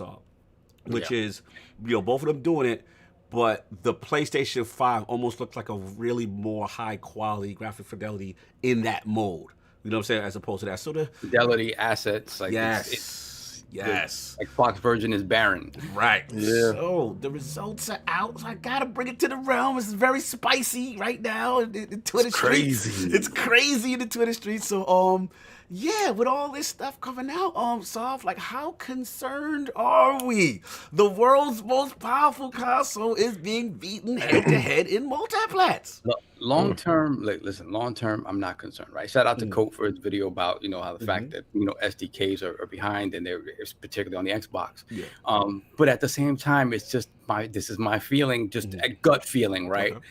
which is, both of them doing it. But the PlayStation 5 almost looked like a really more high quality graphic fidelity in that mode. You know what I'm saying? As opposed to that. So the fidelity assets, like yes. The Xbox version is barren. Right. Yeah. So the results are out. So I gotta bring it to the realm. It's very spicy right now in the Twitter streets. It's crazy in the Twitter streets. So with all this stuff coming out, Soft, like, how concerned are we? The world's most powerful console is being beaten head-to-head in multiplats. Long term, listen, I'm not concerned, right? Shout out to Coat for his video about, how the fact that, SDKs are behind, and it's particularly on the Xbox. Yeah. But at the same time, it's just this is my feeling, just a gut feeling, right? Okay.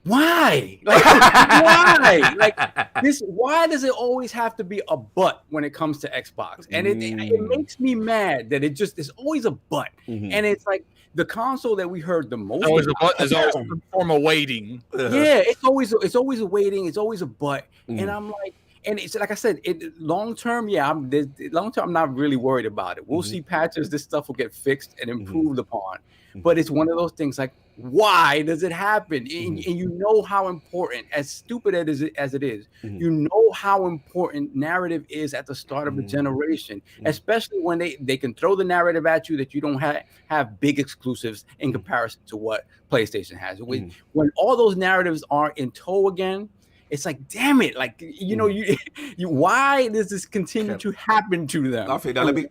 Why? Like, why? Like this? Why does it always have to be a but when it comes to Xbox? And it makes me mad that it's always a but. And it's like the console that we heard the most. Always a but. There's always some form of waiting. Yeah, it's always a waiting. It's always a but. And I'm like, and it's like I said, long term, I'm not really worried about it. We'll see patches. This stuff will get fixed and improved upon. But it's one of those things like, why does it happen? And you know how important, as stupid as it is, you know how important narrative is at the start of a generation, especially when they can throw the narrative at you that you don't have big exclusives in comparison to what PlayStation has. When all those narratives are in tow again, it's like, damn it! Like, you why does this continue to happen to them? Okay, now let me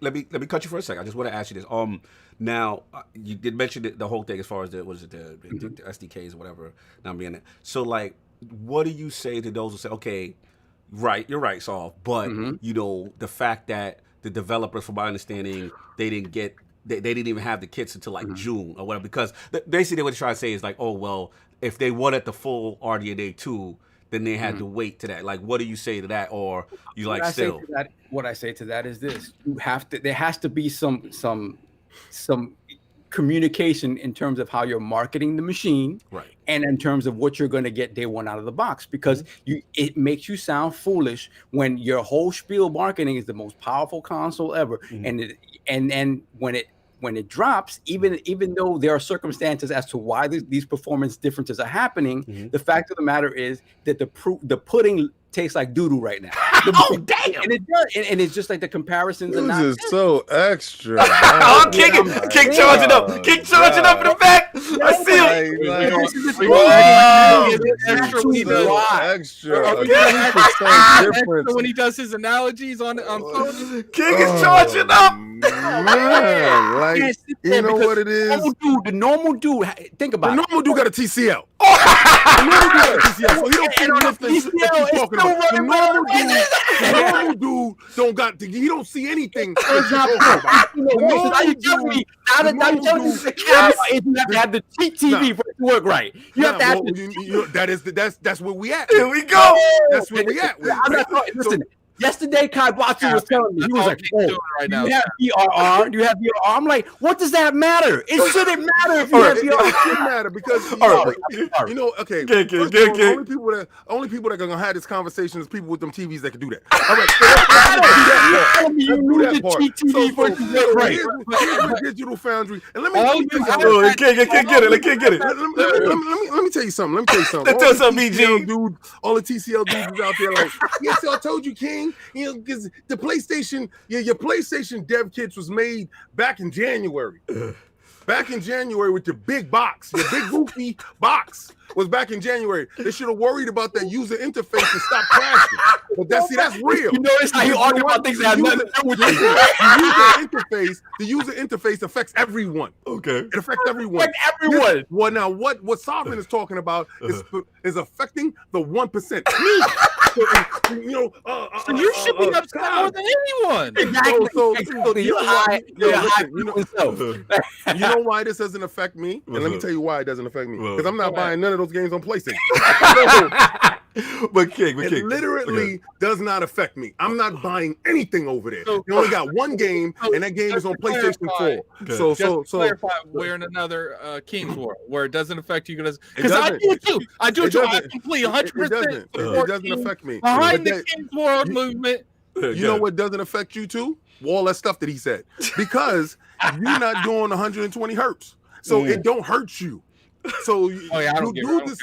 cut you for a second. I just want to ask you this. Now you did mention the whole thing as far as the SDKs or whatever. Now being there. So like, what do you say to those who say, okay, right, you're right, Saul, but the fact that the developers, from my understanding, they didn't even have the kits until like June or whatever, because basically what they're trying to say is like, oh well, if they wanted the full RDNA 2. Then they had to wait to that. Like, what do you say to that, or you what I say to that is this: there has to be some communication in terms of how you're marketing the machine, right, and in terms of what you're going to get day one out of the box, because it makes you sound foolish when your whole spiel marketing is the most powerful console ever, and when it drops, even though there are circumstances as to why these performance differences are happening, the fact of the matter is that the pudding tastes like doo-doo right now. Oh damn! And it does, and it's just like the comparisons are not. This is so extra. Oh, King charging up, King charging up in the back. I see him. Extra. When he does his analogies on King is charging up. Man, like, you know what it is? The normal dude, think about it. The normal dude got a TCL. The normal dude got a TCL. So he don't feel nothing that you're talking about. The normal dude don't got. He don't see anything. Now you telling me you have to have the cheap TV for it to work right. You have to have that's where we at. Here we go. That's where we at. Listen. Yesterday, Kai Watson was telling me, he was like, right now. you have VRR? Do you have VRR? I'm like, what does that matter? It shouldn't matter if you have VRR. It should matter because, you know, okay. Only people that are going to have this conversation is people with them TVs that can do that. All right. You need the cheap TV for it to work right. Here's Digital Foundry. And let me tell you something. Tell something, BG. Dude, all the TCL dudes out there like, yes, I told you, King. You know, because the PlayStation, your PlayStation dev kits was made back in January. Back in January with your big box, your big goofy box was back in January. They should have worried about that user interface and stop crashing. But that's real. You notice how you argue about things that have nothing to do with the user interface affects everyone. Okay. It affects everyone. Well, now what Sovereign is talking about is affecting the 1%. So you should be upset more than anyone. Exactly. You know why this doesn't affect me? And let me tell you why it doesn't affect me. Because I'm not buying none of those games on PlayStation. But King, it literally does not affect me. I'm not buying anything over there. You only got one game, and that game is on PlayStation 4. So clarify, we're in another King's world where it doesn't affect you because I do it too. I do it too. I complete 100%. It doesn't affect me. Behind the King's world movement. You know what doesn't affect you too? All that stuff that he said. Because you're not doing 120 hertz. So it don't hurt you. So dudes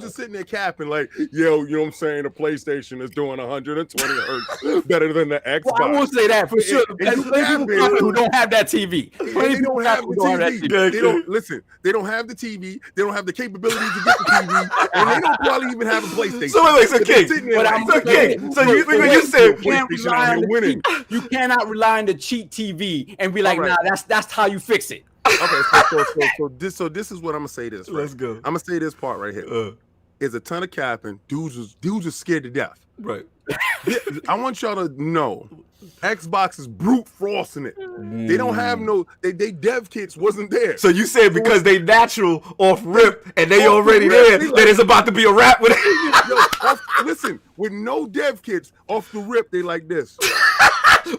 are sitting there capping like, yo, you know what I'm saying? The PlayStation is doing 120 hertz better than the Xbox. Well, I will say that for sure. People who don't have that TV. They don't have the TV. They don't listen. They don't have the TV. They don't have the capability to get the TV, and they don't probably even have a PlayStation. You cannot rely on the cheap TV and be like, nah, that's how you fix it. Okay, so this is what I'm gonna say. Right? Let's go. I'm gonna say this part right here. Is a ton of capping. Dudes are scared to death. Right. I want y'all to know, Xbox is brute forcing it. They don't have they dev kits wasn't there. So you said because they natural off rip and they already there, that it's about to be a wrap with it. Listen, with no dev kits off the rip, they like this.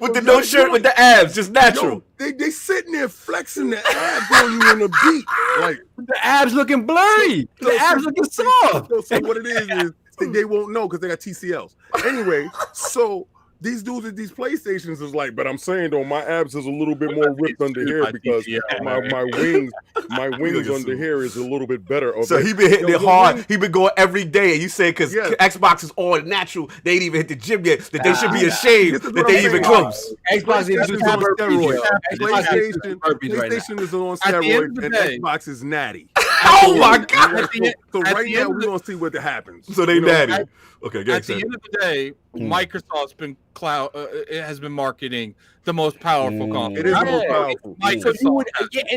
With the no shirt, with the abs, just natural. They sitting there flexing the abs on you in the beat, like the abs looking blurry, the abs looking soft. So what it is they won't know because they got TCLs. Anyway, so these dudes at these PlayStations is like, but I'm saying though, my abs is a little bit more ripped under here because my wings under here is a little bit better. So he been hitting it hard. He been going every day. And you say because Xbox is all natural, they ain't even hit the gym yet. That they should be ashamed that they even close. Xbox is on steroids. PlayStation is on steroids, and Xbox is natty. Oh my God! So right now we're gonna see what happens. So they natty. Okay, at the end of the day, Microsoft's been it has been marketing the most powerful console. It is the most powerful. And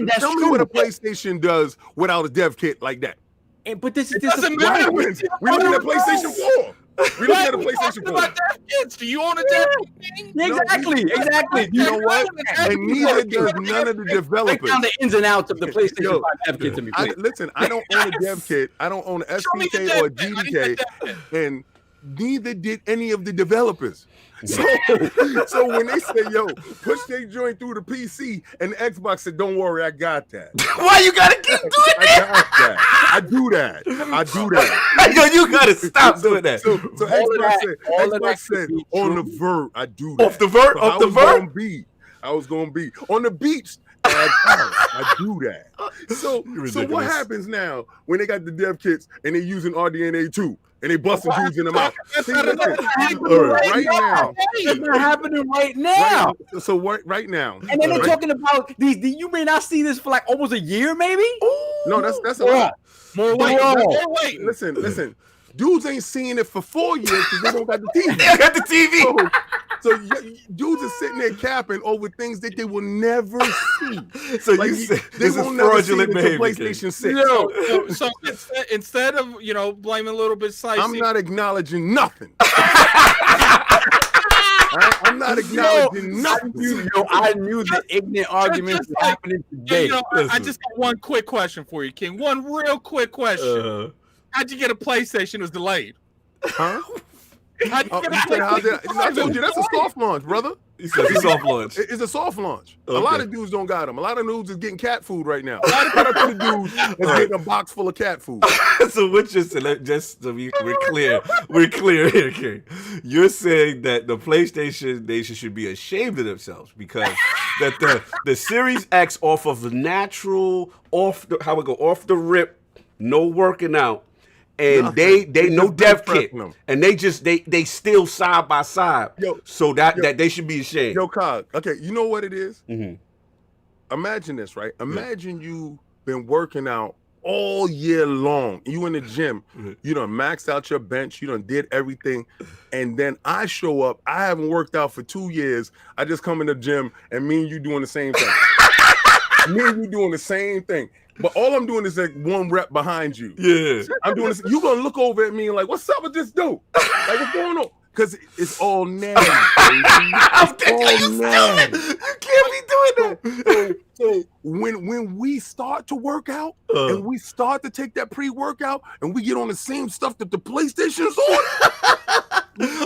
that's Tell me what a PlayStation does without a dev kit like that. But this doesn't matter. We're looking at PlayStation 4. We're looking at a PlayStation 4. Do you own a dev kit? Exactly. You know what? And neither does none of the developers. Break down the ins and outs of the PlayStation 5 dev kit to me, please. Listen, I don't own a dev kit. I don't own an SDK or a GDK. And neither did any of the developers. So when they say, yo, push their joint through the PC, and the Xbox said, don't worry, I got that. Why you gotta keep doing that? I do that. Yo, you gotta stop doing that. So Xbox said, on the vert, I do that. Off the vert? So I was gonna be on the beach. I do that. So what happens now when they got the dev kits and they're using RDNA 2 and they busting dudes in the mouth? Right now. It's not happening right now. Right now. And then they're talking about these. You may not see this for like almost a year, maybe. No, that's a lot. More wait. Listen. Dudes ain't seeing it for 4 years because they don't got the TV. They got the TV. So dudes are sitting there capping over things that they will never see. So like, you say this is fraudulent behavior. PlayStation 6. So instead of blaming a little bit Slicey, I'm not acknowledging nothing. I'm not acknowledging nothing. I knew the ignorant arguments were happening today. I just got one quick question for you, King. One real quick question. How'd you get a PlayStation? It was delayed. Huh? I told you that's a soft launch, brother. It's a soft launch. It's a soft launch. Okay. A lot of dudes don't got them. A lot of dudes is getting cat food right now. A lot of dudes is getting a box full of cat food. So we're just so we're clear here, King. You're saying that the PlayStation Nation should be ashamed of themselves because that the Series X off of the natural off the rip, no working out. And they no dev kit, and they still side by side. So that they should be ashamed. Yo, Cog. Okay, you know what it is? Mm-hmm. Imagine this, right? Imagine you been working out all year long. You in the gym. You done maxed out your bench. You done did everything, and then I show up. I haven't worked out for 2 years. I just come in the gym, and me and you doing the same thing. But all I'm doing is like one rep behind you. Yeah. I'm doing this. You're going to look over at me and like, what's up with this dude? Like, what's going on? Because it's all nasty. You can't be doing that. So when we start to work out and we start to take that pre-workout and we get on the same stuff that the PlayStation's on,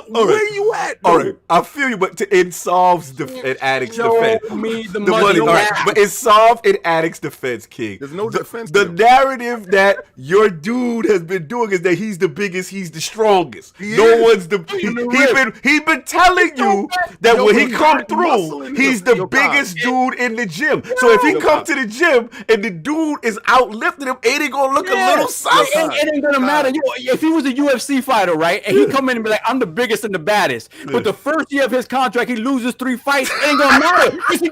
where you at? All right, I feel you, but it solves an addict's defense. The money. All right, but it solved an addict's defense, King. There's no defense. The narrative that your dude has been doing is that he's the biggest, he's the strongest. He been telling you that when he come through, he's the biggest dude in the gym. So if he come to the gym and the dude is outlifting him, ain't he gonna look a little saucy? It ain't gonna matter. If he was a UFC fighter, right, and he come in and be like, I'm the biggest and the baddest, but the first year of his contract, he loses 3 fights, it ain't gonna matter. He's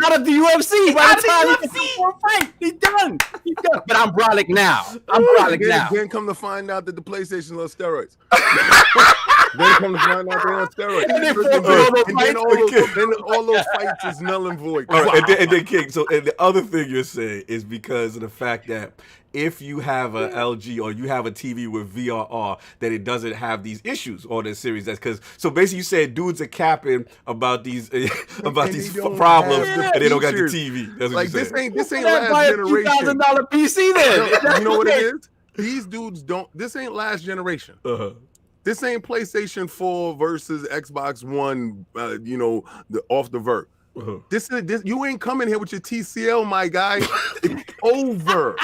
out of the UFC by the time he gets 4 fights. He's done. But I'm brolic now. Then come to find out that the PlayStation loves steroids. Then come to find out they're on steroids. Then all those fights is null and void. All right, and then King. So, and the other thing you're saying is because of the fact that if you have a LG or you have a TV with VRR, that it doesn't have these issues on the Series X. Because so basically, you said dudes are capping about these problems, and they don't got the TV. That's what like this ain't last generation. $2,000 PC then. You know what it is? These dudes don't. This ain't last generation. This ain't PlayStation 4 versus Xbox One. Off the vert. This you ain't coming here with your TCL, my guy. It's over.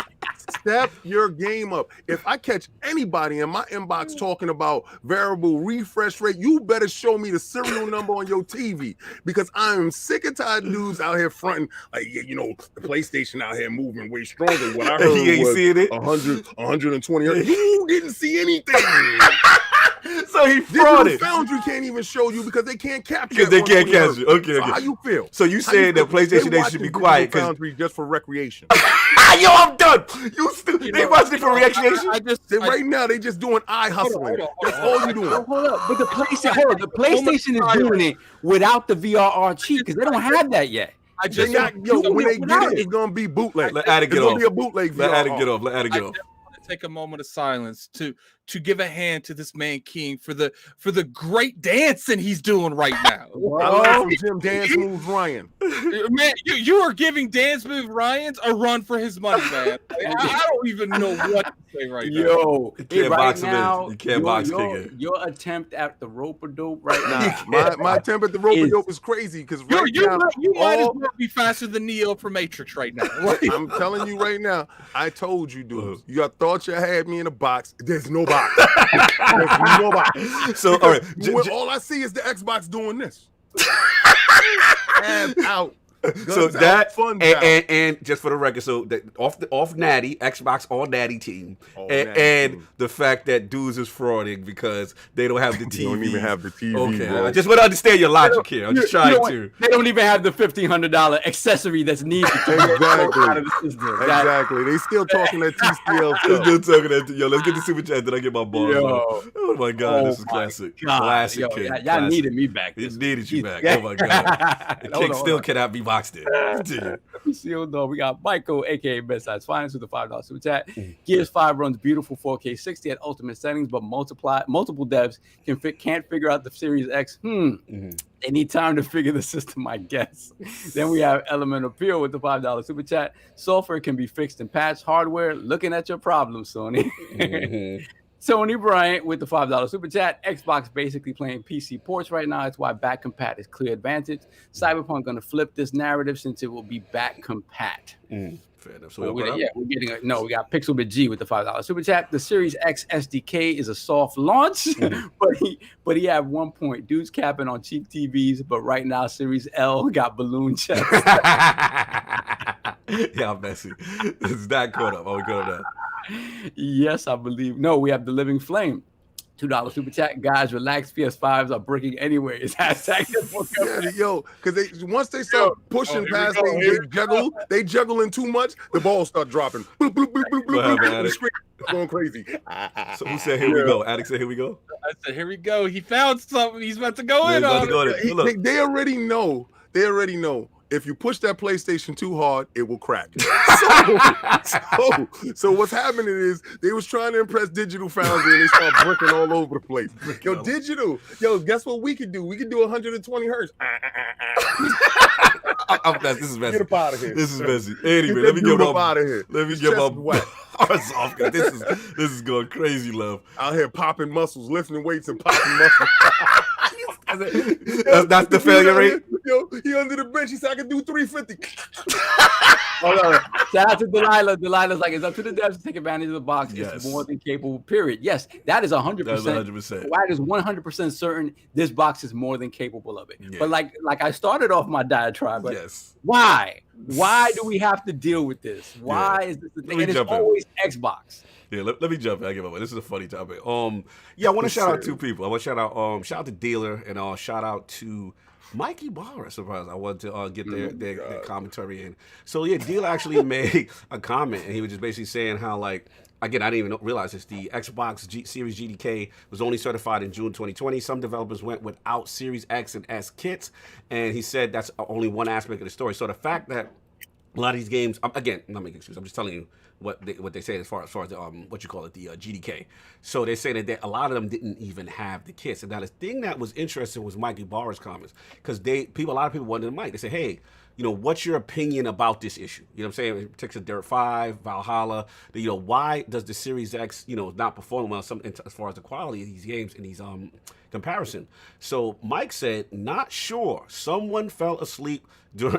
Step your game up. If I catch anybody in my inbox talking about variable refresh rate, you better show me the serial number on your TV, because I am sick and tired of dudes out here fronting like, the PlayStation out here moving way stronger. What I heard he ain't was seeing it. 120. You didn't see anything. So he frauded. Foundry can't even show you because they can't capture. Because they can't capture. Okay. So how you feel? So you saying that PlayStation they should be quiet because Foundry just for recreation? Yo, I'm done. They watching it for recreation. Right now they just doing eye hustling. That's all you doing. Hold up. But the PlayStation is doing it without the VRR cheat because they don't have that yet. When they get it, it's gonna be bootleg. Let Addict get off. It's gonna be a bootleg. Let Addict get off. Take a moment of silence to give a hand to this man King for the great dancing he's doing right now. I love Jim Dance Moves Ryan. Man, you are giving Dance Move Ryan's a run for his money, man. I don't even know what to say right now. Yo, You can't right box him now, in. You can't box King in. Your attempt at the rope-a-dope right now. My attempt at the rope-a-dope is crazy because right now you might as well be faster than Neo from Matrix right now. I'm telling you right now, I told you, dude. You thought you had me in a box. There's no box. There's no box. So, all right. All I see is the Xbox doing this. And out. So that fun and just for the record, so that off Natty Xbox all Natty team, and the fact that dudes is frauding because they don't have the TV. They don't even have the TV. Okay, bro. I just want to understand your logic here. I'm just trying to. They don't even have the $1,500 accessory that's needed to get out of the system. Exactly. They still talking that TCL stuff. Still talking that. Yo, let's get the super chat. Then I get my balls. Oh my god, this is classic. Classic. Yo, kid. y'all Classic. needed me back. It needed you back. Oh my god. The King still cannot be boxed in. Continue. We got Michael, aka Best Size Finance, with the $5 super chat. Gears 5 runs beautiful 4K 60 at ultimate settings, but multiple devs can't figure out the Series X. They need time to figure the system, I guess. Then we have Element Appeal with the $5 super chat. Software can be fixed and patched. Hardware, looking at your problem, Sony. Tony Bryant with the $5 super chat. Xbox basically playing PC ports right now. That's why back compat is clear advantage. Cyberpunk going to flip this narrative since it will be back compat. Fair enough. So we got Pixelbit G with the $5 super chat. The Series X SDK is a soft launch, but he had 1 point. Dudes capping on cheap TVs, but right now Series L got balloon checks. Yeah, I'm messy. It's not caught up. Are we caught up now? Yes, I believe. No, we have the Living Flame. $2 super chat. Guys, relax. PS5s are bricking anyways. Yo, because once they start pushing past they juggling too much, the balls start dropping. Bloop, bloop, bloop, bloop, bloop, bloop, the screen going crazy. So who said here we go? Addict said here we go? I said here we go. He found something. He's about to go in on it. They already know. If you push that PlayStation too hard, it will crack. So what's happening is they was trying to impress Digital Foundry and they start bricking all over the place. Yo, Digital, guess what we could do? We could do 120 hertz. This is messy. Get up out of here. This is messy. Anyway, let me get out of here. Let me get my bars off. This is going crazy, love. Out here popping muscles, lifting weights and popping muscles. That's the failure rate. Yo, he under the bench. He said I can do 350. Hold on. Shout out to Delilah. Delilah's like, it's up to the devs to take advantage of the box. Yes. It's more than capable, period. Yes, that is 100%. That's 100%. Wyatt is 100% certain this box is more than capable of it. Yeah. But like I started off my diatribe, but yes. Why? Why do we have to deal with this? Why is this the thing? And it's always Xbox. Yeah, let me jump in. I give up. This is a funny topic. Yeah, I want to shout out two people. I want to shout out to Dealer and shout out to Mikey Barra. Surprise! I wanted to get their commentary in. So yeah, Dealer actually made a comment, and he was just basically saying how again, I didn't even realize this. The Xbox Series GDK was only certified in June 2020. Some developers went without Series X and S kits, and he said that's only one aspect of the story. So the fact that a lot of these games, again, not making excuses. I'm just telling you what they say as far as the what you call it, the GDK. So they say that a lot of them didn't even have the kits. And now the thing that was interesting was Mikey Barra's comments, because a lot of people wanted to Mike. They said, hey, what's your opinion about this issue? You know what I'm saying? It takes a Dirt 5, Valhalla. Why does the Series X, not perform well as far as the quality of these games in these comparison? So Mike said, not sure. Someone fell asleep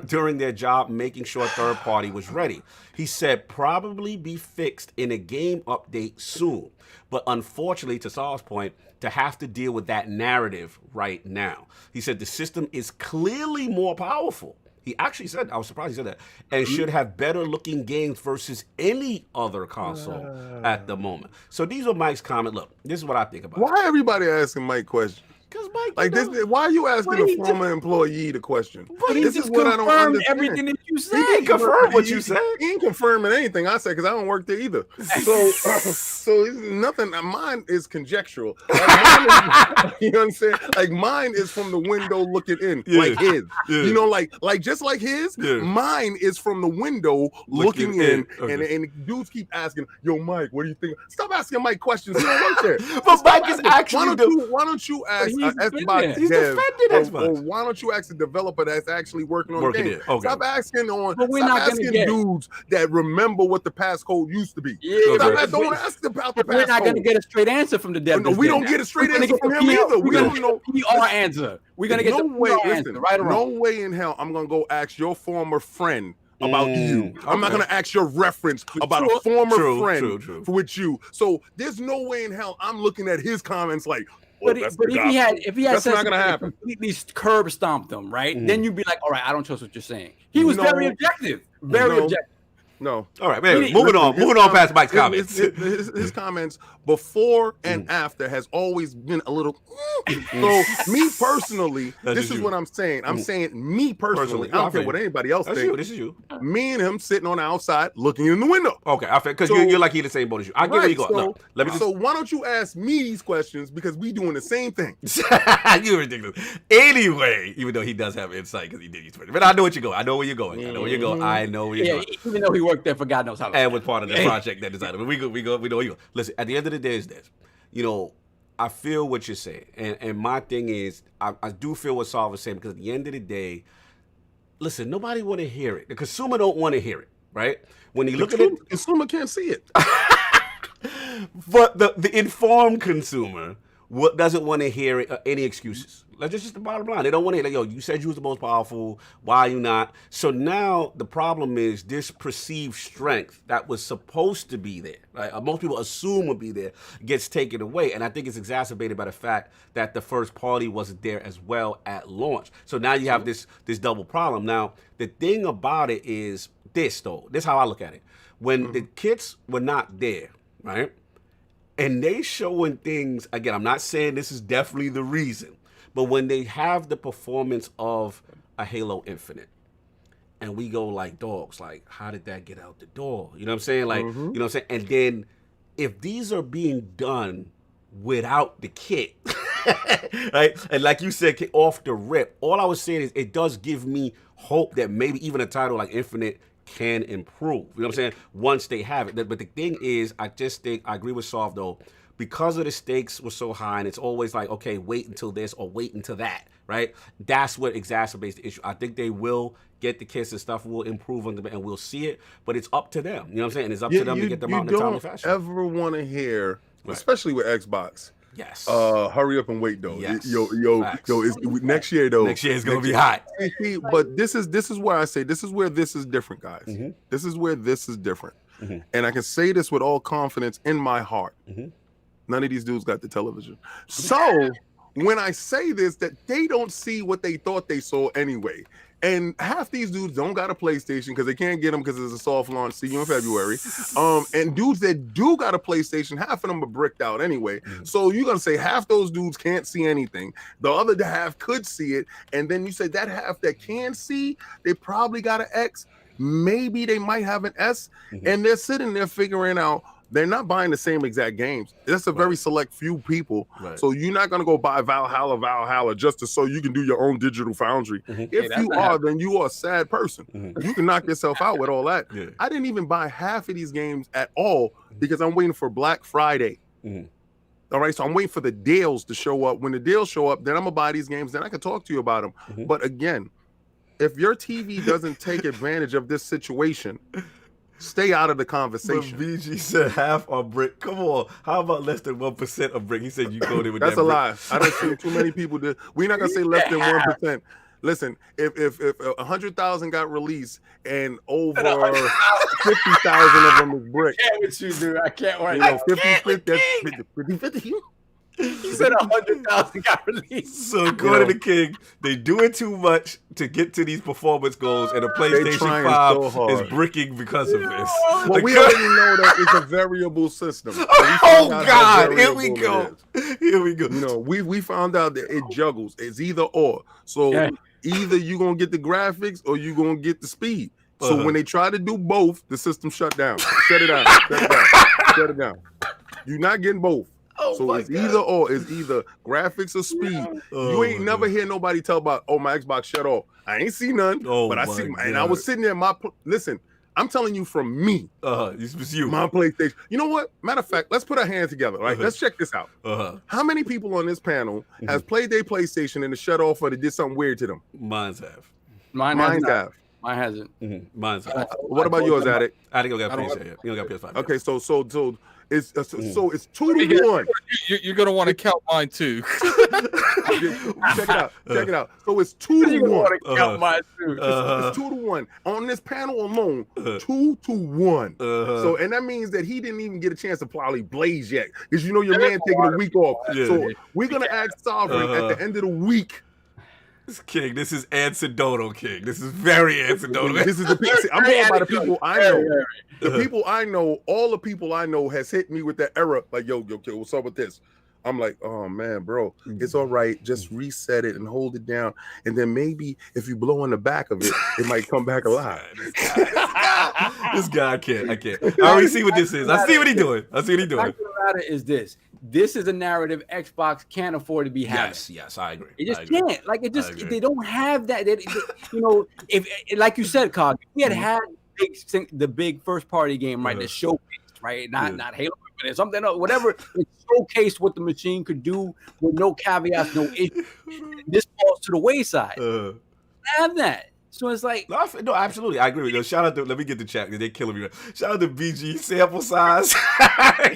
during their job making sure third party was ready. He said probably be fixed in a game update soon. But unfortunately, to Saul's point, to have to deal with that narrative right now. He said the system is clearly more powerful. He actually said, I was surprised he said that, and should have better looking games versus any other console at the moment. So these are Mike's comments. Look, this is what I think about. Why everybody asking Mike questions? Because Like this, why are you asking a former employee the question? This is what I don't understand. Everything that you said. He didn't confirm what you said. He ain't confirming anything I said because I don't work there either. So it's nothing. Mine is conjectural. Like you know what I'm saying? Like mine is from the window looking in, like his. You know, like just like his. Mine is from the window looking in, and dudes keep asking, "Yo, Mike, what do you think?" Stop asking Mike questions. He don't work there. But Mike is actually. Why don't you ask Xbox He's dev, defending Xbox. or why don't you ask the developer that's actually working on the game? Okay. Stop asking dudes that remember what the passcode used to be. Don't ask about the passcode. We're not going to get a straight answer from the dev. No, we don't get a straight answer from him either. We don't know PR answer. We're going to get the PR answer, right or wrong. No way in hell I'm going to go ask your former friend about you. I'm not going to ask your reference about a former friend with you. So there's no way in hell I'm looking at his comments like, but if he had said completely curb stomped them, right? Then you'd be like, all right, I don't trust what you're saying. He was very objective. Very objective. No. All right, man. Moving on past Mike's comments. His comments before and after has always been a little. So me personally, this is what I'm saying. I'm saying me personally. I don't care what anybody else thinks. This is you. Me and him sitting on the outside looking in the window. Okay, I feel because you're like he the same boat as you. I get where you go. So, so why don't you ask me these questions because we doing the same thing. You're ridiculous. Anyway, even though he does have insight because he did use Twitter, but I know what you're going. I know where you're going. I know where you're going. Even though he worked there for God knows how long. And was part of the project that designed it. We know where you go. Listen, at the end of the day is this. You know, I feel what you're saying. And my thing is, I do feel what Saul was saying because at the end of the day, listen, nobody want to hear it. The consumer don't want to hear it, right? When you look at it, the consumer can't see it. But the informed consumer doesn't want to hear it, any excuses. That's just the bottom line. They don't want to hear, like, yo, you said you was the most powerful. Why are you not? So now the problem is this perceived strength that was supposed to be there, right? Most people assume would be there, gets taken away. And I think it's exacerbated by the fact that the first party wasn't there as well at launch. So now you have this double problem. Now, the thing about it is this, though. This is how I look at it. When the kits were not there, right? And they showing things, again, I'm not saying this is definitely the reason, but when they have the performance of a Halo Infinite, and we go like dogs, like, how did that get out the door? You know what I'm saying? Like, you know what I'm saying? And then if these are being done without the kit, right? And like you said, off the rip, all I was saying is it does give me hope that maybe even a title like Infinite can improve. You know what I'm saying? Once they have it. But the thing is, I just think, I agree with Sov though, because of the stakes were so high and it's always like, okay, wait until this or wait until that, right? That's what exacerbates the issue. I think they will get the kits and stuff will improve on them and we'll see it, but it's up to them. You know what I'm saying? It's up to them to get them out in a timely fashion. You don't ever want to hear, especially with Xbox, yes, hurry up and wait though. Yes. Next year though. Next year is gonna be hot. But this is where I say this is where this is different, guys. This is where this is different, and I can say this with all confidence in my heart. None of these dudes got the television. So when I say this, that they don't see what they thought they saw anyway. And half these dudes don't got a PlayStation because they can't get them because it's a soft launch. See you in February. And dudes that do got a PlayStation, half of them are bricked out anyway. So you're gonna say half those dudes can't see anything. The other half could see it, and then you say that half that can see, they probably got an X. Maybe they might have an S, and they're sitting there figuring out. They're not buying the same exact games. That's a very select few people. So you're not going to go buy Valhalla just so you can do your own digital foundry. If you are, then you are a sad person. You can knock yourself out with all that. I didn't even buy half of these games at all because I'm waiting for Black Friday. All right, so I'm waiting for the deals to show up. When the deals show up, then I'm going to buy these games. Then I can talk to you about them. But again, if your TV doesn't take advantage of this situation, stay out of the conversation. But VG said half are brick. Come on. How about less than 1% of brick? He said you go there with That's that a brick. lie. I don't see too many people do. We're not gonna say less than 1%. Listen, if 100,000 got released and over 50,000 of them is brick. I can't with you, dude. I can't wait. You know, 50. He said 100,000 got released. So according to King, they doing too much to get to these performance goals, and the PlayStation 5 is bricking because of this. Well, we already know that it's a variable system. Oh God, here we go. Here we go. You know, we found out that it juggles. It's either or. So either you're gonna get the graphics or you're gonna get the speed. So when they try to do both, the system shut down. Shut it down. Shut it down. Shut it down. You're not getting both. So it's either or. It's either graphics or speed. You ain't never hear nobody tell about, oh, my Xbox shut off. I ain't see none, but I see. And I was sitting there. Listen, I'm telling you from me. It's you. My PlayStation. You know what? Matter of fact, let's put our hands together. Right? Let's check this out. How many people on this panel has played their PlayStation and it shut off or they did something weird to them? Mine's have. Mine have. Mine hasn't. Mine's have. What about yours, Addict? I think I got PS5. You don't got PS5. Okay, so it's 2-1. You're gonna want to count mine too. Check it out. So it's 2-1. Count mine too. It's 2-1 on this panel alone. 2-1. So and that means that he didn't even get a chance to probably blaze yet, because you know your man taking a week off. So we're gonna ask Sovereign at the end of the week. King, this is Ancedotal, King. This is very Ancedotal. This is the I'm going by the people I know. The people I know, all the people I know has hit me with that error. Like, yo, what's up with this? I'm like, oh man, bro, it's all right. Just reset it and hold it down. And then maybe if you blow in the back of it, it might come back alive. This guy, I can't. I already see what this is. I see what he's doing. The fact of the matter is this. This is a narrative Xbox can't afford to be having. Yes, I agree. It just can't. Like, it just, they don't have that. You know, if like you said, Cog, we had the big first party game, right? That showcased, right? Not Halo, but something else, whatever. It showcased what the machine could do with no caveats, no issues. This falls to the wayside. Have that. So it's like, no, absolutely, I agree with you. Shout out to, let me get the chat because they're killing me. Shout out to BG sample size.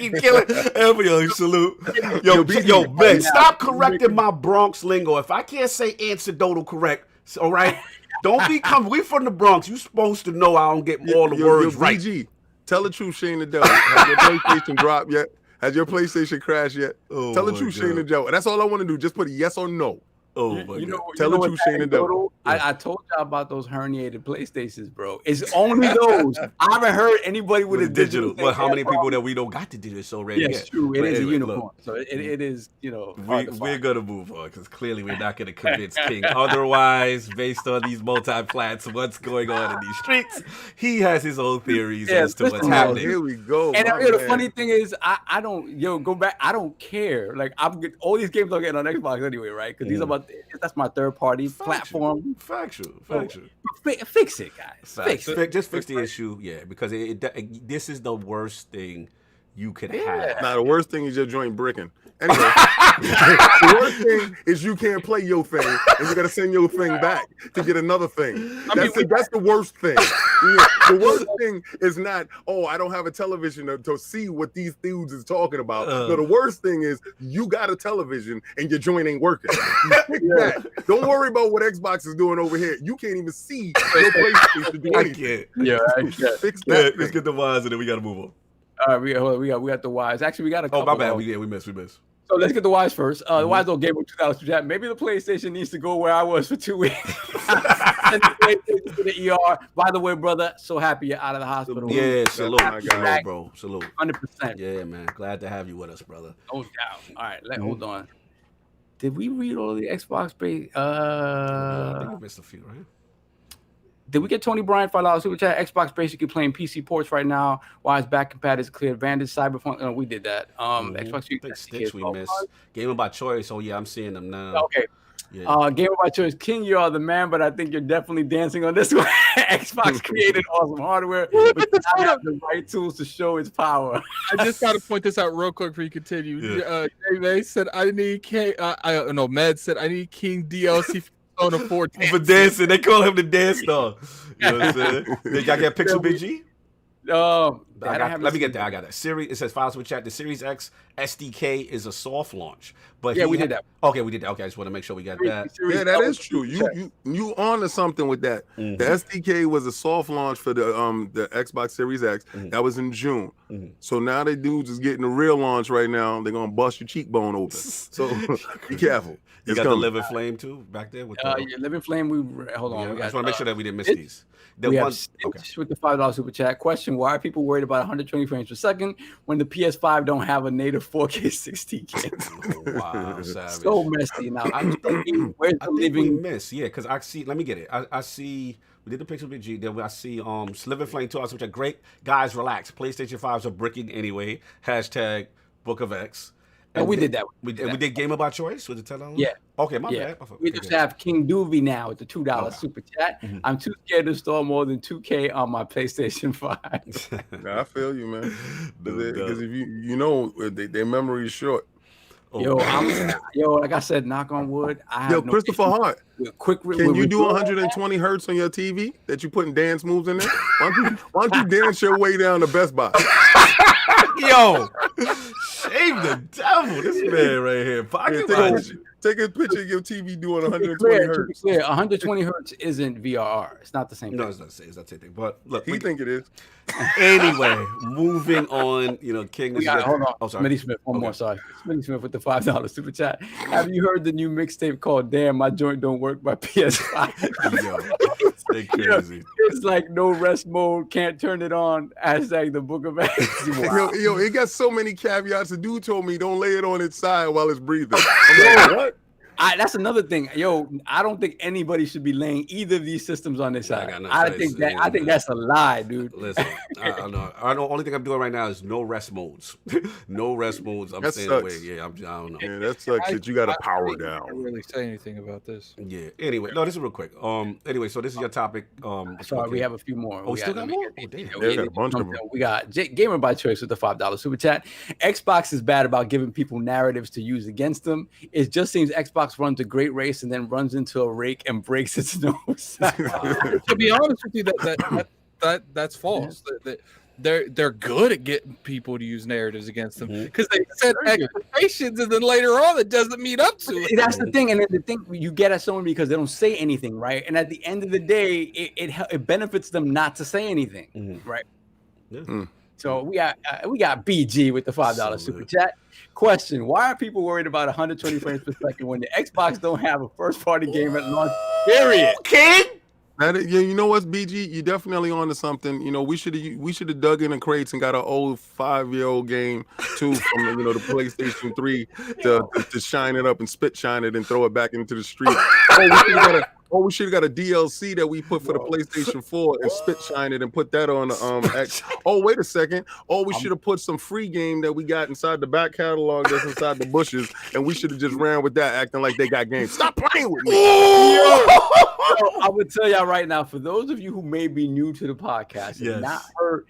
You killing everybody. Salute. Yo, man, stop correcting my Bronx lingo. If I can't say anecdotal correct, all right, don't become. We from the Bronx. You supposed to know I don't get all the words right. BG, tell the truth, Shane the Devil. Has your PlayStation dropped yet? Has your PlayStation crashed yet? Tell the truth, Shane the Devil. That's all I want to do. Just put a yes or no. Oh my God. Tell the truth, Shane and Devil. I told y'all about those herniated PlayStations, bro. It's only those. I haven't heard anybody with a digital. Well, how many people that we don't got the digital so ready yet? Yes, true. It is a unicorn. So it is, we're gonna move on because clearly we're not gonna convince King otherwise. Based on these multi-plats, what's going on in these streets, he has his own theories as to what's happening. Here we go. And the funny thing is, I don't go back. I don't care. Like, all these games I'm getting on Xbox anyway, right? Because these are that's my third party platform. Factual. Fix it, guys. Just fix the issue, because this is the worst thing you could have. Now the worst thing is your joint bricking. Anyway, the worst thing is you can't play your thing, and you got to send your thing back to get another thing. That's the worst thing. The worst thing is not, I don't have a television to see what these dudes is talking about. No, the worst thing is you got a television and your joint ain't working. That. Don't worry about what Xbox is doing over here. You can't even see your PlayStation do anything. I can't. Fix that. Let's get the wires and then we got to move on. All right, we got the wires. Actually, we got a couple. Oh, my bad. We missed. So let's get the wires first. The wires don't give 2,000 chat. Maybe the PlayStation needs to go where I was for 2 weeks. Send the PlayStation to the ER. By the way, brother, so happy you're out of the hospital. Yeah, salute, bro. Salute. 100%. Yeah, man. Glad to have you with us, brother. No doubt. All right, hold on. Did we read all the Xbox base? I think we missed a few, right? Did we get Tony Bryant $5 super chat? Xbox basically playing PC ports right now. Why is back compat is clear advantage? Cyberpunk. No, we did that. Xbox. I think Stitch we missed. Gamer by choice. Oh yeah, I'm seeing them now. Okay. Yeah. Gamer by choice. King, you are the man, but I think you're definitely dancing on this one. Xbox created awesome hardware, but you have the right tools to show its power. I just got to point this out real quick before you continue. They said I need King. Med said I need King DLC. For dancing. They call him the dance star. You know what I'm saying? Y'all got Pixel Big G? Let me get that. I got that. It says files with chat. The Series X SDK is a soft launch, but we did that. Okay, we did that. Okay, I just want to make sure we got that. Yeah, that is true. You on to something with that. The SDK was a soft launch for the Xbox Series X. That was in June. So now they dudes is getting a real launch right now. They're gonna bust your cheekbone open. So be careful. You got the Living Flame too back there with the Living Flame. Hold on. I just want to make sure that we didn't miss these. We have with the $5 super chat question. Why are people worried about 120 frames per second when the PS5 don't have a native 4K 60K? Wow, savage. So messy. Now I'm thinking, where's the living miss? Yeah, because I see. Let me get it. I see. We did the Pixel Big G. Then I see Living Flame 2, which are great. Guys, relax. PlayStation 5s are bricking anyway. Hashtag Book of X. And we did that. We did Gamer by Choice with the $10. Yeah. Okay, my bad. We just have King Doovy now with the $2 super chat. I'm too scared to store more than 2K on my PlayStation 5. I feel you, man. Because if you know their memory is short. Yo, like I said, knock on wood. Christopher Hart. Can you do 120 hertz on your TV that you putting dance moves in there? Why don't you dance your way down to Best Buy? Yo, shame the devil. This man right here. Take a picture of your TV doing 120 hertz. Yeah, 120 hertz isn't VRR. It's not the same thing. No, it's not the same thing. But look, he think it is. Anyway, moving on. King. Hold on. Oh, sorry. Smitty Smith. One more. Sorry. Smitty Smith with the $5 super chat. Have you heard the new mixtape called "Damn My Joint Don't Work" by PS5? Yo, they crazy. It's like no rest mode. Can't turn it on. Hashtag the Book of X. Wow. Yo, it got so many caveats. The dude told me don't lay it on its side while it's breathing. I'm like, what? That's another thing. Yo, I don't think anybody should be laying either of these systems on their side. I think that's a lie, dude. Listen, I know. Only thing I'm doing right now is no rest modes. No rest modes. I'm staying away. Yeah, I don't know. Yeah, that sucks that you got to power down. I can't really say anything about this. Yeah. Anyway, no, this is real quick. Anyway, so this is your topic. Sorry, we have a few more. Oh, we still got more? We got a bunch of them. We got Gamer by Choice with the $5 super chat. Xbox is bad about giving people narratives to use against them. It just seems Xbox runs a great race and then runs into a rake and breaks its nose. To be honest with you, that's false. They're good at getting people to use narratives against them because they set expectations and then later on it doesn't meet up to it. That's the thing, and then the thing you get at someone because they don't say anything, right? And at the end of the day, it benefits them not to say anything, right? Yeah. So we got BG with the $5 super chat. Question: why are people worried about 120 frames per second when the Xbox don't have a first-party game at launch? Period. King. You know what's BG? You definitely onto something. We should have dug in the crates and got an old 5-year-old game too from the PlayStation 3 to shine it up and spit shine it and throw it back into the street. We should have got a DLC that we put for the PlayStation 4 and spit shine it and put that on the X. Oh, wait a second. We should have put some free game that we got inside the back catalog that's inside the bushes, and we should have just ran with that, acting like they got games. Stop playing with me. I would tell y'all right now, for those of you who may be new to the podcast and not heard,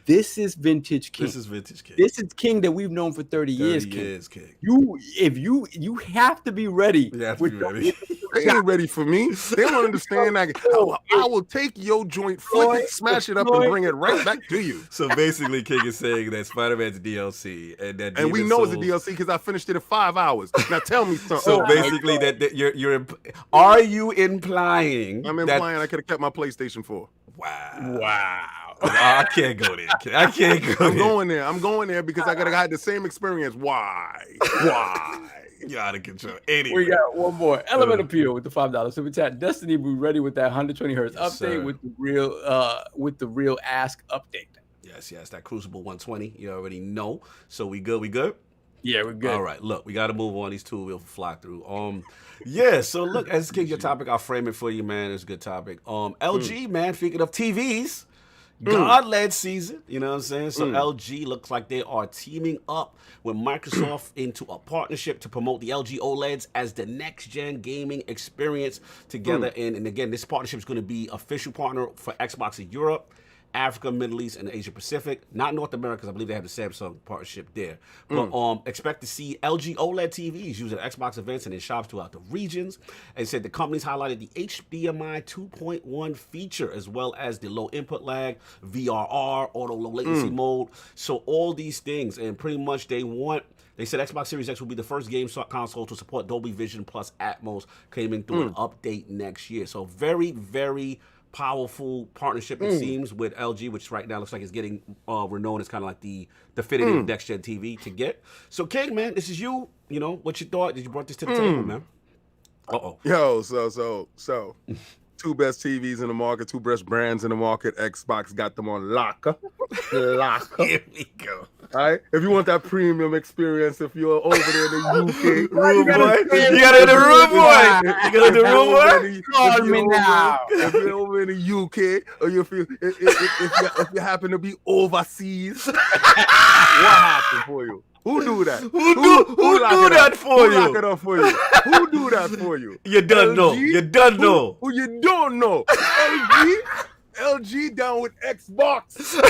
this is vintage King. This is vintage King. This is King that we've known for 30 years, King. You have to be ready. You have to be ready. They ain't ready for me. They don't understand that. I will take your joint, flip it, smash it up, and bring it right back to you. So basically, King is saying that Spider-Man's DLC, and we know it's a DLC because I finished it in 5 hours. Now tell me something. So basically, that are you implying? I'm implying I could have kept my PlayStation 4. Wow. I can't go there. I can't go there. I'm going there because I gotta have the same experience. Why? You're out of control. Anyway. We got one more. Element Appeal with the $5 super chat. Destiny will be ready with that 120 hertz update with the real ask update. Yes. That Crucible 120. You already know. So we good? Yeah, we're good. All right, look, we got to move on. These two will fly through. Yeah. So look, as King, your topic, I'll frame it for you, man. It's a good topic. LG, man. Speaking of TVs, God-led season. You know what I'm saying? So LG looks like they are teaming up with Microsoft into a partnership to promote the LG OLEDs as the next-gen gaming experience together. And again, this partnership is going to be official partner for Xbox in Europe Africa, Middle East, and Asia Pacific. Not North America, 'cause I believe they have the Samsung partnership there. But expect to see LG OLED TVs used at Xbox events and in shops throughout the regions. And said the company's highlighted the HDMI 2.1 feature, as well as the low input lag, VRR, auto low latency mode. So all these things, and pretty much they said Xbox Series X will be the first game console to support Dolby Vision plus Atmos, coming through an update next year. So very, very powerful partnership, it seems, with LG, which right now looks like it's getting renowned as kind of like the definitive next-gen TV to get. So, King, man, this is you. You know, what you thought? Did you brought this to the table, man? Yo, so two best TVs in the market, two best brands in the market. Xbox got them on locker. Here we go. All right, if you want that premium experience, if you're over there in the UK, room boy, you got in the room boy. You got in the room boy. Call me now. If you're over in the UK, or if you happen to be overseas, what happened for you? Who do that? Who do that for you? Who lock it up for you? Who do that for you? You done know. You done know. Who you don't know? LG down with Xbox.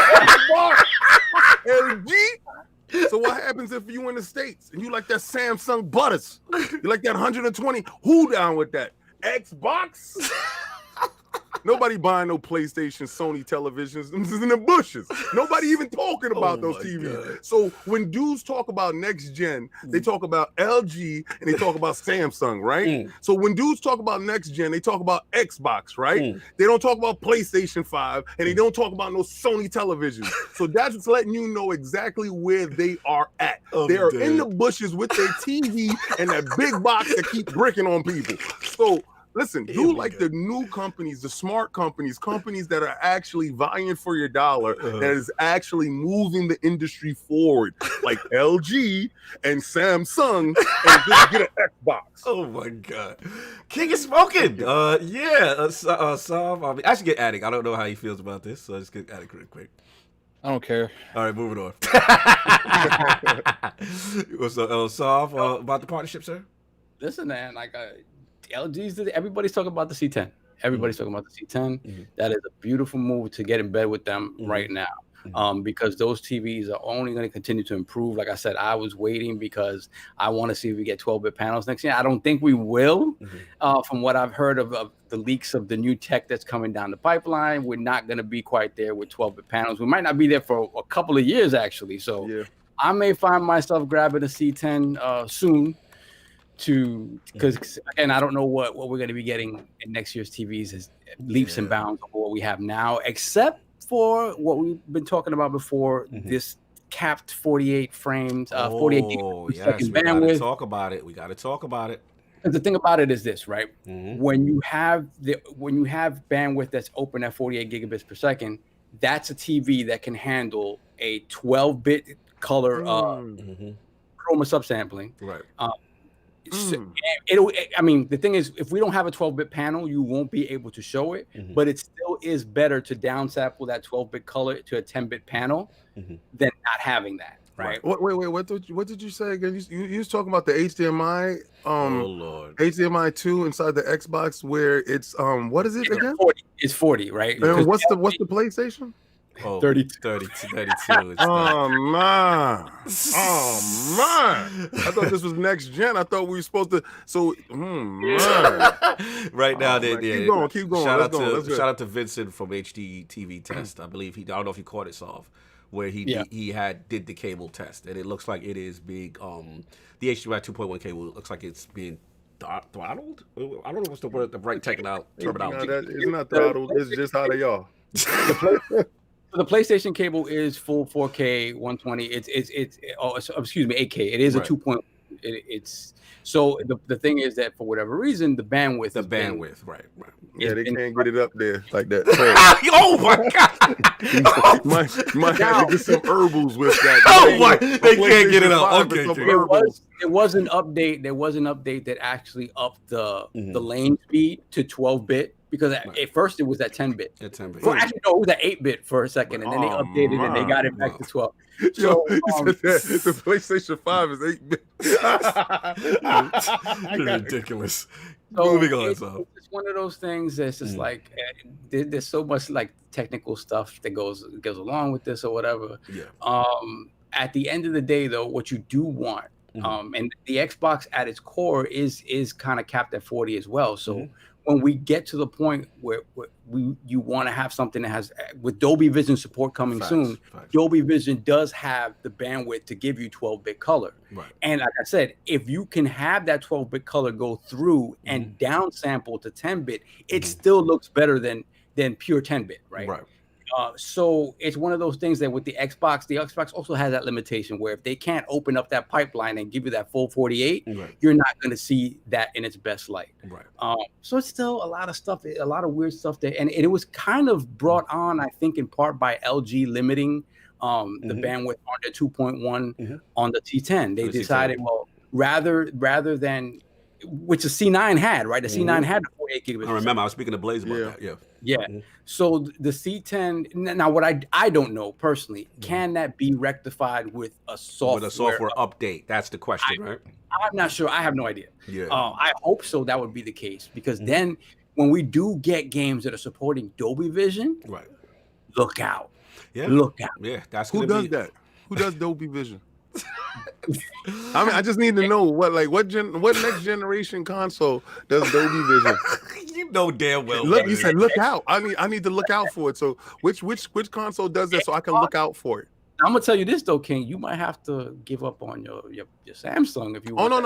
LG. So what happens if you in the States and you like that Samsung butters? You like that 120? Who down with that? Xbox? Nobody buying no PlayStation, Sony televisions. This is in the bushes. Nobody even talking about those TVs. God. So when dudes talk about next gen, they talk about LG and they talk about Samsung, right? So when dudes talk about next gen, they talk about Xbox, right? They don't talk about PlayStation 5 and they don't talk about no Sony televisions. So that's just letting you know exactly where they are at. They are in the bushes with their TV and that big box that keep bricking on people. So listen, do like the new companies, the smart companies that are actually vying for your dollar, that is actually moving the industry forward, like LG and Samsung, and just get an Xbox. Oh my God, King is smoking. Sav. I should get Attic. I don't know how he feels about this, so let's get Attic real quick. I don't care. All right, moving on. What's up, Sav? About the partnership, sir? Listen, man, like LG's, everybody's talking about the C10. Everybody's talking about the C10. That is a beautiful move to get in bed with them right now, because those TVs are only going to continue to improve. Like I said, I was waiting because I want to see if we get 12-bit panels next year. I don't think we will. From what I've heard of the leaks of the new tech that's coming down the pipeline, we're not going to be quite there with 12-bit panels. We might not be there for a couple of years, actually. So I may find myself grabbing a C10 soon. Because again, I don't know what we're going to be getting in next year's TVs is leaps and bounds of what we have now, except for what we've been talking about before, this capped 48 frames, 48 gigabytes per second bandwidth. We got to talk about it. And the thing about it is this, right? When you have bandwidth that's open at 48 gigabits per second, that's a TV that can handle a 12-bit color chroma subsampling. Right. I mean, the thing is, if we don't have a 12-bit panel, you won't be able to show it, but it still is better to downsample that 12-bit color to a 10-bit panel than not having that, right? Wait, what did you say again? You was talking about the HDMI, HDMI 2 inside the Xbox, where it's what is it again? 40. It's 40, right? And what's the PlayStation? 32. Oh man! I thought this was next gen. I thought we were supposed to. So, right now, keep going. Shout out to Vincent from HD TV Test. I believe I don't know if he caught it off, where he did the cable test, and it looks like it is big. The HDMI 2.1 cable looks like it's being throttled. I don't know what's the right terminology. It's not throttled. It's just how they are. The PlayStation cable is full 4K 120. It's 8K. It is a 2.1. It's so the thing is that for whatever reason the bandwidth. Right. Yeah, they can't get it up there like that. Oh my God! might have to get some herbals with that. Oh my! They can't get it up. Okay. There was an update. There was an update that actually upped the lane speed to 12-bit. Because at first it was at 10-bit. At 10-bit. Well, actually, no, it was at 8-bit for a second, and then they updated and they got it back to 12. So the PlayStation 5 is 8-bit. Ridiculous. Moving on, so it's one of those things that's just like there's so much like technical stuff that goes along with this or whatever. Yeah. At the end of the day, though, what you do want, and the Xbox at its core is kind of capped at 40 as well. So when we get to the point where you want to have something that has, with Dolby Vision support coming soon, Dolby Vision does have the bandwidth to give you 12-bit color. Right. And like I said, if you can have that 12-bit color go through and downsample to 10-bit, it still looks better than pure 10-bit, right? Right. So it's one of those things that with the Xbox also has that limitation where if they can't open up that pipeline and give you that full 48, you're not going to see that in its best light. Right. So it's still a lot of stuff, a lot of weird stuff there. And it was kind of brought on, I think, in part by LG limiting the bandwidth on the 2.1 on the T10. They decided, well, rather than, which the C9 had, right? The C9 had the 48 gigabits. I remember I was speaking to Blaze about that. Yeah. So the C10, now what I don't know personally, can that be rectified with a software update? That's the question, right? I'm not sure. I have no idea. Yeah. I hope so. That would be the case, because then when we do get games that are supporting Dolby Vision, look out. Yeah. Look out. Yeah. That's who does that? Who does Dolby Vision? I mean, I just need to know what next generation console does Dolby Vision? You know damn well. Look, you said look out. I need to look out for it. So which console does that so I can look out for it? I'm gonna tell you this though, King. You might have to give up on your Samsung if you. Oh no.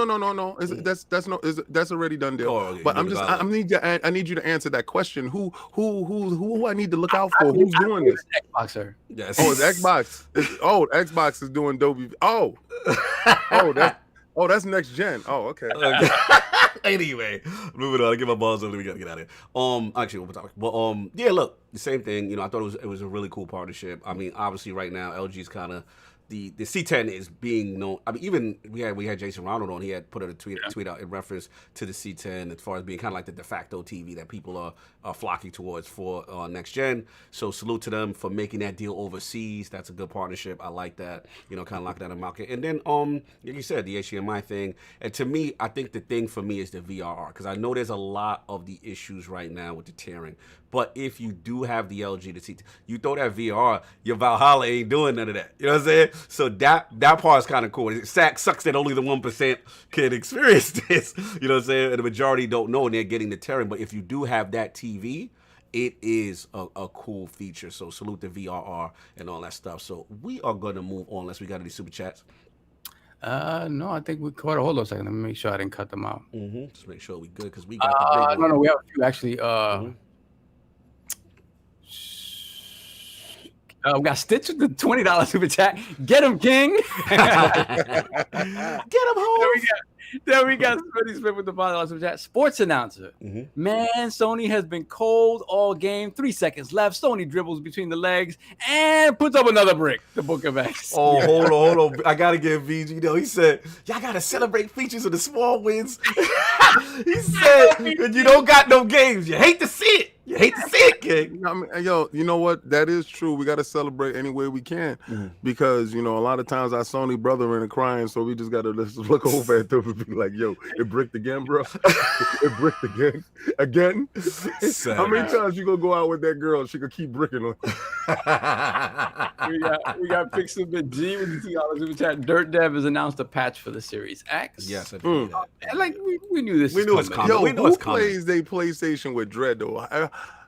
That's already done deal. Oh, yeah, but I need you to answer that question. Who I need to look out for? Who's doing this? Xboxer. Yes. Oh, it's Xbox. Xbox is doing Dolby. That's next gen. Oh, okay. Anyway, moving on. I get my balls on. We gotta get out of here. Actually, we'll talk. But yeah, look, the same thing. You know, I thought it was a really cool partnership. I mean, obviously, right now, LG's kind of the C10 is being known. I mean, even we had Jason Ronald on. He had put a tweet out in reference to the C10 as far as being kind of like the de facto TV that people are flocking towards for next gen. So salute to them for making that deal overseas. That's a good partnership. I like that. You know, kind of lock that in the market. And then like you said, the HDMI thing. And to me, I think the thing for me is the VRR, because I know there's a lot of the issues right now with the tearing. But if you do have the LG, the C10, you throw that VR, your Valhalla ain't doing none of that. You know what I'm saying? So that part is kind of cool. It sucks that only the 1% can experience this. You know what I'm saying? And the majority don't know, and they're getting the tearing. But if you do have that TV, it is a cool feature. So salute the VRR and all that stuff. So we are going to move on unless we got any super chats. No, I think we caught. Hold on a second. Let me make sure I didn't cut them out. Just make sure we good, because we got the big one. No, we have a few actually. We got Stitch with the $20 super chat. Get him, King. Get him home. Then we got Smitty Smith with the $5 super chat. Sports announcer. Man, Sony has been cold all game. 3 seconds left. Sony dribbles between the legs and puts up another brick. The Book of X. Oh, hold on. I got to give VG, though. He said, y'all got to celebrate features of the small wins. He said, when you don't got no games, you hate to see it. You hate to see it, King. I mean, yo, you know what? That is true. We got to celebrate any way we can, because, you know, a lot of times our Sony brother are crying, so we just got to look over at them and be like, yo, it bricked again, bro. It bricked again. Again? How many times you going to go out with that girl and she could keep bricking on? we got Pixelbit G with the $2 super chat. Dirt Dev has announced a patch for the Series X. Yes, I did. Like, we knew this. We knew it's coming. Yo, who plays their PlayStation with Dread, though?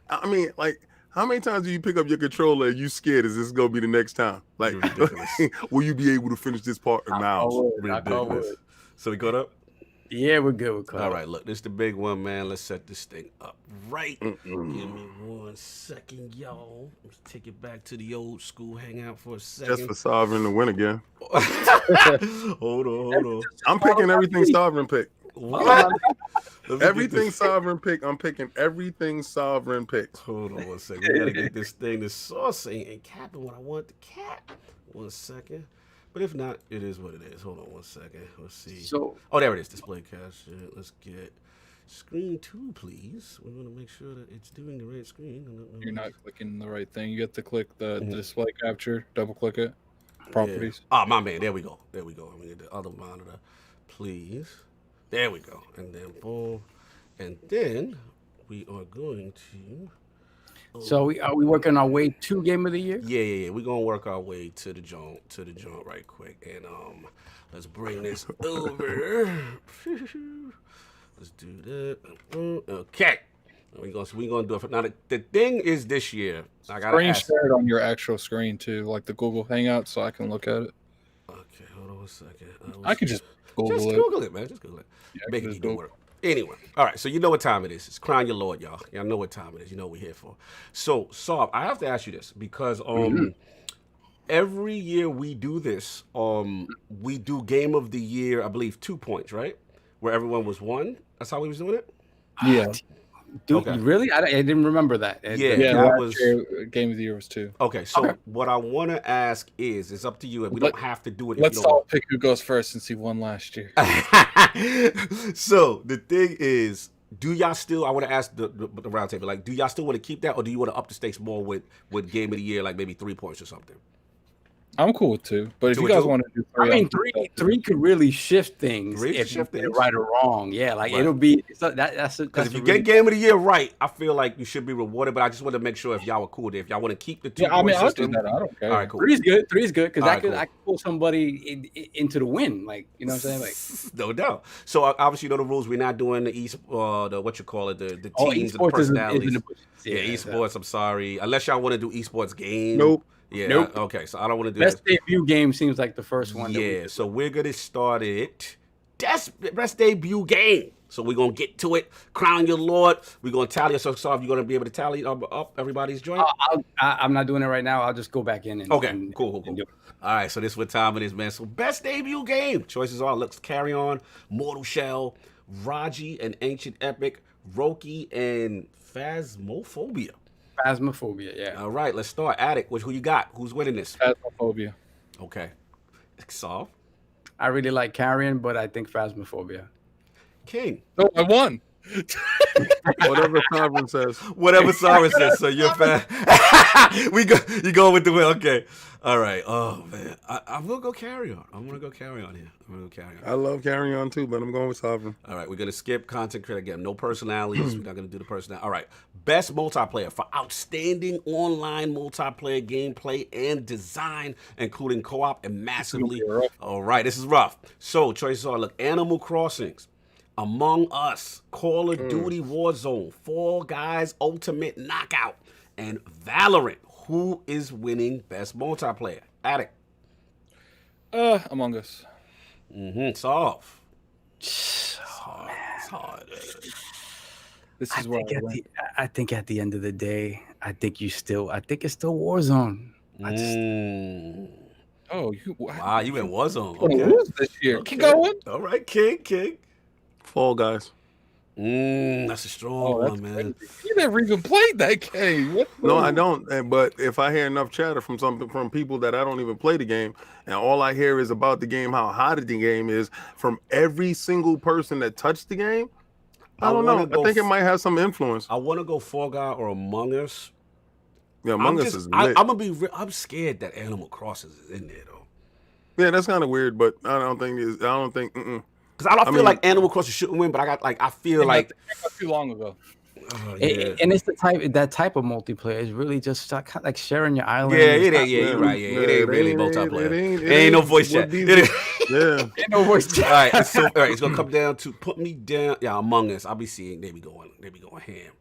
I mean, like, how many times do you pick up your controller and you scared? Is this going to be the next time? Like, will you be able to finish this part now? So we caught up? Yeah, we're good. We're caught All up. right, look, this is the big one, man. Let's set this thing up right. Give me 1 second, y'all. Let's take it back to the old school hangout for a second. Just for Sovereign to win again. Hold on. I'm picking everything Sovereign pick. What? Everything Sovereign pick. I'm picking everything Sovereign picks. Hold on 1 second. We gotta get this thing. This sauce ain't capping what I want to cap. 1 second. But if not, it is what it is. Hold on 1 second. Let's see. Oh, there it is. Display cache. Let's get screen 2, please. We want to make sure that it's doing the right screen. You're not clicking the right thing. You have to click the display capture. Double click it. Properties. Yeah. Oh, my man. There we go. I'm gonna get the other monitor, please. There we go. And then boom. And then we are going to. So are we working our way to Game of the Year? Yeah. We're gonna work our way to the joint right quick, and let's bring this over. Let's do that. Okay. We gonna do it. Now the thing is, this year I gotta share it on your actual screen too, like the Google Hangout, so I can look at it. Okay, hold on a second. I can just Google it. Google it, man. Just Google it. Yeah, Make it do work. Anyway, all right. So you know what time it is. It's Crown Your Lord, y'all. Y'all know what time it is. You know what we're here for. So, Saab, I have to ask you this because every year we do this. We do Game of the Year. I believe 2 points, right? Where everyone was one. That's how we was doing it. Yeah. Dude, really? I didn't remember that. That was Game of the Year was 2. Okay, so what I want to ask is, it's up to you, and we don't have to do it. Let's all pick who goes first since he won last year. So the thing is, do y'all still? I want to ask the round table, like, do y'all still want to keep that, or do you want to up the stakes more with Game of the Year, like maybe 3 points or something? I'm cool with 2, but if you guys want to do 3, I mean, three could really shift things if you get it right or wrong. Yeah, like it'll be that's because if you get Game of the Year right, I feel like you should be rewarded. But I just want to make sure if y'all were cool there, if y'all want to keep the 2 I mean, I'll system, do that. I don't care. All right, cool. 3 is good. 3 is good because I could pull somebody into the win. Like, you know what I'm saying? Like, no doubt. So obviously, you know the rules. We're not doing the the what you call it, the teams and esports personalities. Isn't esports. I'm sorry, unless y'all want to do esports game. Nope. Yeah. Nope. Okay. So I don't want to do best debut game seems like the first one. Yeah. So we're gonna start it. Best debut game. So we're gonna get to it. Crown Your Lord. We're gonna tally. So you're gonna be able to tally up everybody's joint. I'm not doing it right now. I'll just go back in. Cool. All right. So this is what time it is, man. So best debut game. Choices are: Let's Carry On, Mortal Shell, Raji and Ancient Epic, Roki and Phasmophobia. Phasmophobia, yeah. All right, let's start. Attic, who you got? Who's winning this? Phasmophobia. Okay. Solve. I really like Carrion, but I think Phasmophobia. King. Oh, I won. Whatever Sovereign says. Whatever Sovereign says, so you're fan. You go with the win. Okay. All right. Oh man. I'm gonna go Carry On. I'm gonna go Carry On here. I love Carry On too, but I'm going with Sovereign. All right, we're gonna skip content creator again. No personalities. We're not gonna do the personality. All right. Best multiplayer for outstanding online multiplayer gameplay and design, including co-op and massively. All right, this is rough. So choices are: Animal Crossings, Among Us, Call of Duty Warzone, Fall Guys Ultimate Knockout, and Valorant. Who is winning best multiplayer? Attic. Among Us. Solve. It's hard. This is where I think at the end of the day, I think it's still Warzone. Wow, you in Warzone. Okay. This year. Keep going. All right, King. Fall Guys. That's a strong one, man. You never even played that game. No, I don't. But if I hear enough chatter from people that I don't even play the game, and all I hear is about the game, how hot the game is, from every single person that touched the game, I don't know. I think it might have some influence. I want to go Fall Guy or Among Us. Yeah, Among Us is lit. I'm scared that Animal Crossings is in there though. Yeah, that's kind of weird, but I don't think. Because I feel like Animal Crossing shouldn't win, but I feel like too long ago. And it's that type of multiplayer is really just kind of like sharing your island. You're right. It ain't really multiplayer. It ain't no voice chat. Ain't no voice chat. All right, it's gonna come down to put me down. Yeah, Among Us. I'll be seeing they be going ham.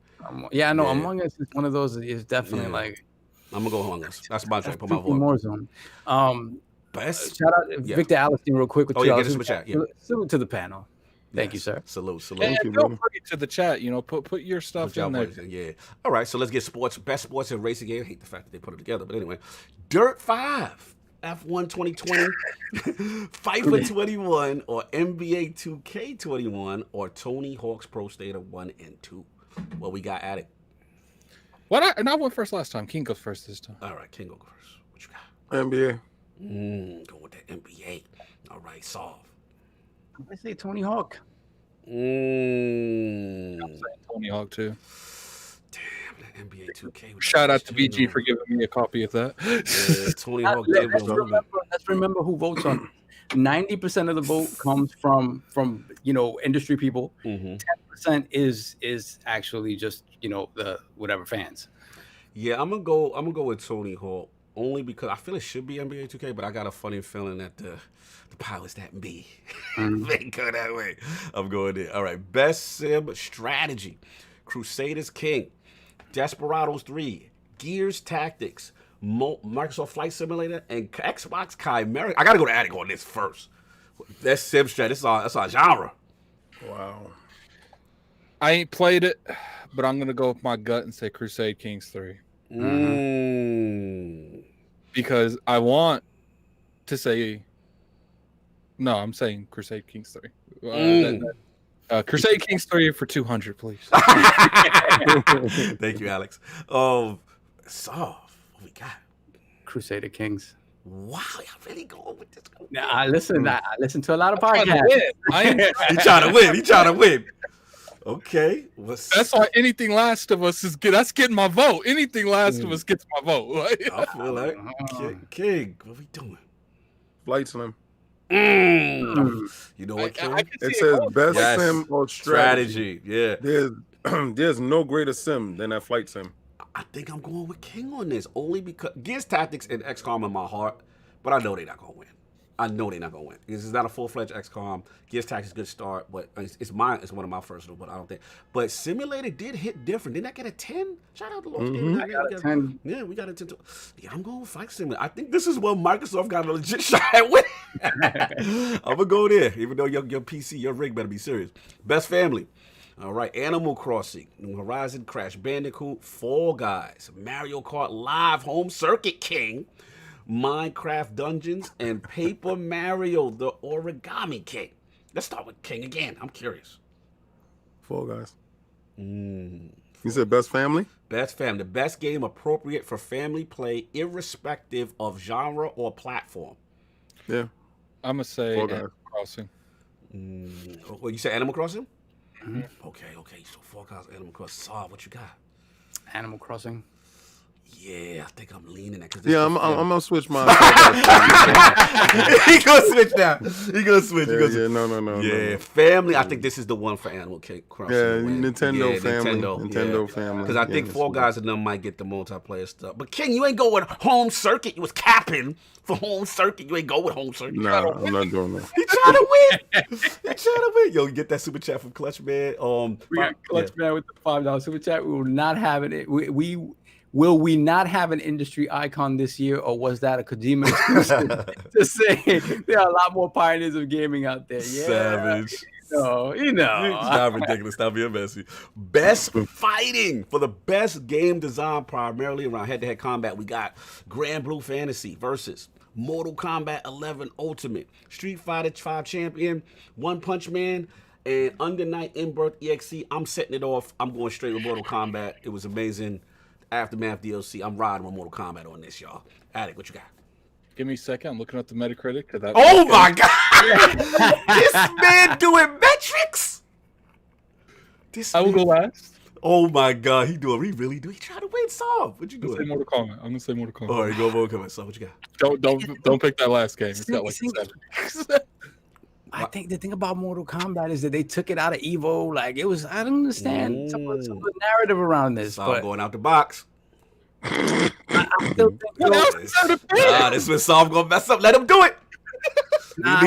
Yeah, I know. Among Us is one of those. Is definitely like. I'm gonna go Among Us. That's my choice. Put my vote. More zone. Best. Shout out Victor Allison real quick. Get us chat. Yeah. Salute to the panel. Thank you, sir. Salute. And feel free to the chat. Put your stuff in there. Yeah. All right. So let's get best sports and racing game. I hate the fact that they put it together, but anyway, Dirt 5, F1 2020, FIFA 21, or NBA 2K21, or Tony Hawk's Pro Skater 1 and 2. Well, we got at it. And I went first last time. King goes first this time. All right, King go first. What you got? NBA. Go with that NBA. All right, Solve. I say Tony Hawk. I'm saying Tony Hawk too. Damn, that NBA 2K. Shout out to BG for giving me a copy of that. Yeah, Tony Hawk. Let's remember who votes on. 90% of the vote comes from industry people. 10% 10% is actually just, you know, the whatever fans. Yeah, I'm gonna go with Tony Hawk only because I feel it should be NBA 2K, but I got a funny feeling that the powers that be they go that way. I'm going there. All right, best sim strategy: Crusaders King, Desperados 3, Gears Tactics, Microsoft Flight Simulator, and Xbox Chimera. I gotta go to Attic on this first. That's sim strategy. That's our genre. Wow. I ain't played it, but I'm gonna go with my gut and say Crusade Kings 3. Because I want to say no, I'm saying Crusade Kings 3. Crusade Kings 3 for 200, please. Thank you, Alex. What we got? Crusader Kings. Wow, y'all really going with this? Now, I listen to a lot of podcasts. He trying to win. Okay. That's why anything Last of Us is good. That's getting my vote. Anything Last of Us gets my vote. I feel like King, what we doing? Flight Sim. You know what, King? It says best sim or strategy. Yeah. There's no greater sim than that Flight Sim. I think I'm going with King on this only because Gears Tactics and XCOM in my heart, but I know they're not gonna win. This is not a full-fledged XCOM. Gears Tactics is a good start, but it's one of my first, but I don't think. But Simulator did hit different. Didn't I get a 10? Shout out to Lord. I got a 10. Yeah, we got a 10. Yeah, I'm going with Flight Simulator. I think this is where Microsoft got a legit shot at winning. I'm gonna go there, even though your PC, your rig better be serious. Best family. All right, Animal Crossing, New Horizon, Crash Bandicoot, Fall Guys, Mario Kart Live, Home Circuit King, Minecraft Dungeons, and Paper Mario, the Origami King. Let's start with King again. I'm curious. Fall Guys. You said best family? Best family. The best game appropriate for family play, irrespective of genre or platform. Yeah. I'm going to say Animal Crossing. Well, you said Animal Crossing? Mm-hmm. Okay. So Fall Guys, Animal Crossing. Saw, what you got? Animal Crossing. Yeah, I think I'm leaning that. Yeah, I'm gonna switch my. He gonna switch now. Yeah, no. Yeah, family. I think this is the one for Animal Crossing. Yeah, Nintendo family. Because I think Fall Guys and them might get the multiplayer stuff. But King, you ain't go with Home Circuit. You was capping for Home Circuit. You ain't go with Home Circuit. Nah, I'm not doing that. He trying to win. Yo, you get that super chat from Clutch Man. We got Clutch Man with the $5 super chat. We will not have it. Will we not have an industry icon this year, or was that a Kojima exclusive to say there are a lot more pioneers of gaming out there? Yeah, Savage. You know. Stop ridiculous. Stop being messy. Best fighting for the best game design, primarily around head-to-head combat. We got Grand Blue Fantasy versus Mortal Kombat 11 Ultimate, Street Fighter 5 Champion, One Punch Man, and Under Night In-Birth EXE. I'm setting it off. I'm going straight with Mortal Kombat. It was amazing. Aftermath DLC. I'm riding with Mortal Kombat on this, y'all. Attic, what you got? Give me a second. I'm looking up the Metacritic. Oh my God! This man doing metrics. I will go last. Oh my God, he really do. He trying to win Saw. What you doing? I'm gonna say Mortal Kombat. All right, go Mortal Kombat. Saw, what you got? Don't pick that last game. It's got like 7. I think the thing about Mortal Kombat is that they took it out of Evo. Like it was, I don't understand some of the narrative around this. Saw but going out the box. I still think this is Saw gonna mess up. Let him do it.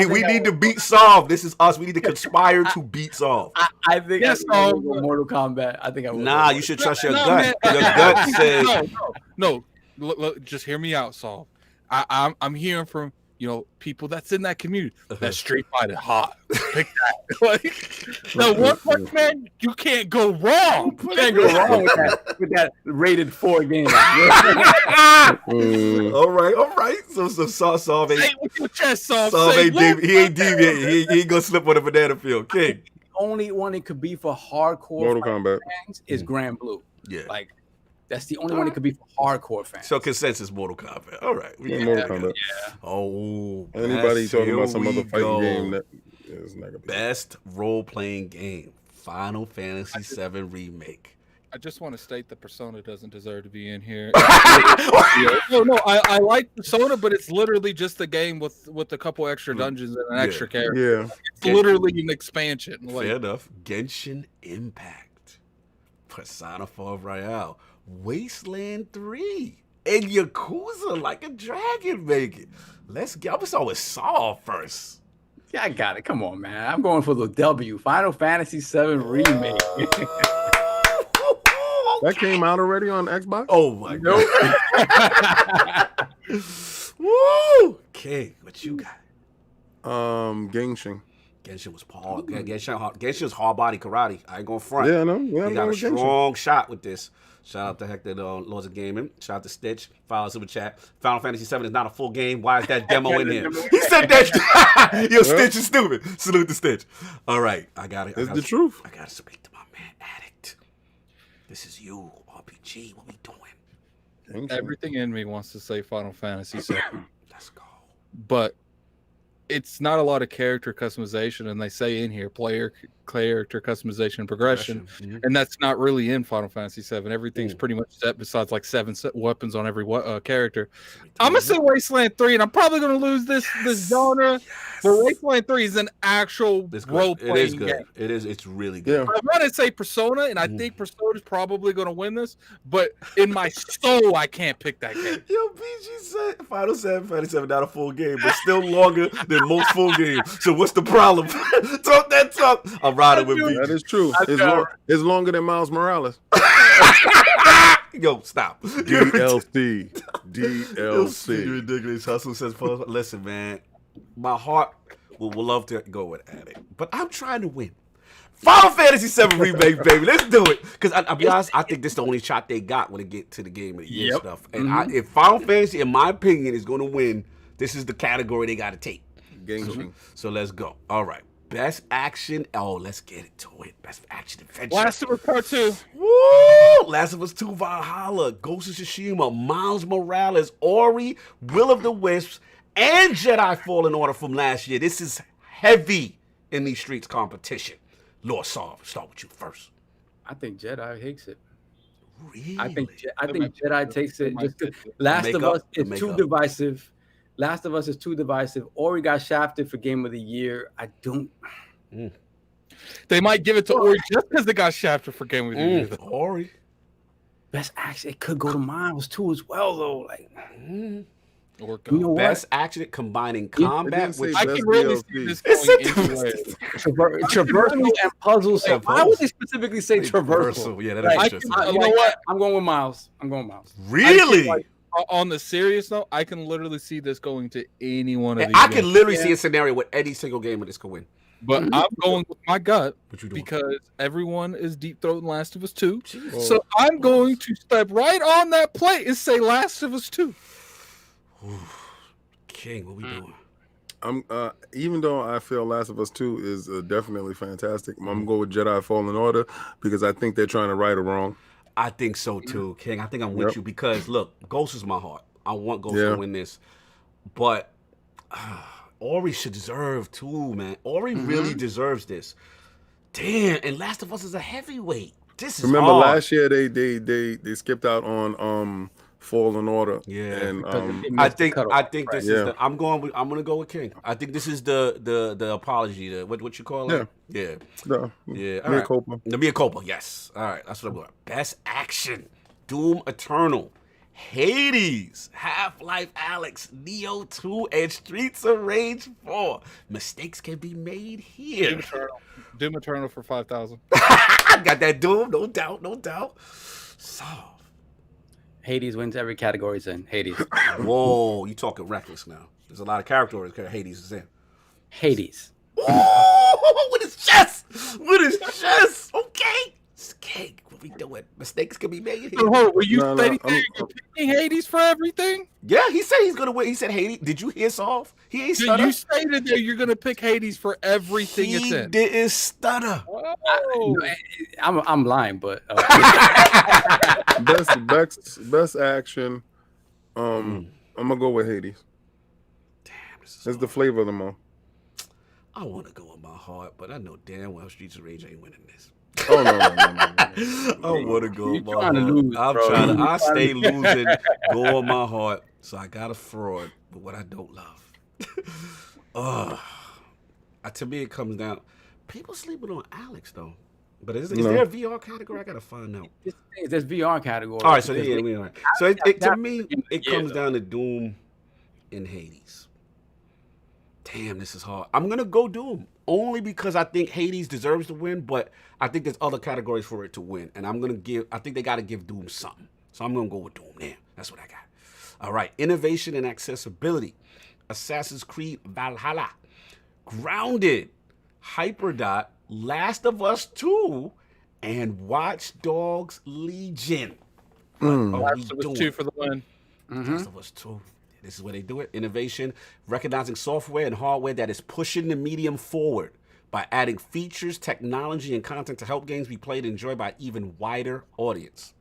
We need to beat Saw. This is us. We need to conspire to beat Saw. I think I would go Mortal Kombat. I think I would. Nah, you should trust your gut. Your gut says no. Look, just hear me out, Saul. I'm hearing from people that's in that community. That Street Fighter hot. Pick that. Now, One Punch Man, you can't go wrong. You can't go wrong with that rated 4 game. All right. So Saw ain't. Say with your chest, Saul. He ain't deviating. He ain't gonna slip on a banana field. King. The only one it could be for hardcore Mortal Kombat fans is Grand Blue. Yeah. Like that's the only one it could be for hardcore fans. So consensus Mortal Kombat. All right. Mortal Kombat. Yeah. Oh. Anybody talking about some other fighting game that is not gonna be best role-playing game. Final Fantasy VII Remake. I just want to state that Persona doesn't deserve to be in here. No, I like Persona, but it's literally just a game with a couple extra dungeons and an extra character. Yeah. It's literally an expansion. Like, Fair enough. Genshin Impact, Persona 4 Royale, Wasteland 3, and Yakuza Like a Dragon make it. Let's get. I'm gonna start with Saw first. Yeah, I got it. Come on, man. I'm going for the W. Final Fantasy VII Remake. That came out already on Xbox? Oh my god. Woo! Okay, what you got? Genshin. Genshin was hard. Genshin was hard body karate. I ain't gonna front. Yeah, I know. Yeah, He got a strong shot with this. Shout out to Hector, Lords of Gaming. Shout out to Stitch. Follow Super Chat. Final Fantasy VII is not a full game. Why is that demo in here? He said that. Yo, Stitch is stupid. Salute to Stitch. All right, I got it. It's the truth. I gotta speak to my man Addict. This is you, RPG. What we doing? Genshin. everything in me wants to say Final Fantasy VII, Let's go. but it's not a lot of character customization, and they say in here character customization and progression, and that's not really in Final Fantasy VII. Everything's pretty much set besides like 7 weapons on every character. I'm gonna say Wasteland 3, and I'm probably gonna lose this genre. But Wasteland 3 is an actual role playing game. It is. It's really good. Yeah. I'm gonna say Persona, and I think Persona is probably gonna win this. But in my soul, I can't pick that game. Yo, BG said Final Fantasy VII not a full game, but still longer than most full games. So what's the problem? Talk that talk. I'm riding with BG. That is true. It's longer than Miles Morales. Yo, stop. DLC. You're DLC. ridiculous. Hustle says, listen, man, my heart will love to go with Addict, but I'm trying to win. Final Fantasy VII Remake, baby. Let's do it. Because I'll be honest, I think this is the only shot they got when they get to the game of the year stuff. And if Final Fantasy, in my opinion, is going to win, this is the category they got to take. Genshin. So let's go. All right. Best action. Oh, let's get into it. Best action adventure. Last of Us Part 2. Woo! Last of Us 2 Valhalla, Ghost of Tsushima, Miles Morales, Ori, Will of the Wisps, and Jedi Fallen Order from last year. This is heavy in these streets competition. Lord Sov, start with you first. I think Jedi takes it. Really? I think Jedi takes it. Just Last of Us is too divisive. Last of Us is too divisive. Ori got shafted for Game of the Year. I don't. They might give it to Ori just because they got shafted for Game of the Year. Ori. Best action. It could go to Miles too as well, though. Like, Or you know Best action combining combat with. I can really see this going anywhere. traversal and puzzles. Yeah, Why would they specifically say traversal? Yeah, that is true. You know what? I'm going with Miles. Really? On the serious note, I can literally see this going to any one of these. I can literally see a scenario where any single game of this could win. But I'm going with my gut because everyone is deep throating Last of Us 2. So I'm going to step right on that plate and say Last of Us 2. King, what we doing? I'm even though I feel Last of Us 2 is definitely fantastic, I'm gonna go with Jedi Fallen Order because I think they're trying to right or wrong. I think so too, King. I think I'm with you because look, Ghost is my heart. I want Ghost to win this, but Ori should deserve too, man. Ori really deserves this. Damn, and Last of Us is a heavyweight. This is Remember hard. last year they skipped out on Fallen Order. Yeah, and I think this is. I'm gonna go with King. I think this is the apology. What you call it? Yeah. No, Yeah. Mea culpa. The Mea culpa. Yes. All right. That's what I'm going. Best action: Doom Eternal, Hades, Half-Life Alyx, Neo 2, and Streets of Rage 4. Mistakes can be made here. Doom Eternal for 5,000. Got that Doom, no doubt. Solve. Hades wins every category it's in. Hades. Whoa, you talking reckless now. There's a lot of characters Hades is in. Hades. Oh, with his chest. Okay. Cake. What we doing? Mistakes can be made here. So, were you stating you're picking Hades for everything? Yeah, he said he's gonna win. He said Hades. Did you hear Solve? He ain't stutter. You stated that you're gonna pick Hades for everything it's in. He didn't stutter. I'm lying, but best action. I'm gonna go with Hades. Damn, this It's the flavor of them all. I want to go with my heart, but I know damn well Streets of Rage ain't winning this. Oh no. I want to go You're on my trying to heart. lose, I'm bro. trying to. You're I trying stay to- losing. Go on my heart. So I got a fraud, but what I don't love. To me, it comes down. People sleeping on Alex though. But is there a VR category? I gotta find out. There's VR category. All right, so so to me, it comes down to Doom and Hades. Damn, this is hard. I'm gonna go Doom only because I think Hades deserves to win, but I think there's other categories for it to win, and I think they gotta give Doom something. So I'm gonna go with Doom. Damn, that's what I got. All right, innovation and accessibility. Assassin's Creed Valhalla, Grounded, Hyperdot, Last of Us 2, and Watch Dogs Legion. Last of Us 2 for the win. Last of Us 2. This is where they do it. Innovation, recognizing software and hardware that is pushing the medium forward by adding features, technology, and content to help games be played and enjoyed by an even wider audience.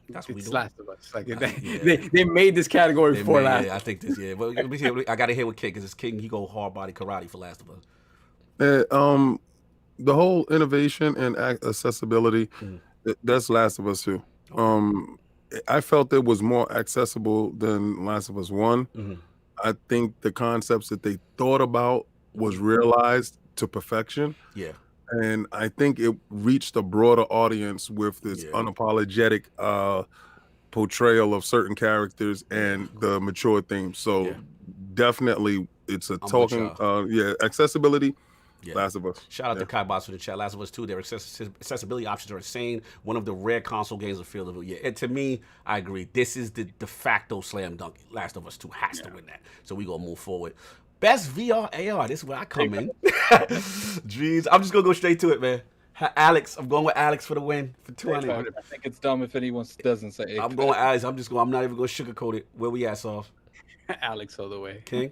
That's what we do. Last of Us. Like they made this category for Last. Yeah, I think this. Yeah, but let me see. I gotta hear what King, because it's King. He go hard body karate for Last of Us. The whole innovation and accessibility, that's Last of Us 2. I felt it was more accessible than Last of Us 1. I think the concepts that they thought about was realized to perfection. Yeah. And I think it reached a broader audience with this unapologetic portrayal of certain characters and the mature themes. So definitely it's a accessibility. Yeah. Last of Us. Shout out to Kai Boss for the chat. Last of Us 2, their accessibility options are insane. One of the rare console games of field of it. Yeah, and to me, I agree. This is the de facto slam dunk. Last of Us 2 has to win that. So we gonna move forward. Best VR AR. This is where I come in. Jeez, I'm just gonna go straight to it, man. Alex, I'm going with Alex for the win for 200. I think it's dumb if anyone doesn't say. I'm going Alex. I'm not even gonna sugarcoat it. Where we at, Soft? Alex all the way. King.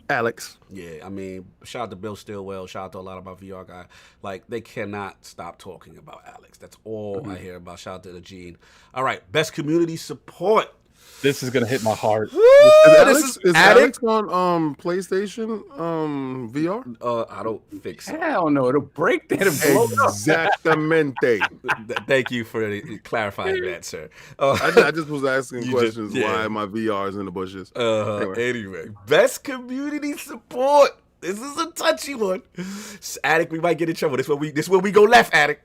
Alex. Yeah, I mean, shout out to Bill Stillwell. Shout out to a lot of our VR guys. Like, they cannot stop talking about Alex. That's all I hear about. Shout out to the Gene. All right, best community support. This is gonna hit my heart. Is Alex on PlayStation VR? I don't think so. Hell no, it'll break that. Exactamente. Thank you for clarifying that, sir. I just was asking questions why my VR is in the bushes. Anyway, best community support. This is a touchy one. Attic, we might get in trouble. This is where we go left, Attic.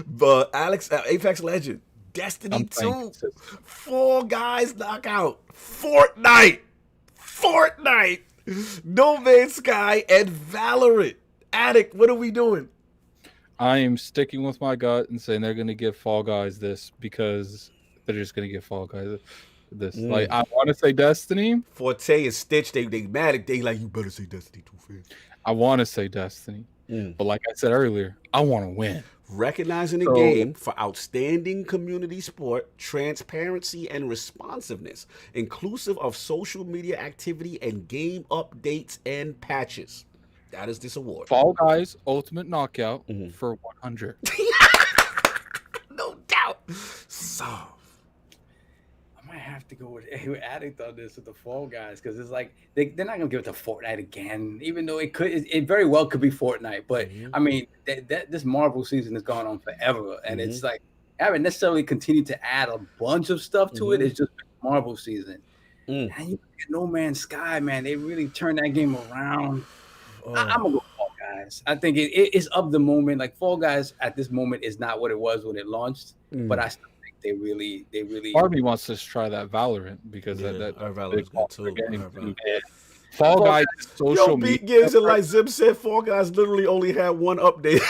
But Alex, Apex Legend, Destiny 2, Fall Guys Knockout, Fortnite, No Man's Sky, and Valorant. Attic, what are we doing? I am sticking with my gut and saying they're going to give Fall Guys this because they're just going to give Fall Guys this. Like, I want to say Destiny. Forte and Stitch, they mad. They like, you better say Destiny 2, fam. I want to say Destiny. But like I said earlier, I want to win. Recognizing the game for outstanding community support, transparency, and responsiveness, inclusive of social media activity and game updates and patches. That is this award. Fall Guys Ultimate Knockout for 100. No doubt. So I might have to go with Addict on this with the Fall Guys because it's like they're not gonna give it to Fortnite again, even though it very well could be Fortnite. But I mean, this Marvel season has gone on forever, and it's like I haven't necessarily continued to add a bunch of stuff to it. It's just Marvel season. And you look at No Man's Sky, man, they really turned that game around. I'm gonna go Fall Guys. I think it's of the moment. Like Fall Guys at this moment is not what it was when it launched, but I still think they really. Part of me wants to try that Valorant because that Valorant's good too. Fall Guys social media. Pete gives it like Zim said. Fall Guys literally only had one update.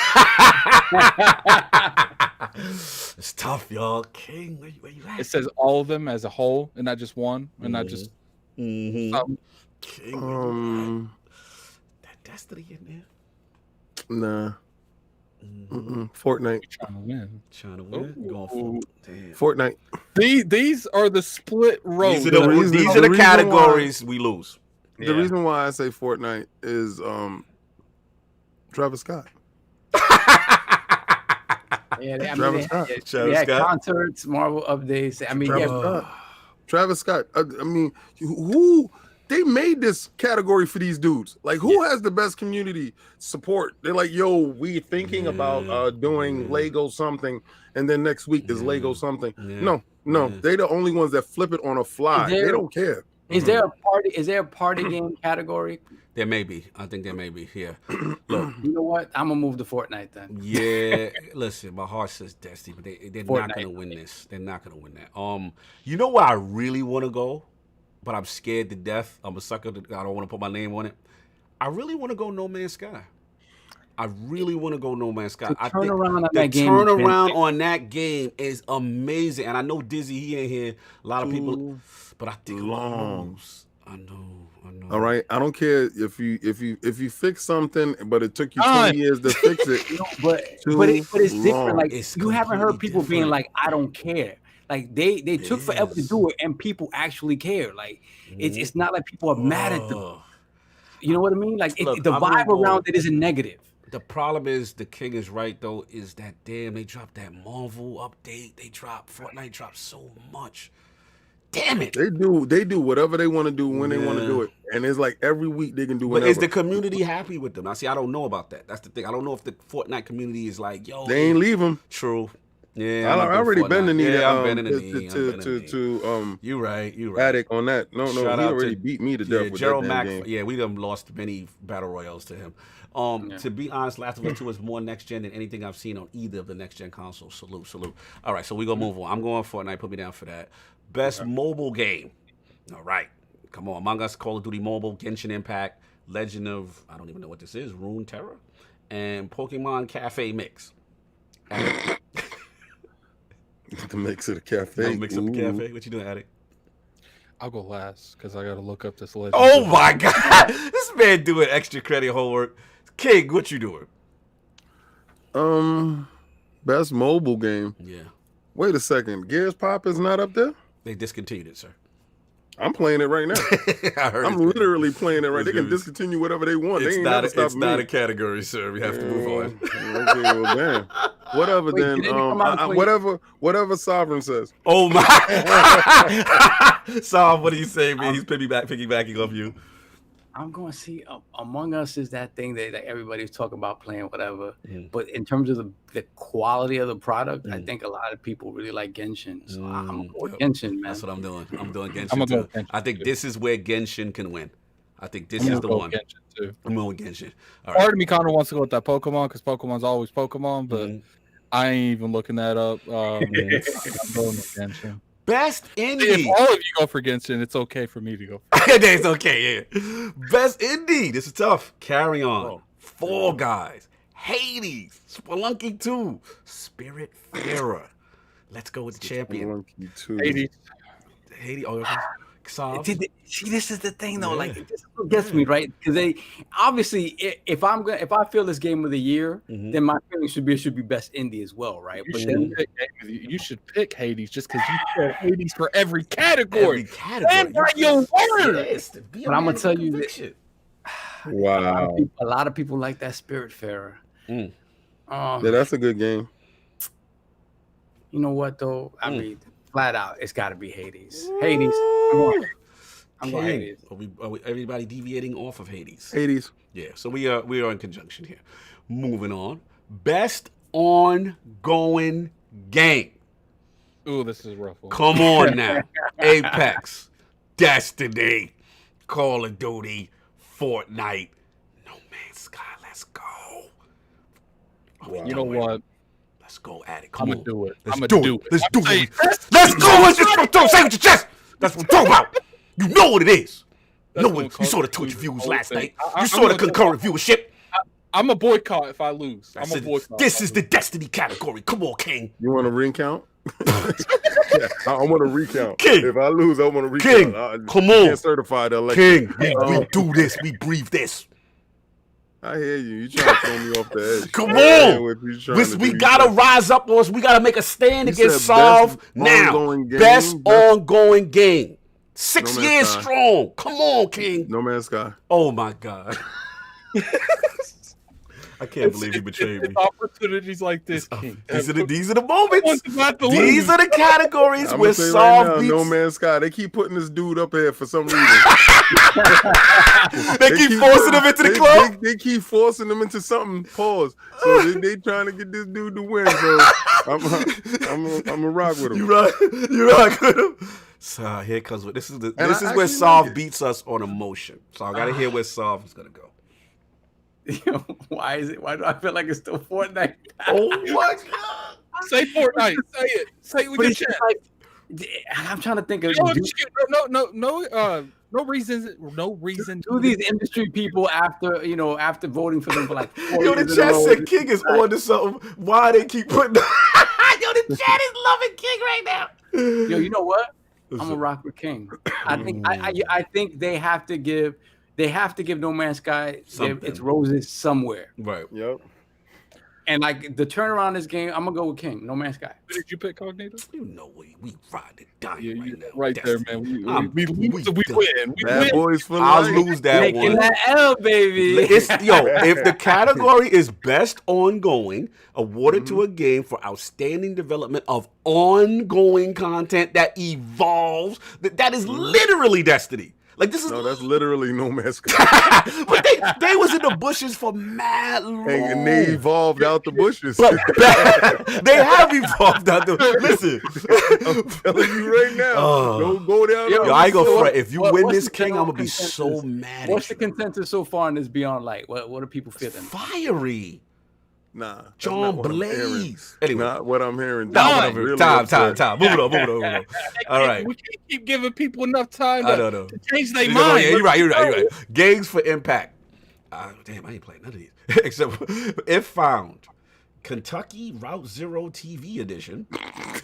It's tough, y'all. King, where you at? It says all of them as a whole, and not just one, and not just. King, that Destiny in there? Nah. Fortnite. Trying to win. Going for damn. Fortnite. These are the split roads. These are the categories we lose. The reason why I say Fortnite is Travis Scott. Travis Scott. Concerts, Marvel updates. I mean, Travis Scott. I mean, who they made this category for these dudes. Like, who has the best community support? They're like, yo, we thinking about doing Lego something, and then next week is Lego something. No, they the only ones that flip it on a fly. They don't care. Is there a party? Is there a party game category? There may be. I think there may be. Yeah. Look, you know what? I'm gonna move to Fortnite then. Yeah. Listen, my heart says Destiny, but they're Fortnite. not gonna win this. They're not gonna win that. You know where I really want to go, but I'm scared to death. I'm a sucker. I don't want to put my name on it. I really want to go No Man's Sky. I really want to go No Man's Sky. I think the turnaround on that game is amazing. And I know Dizzy, he ain't here. A lot of people, but I think long. I know. All right. I don't care if you fix something, but it took you 20 years to fix it. but it's different. Like, you haven't heard people being like, I don't care. Like, they took forever to do it, and people actually care. Like, it's not like people are mad at them. You know what I mean? Like, Look, the vibe around it isn't negative. The problem is, the king is right though, is that damn, they dropped that Marvel update. Fortnite dropped so much. Damn it. They do whatever they want to do when they want to do it. And it's like every week they can do whatever. But is the community happy with them? I don't know about that. That's the thing. I don't know if the Fortnite community is like, yo, they ain't leave them. True. Yeah, I already been to need to you right. Attic on that. No, he already beat me to death with Gerald that Mack. game. Yeah, we done lost many battle royals to him. To be honest, Last of Us 2 is more next gen than anything I've seen on either of the next gen consoles. Salute. All right, so we gonna move on. I'm going Fortnite. Put me down for that. Best mobile game. All right, come on. Among Us, Call of Duty Mobile, Genshin Impact, Legend of, I don't even know what this is, Rune Terror, and Pokemon Cafe Mix. The mix of the cafe. No, mix of the cafe. What you doing, Attic? I'll go last because I gotta look up this list. Oh my God, this man doing extra credit homework. King, what you doing? Best mobile game. Yeah. Wait a second. Gears Pop is not up there? They discontinued it, sir. I'm playing it right now. I'm literally playing it right. They can discontinue whatever they want. They ain't never stop me. It's not a category, sir. We have to move on. Okay, well, damn. Whatever then. Whatever Sovereign says. Oh my! Sovereign, what do you say, man? He's piggybacking off you. I'm going to see Among Us is that thing that everybody's talking about playing, whatever. But in terms of the quality of the product, I think a lot of people really like Genshin. So I'm going Genshin, man. That's what I'm doing. I'm doing Genshin too. I think this is where Genshin can win. I think this is the one. I'm going with Genshin. All right. Part of me kind of wants to go with that Pokemon because Pokemon's always Pokemon, but I ain't even looking that up. I'm going with Genshin. Best indie. If all of you go for Genshin, it's okay for me to go. It's okay, yeah. Best indie. This is tough. Carry On. Fall Guys. Hades. Spelunky 2. Spiritfarer. Let's go with the champion. Hades. Oh, okay. See, this is the thing though. Like, this gets me right because they obviously, if I feel this game of the year, then my feeling should be best indie as well, right? You should pick Hades just because you said Hades for every category. And by your word. But I'm gonna tell you that. Wow. A lot of people like that Spiritfarer. Yeah, that's a good game. You know what though? I mean, flat out, it's got to be Hades. Hades. I'm going Hades. Are we everybody deviating off of Hades? Hades. Yeah. So we are in conjunction here. Moving on. Best ongoing game. Ooh, this is rough. Come on now. Apex, Destiny, Call of Duty, Fortnite, No Man's Sky. Let's go. You know what? Let's go at it. Come on. I'm gonna do it. Let's do it. Let's do it. Let's go. Let's just say with your chest. That's what I'm talking about. You know what it is. You saw the Twitch views last night. You saw the concurrent viewership. I'm a boycott if I lose. I'm a boycott. This is the Destiny category. Come on, King. You want to recount? Yeah, I want to recount. King. If I lose, I want to recount. King, come on. Can't certify the election. King, we do this. We breathe this. I hear you. You trying to throw me off the edge. Come on. We got to rise up, or we got to make a stand against Solve now. Best ongoing game. 6 years strong. Come on, King. No Man's Sky. Oh, my God. I can't believe you betrayed me. Opportunities like this, King. These are the moments. These are the categories where right Solve now, beats. No Man's Sky. They keep putting this dude up here for some reason. they keep forcing him into the club. They keep forcing him into something. Pause. So they trying to get this dude to win. So I'm a rock with him. You rock with him. So here comes what this is where Solve beats us on emotion. So I gotta hear where Solve is gonna go. Why do I feel like it's still Fortnite? Oh my god! Say Fortnite. Say it. Say it with your chest. I'm trying to think of no reason. Do these industry people after voting for them for like 4 Yo, the years chat said King is on to something. Why they keep putting? Yo, the chat is loving King right now. Yo, you know what? I'm a rock with King. I think they have to give No Man's Sky its roses somewhere. Right. Yep. And like the turnaround in this game, I'm gonna go with King. No Man's Sky. Did you pick Cognito? You know we ride and die right now. Right there, man. We lose, we win. Bad boys for I'll life. lose that Making one. that L, baby. If the category is best ongoing, awarded to a game for outstanding development of ongoing content that evolves, that is literally Destiny. Like this is that's literally No Man's Sky. But they was in the bushes for mad long. And they evolved out the bushes. But they have evolved out the. Listen, I'm telling you right now. Don't go down. Yo, I ain't gonna fret. If you win what's this, the King, I'm gonna be consensus? so mad. What's the at you. consensus so far in this Beyond Light? What are people feeling? Fiery. Nah, John Blaze. Anyway, not what I'm hearing. time. Move it on. All right. We can't keep giving people enough time to change their Yeah, mind. you're right. Games for impact. Damn, I ain't playing none of these. Except if found. Kentucky Route Zero TV edition.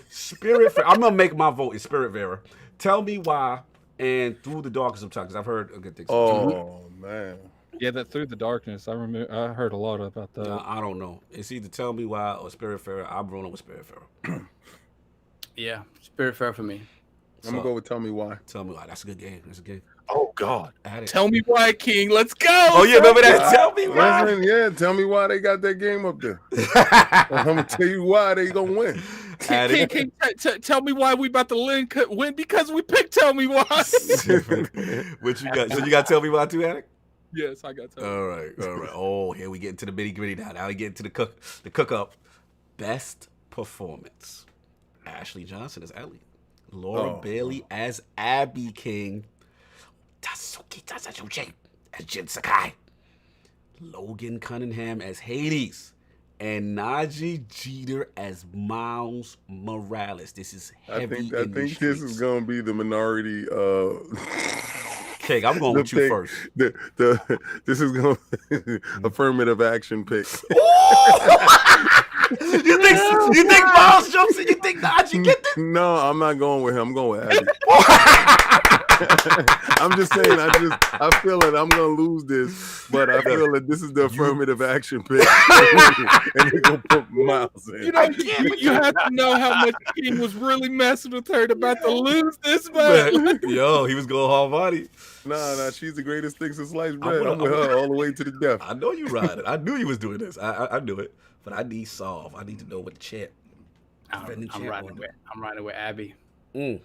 Spirit. I'm gonna make my vote in Spirit Vera. Tell me why. And Through the Darkness of Time, because I've heard a good thing. Oh man. Yeah, that Through the Darkness. I remember. I heard a lot about that. I don't know. It's either Tell Me Why or Spirit Fair. I'm rolling with Spirit Fair. Yeah, Spirit Fair for me. I'm gonna go with Tell Me Why. Tell Me Why. That's a good game. Oh God! Tell me why, King. Let's go. Oh yeah, remember that? Tell me why. Listen, yeah, tell me why they got that game up there. I'm gonna tell you why they gonna win. King, tell me why we about to win because we picked Tell Me Why. What you got? So you got to Tell Me Why too, Attic? Yes, I got to. All right. Oh, here we get into the bitty gritty now. Now we get into the cook up. Best performance. Ashley Johnson as Ellie. Laura Bailey as Abby King. Tatsuki Tatsuchi as Jin Sakai. Logan Cunningham as Hades. And Najee Jeter as Miles Morales. This is heavy. I think this is gonna be the minority. King, I'm going with you first. This is going affirmative action pick. You think Miles jumps in? You think Najee get this? No, I'm not going with him. I'm going with Abby. I'm just saying. I feel that I'm gonna lose this, but I feel that this is the affirmative action pick, and we're gonna put Miles in. You know, you have to know how much King was really messing with her about to lose this man. Yo, he was going hard body. Nah, she's the greatest thing since sliced bread. I'm with her all the way to the death. I know you ride it. I knew you was doing this. I knew it, but I need Solve. I need to know what the champ. I'm riding with Abby. Mm.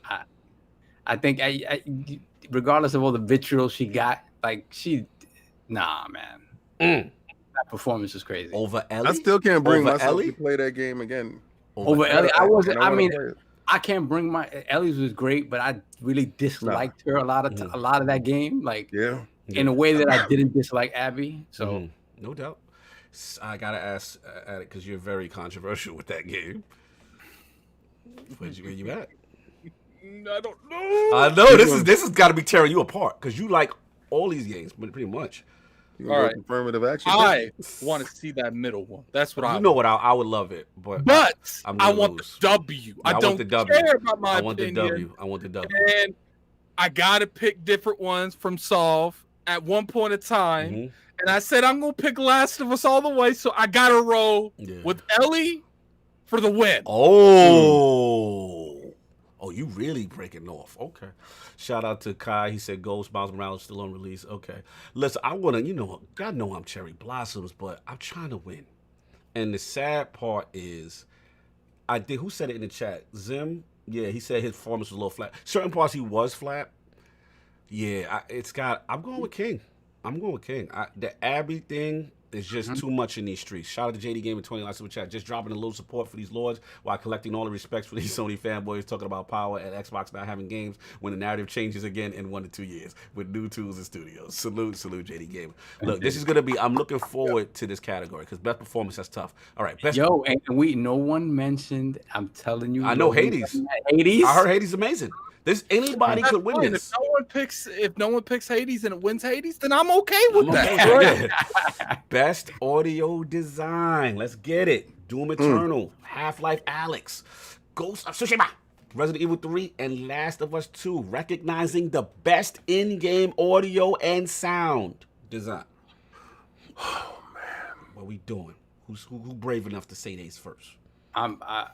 I think regardless of all the vitriol she got, like nah, man. That performance was crazy. Over Ellie? I still can't bring Over myself Ellie? to play that game again. Over Ellie, I can't bring my Ellie's was great, but I really disliked her a lot of that game. Like in a way that I didn't dislike Abby. So no doubt. I gotta ask Attic, because you're very controversial with that game. Where you at? I don't know. I know this has got to be tearing you apart because you like all these games, pretty much. All right, affirmative action. I want to see that middle one. That's what I. You know what? I would love it, but I want the W. I don't care about my opinion. I want the W. And I gotta pick different ones from Solve at one point in time. And I said I'm gonna pick Last of Us all the way, so I gotta roll with Ellie for the win. Oh, you really breaking off. Okay. Shout out to Kai. He said Ghost, Miles Morales still on release. Okay. Listen, I want to, God know I'm Cherry Blossoms, but I'm trying to win. And the sad part is, I think, who said it in the chat? Zim? Yeah, he said his performance was a little flat. Certain parts he was flat. Yeah, I'm going with King. The Abby thing is just too much in these streets. Shout out to JD Gamer 20 last super chat. Just dropping a little support for these lords while collecting all the respects for these Sony fanboys talking about power and Xbox not having games when the narrative changes again in 1 to 2 years with new tools and studios. Salute, JD Gamer. Look, this is gonna be. I'm looking forward to this category because best performance, that's tough. All right, best. Yo, and no one mentioned. I'm telling you. I know Hades. Hades. I heard Hades is amazing. Anybody could win this. If no one picks Hades and it wins Hades, then I'm okay with that. Best audio design. Let's get it. Doom Eternal, Half-Life Alyx, Ghost of Tsushima, Resident Evil 3, and Last of Us 2. Recognizing the best in-game audio and sound design. Oh man, what we doing? Who brave enough to say these first? I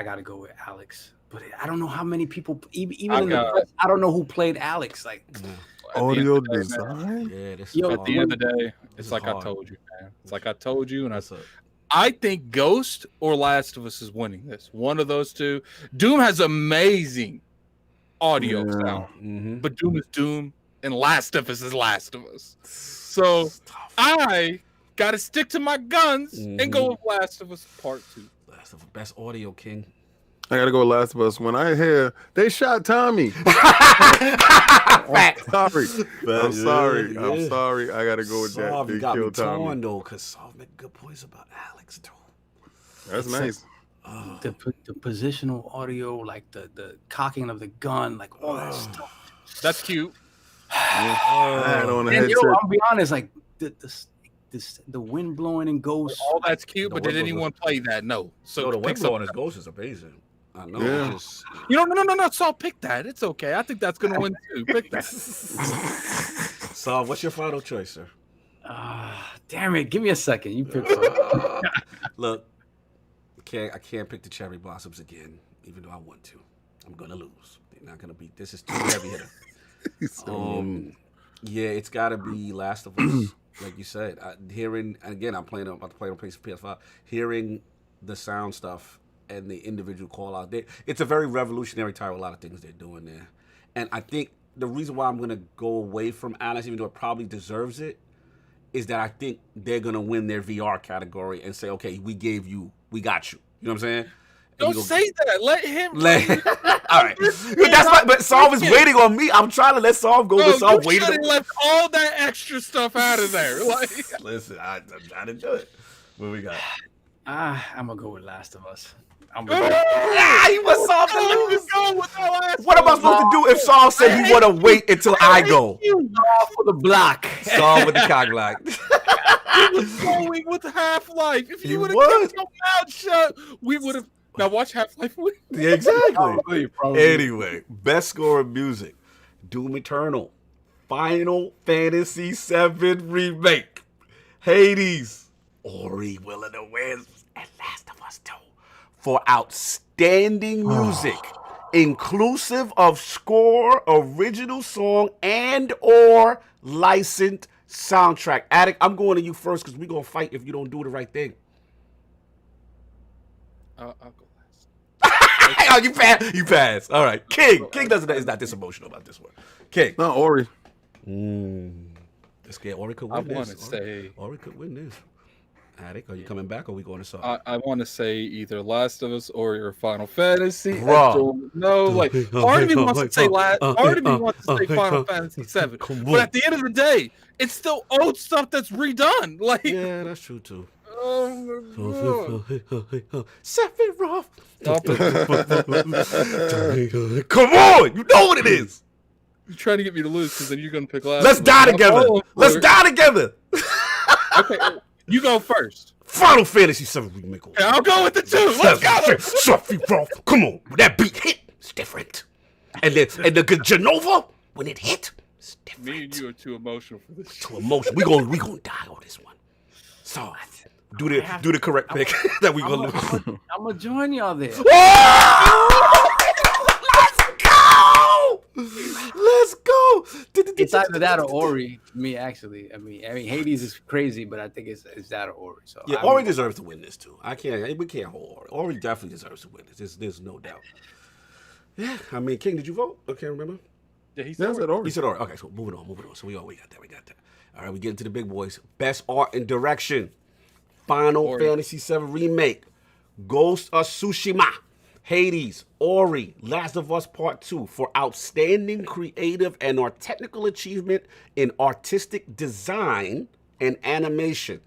gotta go with Alex. But I don't know how many people, even in the press, I don't know who played Alex. Like audio design. Yeah, at the end of the day, it's like hard. I told you, man. It's like I told you, and I think Ghost or Last of Us is winning this. One of those two. Doom has amazing audio sound, but Doom is Doom, and Last of Us is Last of Us. So I got to stick to my guns and go with Last of Us Part 2. Last of Us, best audio, King. I gotta go with Last of Us. When I hear they shot Tommy, I'm sorry. I'm sorry. I gotta go with that. They killed Tommy. Though, because Solve made good points about Alex too. That's nice. The positional audio, like the cocking of the gun, like all that stuff. That's cute. And I'll be honest, like the wind blowing in Ghost. All that's cute, but did anyone play that? No. So the wind blowing in Ghost is amazing. I know. Yeah. No. Saul, pick that. It's okay. I think that's gonna win too. Pick that. Saul, what's your final choice, sir? Damn it! Give me a second. You pick something. Look, I can't pick the Cherry Blossoms again, even though I want to. I'm gonna lose. They're not gonna beat. This is too heavy hitter. Yeah, it's gotta be Last of Us. Like you said, hearing again, I'm about to play on PS5. Hearing the sound stuff and the individual call out there, it's a very revolutionary time with a lot of things they're doing there. And I think the reason why I'm gonna go away from Alex, even though it probably deserves it, is that I think they're gonna win their VR category and say, okay, we got you. You know what I'm saying? Don't say that. Let him. All right. But Solve is waiting on me. I'm trying to let Solve go. But Solve waiting. You left all that extra stuff out of there. Listen, I'm trying to do it. What we got? I'm gonna go with Last of Us. He was Solve to lose. What am I supposed to do if Solve said he want to wait until I go? Solve for the block. Solve with the cock block. He was going with Half-Life. If you would have kept your mouth shut, we would have. Now watch Half-Life win. Yeah, exactly. Anyway, best score of music: Doom Eternal, Final Fantasy VII Remake, Hades, Ori, Will of the Wisps, and Last of Us 2 for outstanding music, inclusive of score, original song, and/or licensed soundtrack. Attic, I'm going to you first because we're gonna fight if you don't do the right thing. I'll go last. Oh, you pass. All right. King is not this emotional about this one. King. No, Ori. This guy, Ori could win this. I want to say Ori could win this. Attic, are you coming back or are we going to solve? I want to say either Last of Us or your Final Fantasy. Bro. No, like part of me wants to say part of me wants to say Final Fantasy 7. But at the end of the day, it's still old stuff that's redone. Like yeah, that's true too. Sephiroth. Come on, you know what it is. You're trying to get me to lose because then you're gonna pick Last. Let's die together. Let's die together. Okay, you go first. Final Fantasy VII Remake. Okay, I'll go with the 2. Let's go. Sephiroth. Come on, when that beat hit, it's different. And the Genova, when it hit, it's different. Me and you are too emotional for this. Too emotional. We gonna die on this one. So do the correct pick that we gonna lose. I'm gonna join y'all there. Let's it's either that or Ori. Me, actually. I mean, Hades is crazy, but I think it's that or Ori. So yeah, Ori deserves to win this too. We can't hold Ori. Ori definitely deserves to win this. There's no doubt. Yeah, I mean, King, did you vote? I can't remember. Yeah, he said Ori. He said Ori. Okay, so moving on. So we got that. All right, we get into the big boys. Best art and direction. Final Fantasy VII Remake. Ghost of Tsushima. Hades, Ori, Last of Us Part 2 for outstanding creative and or technical achievement in artistic design and animation.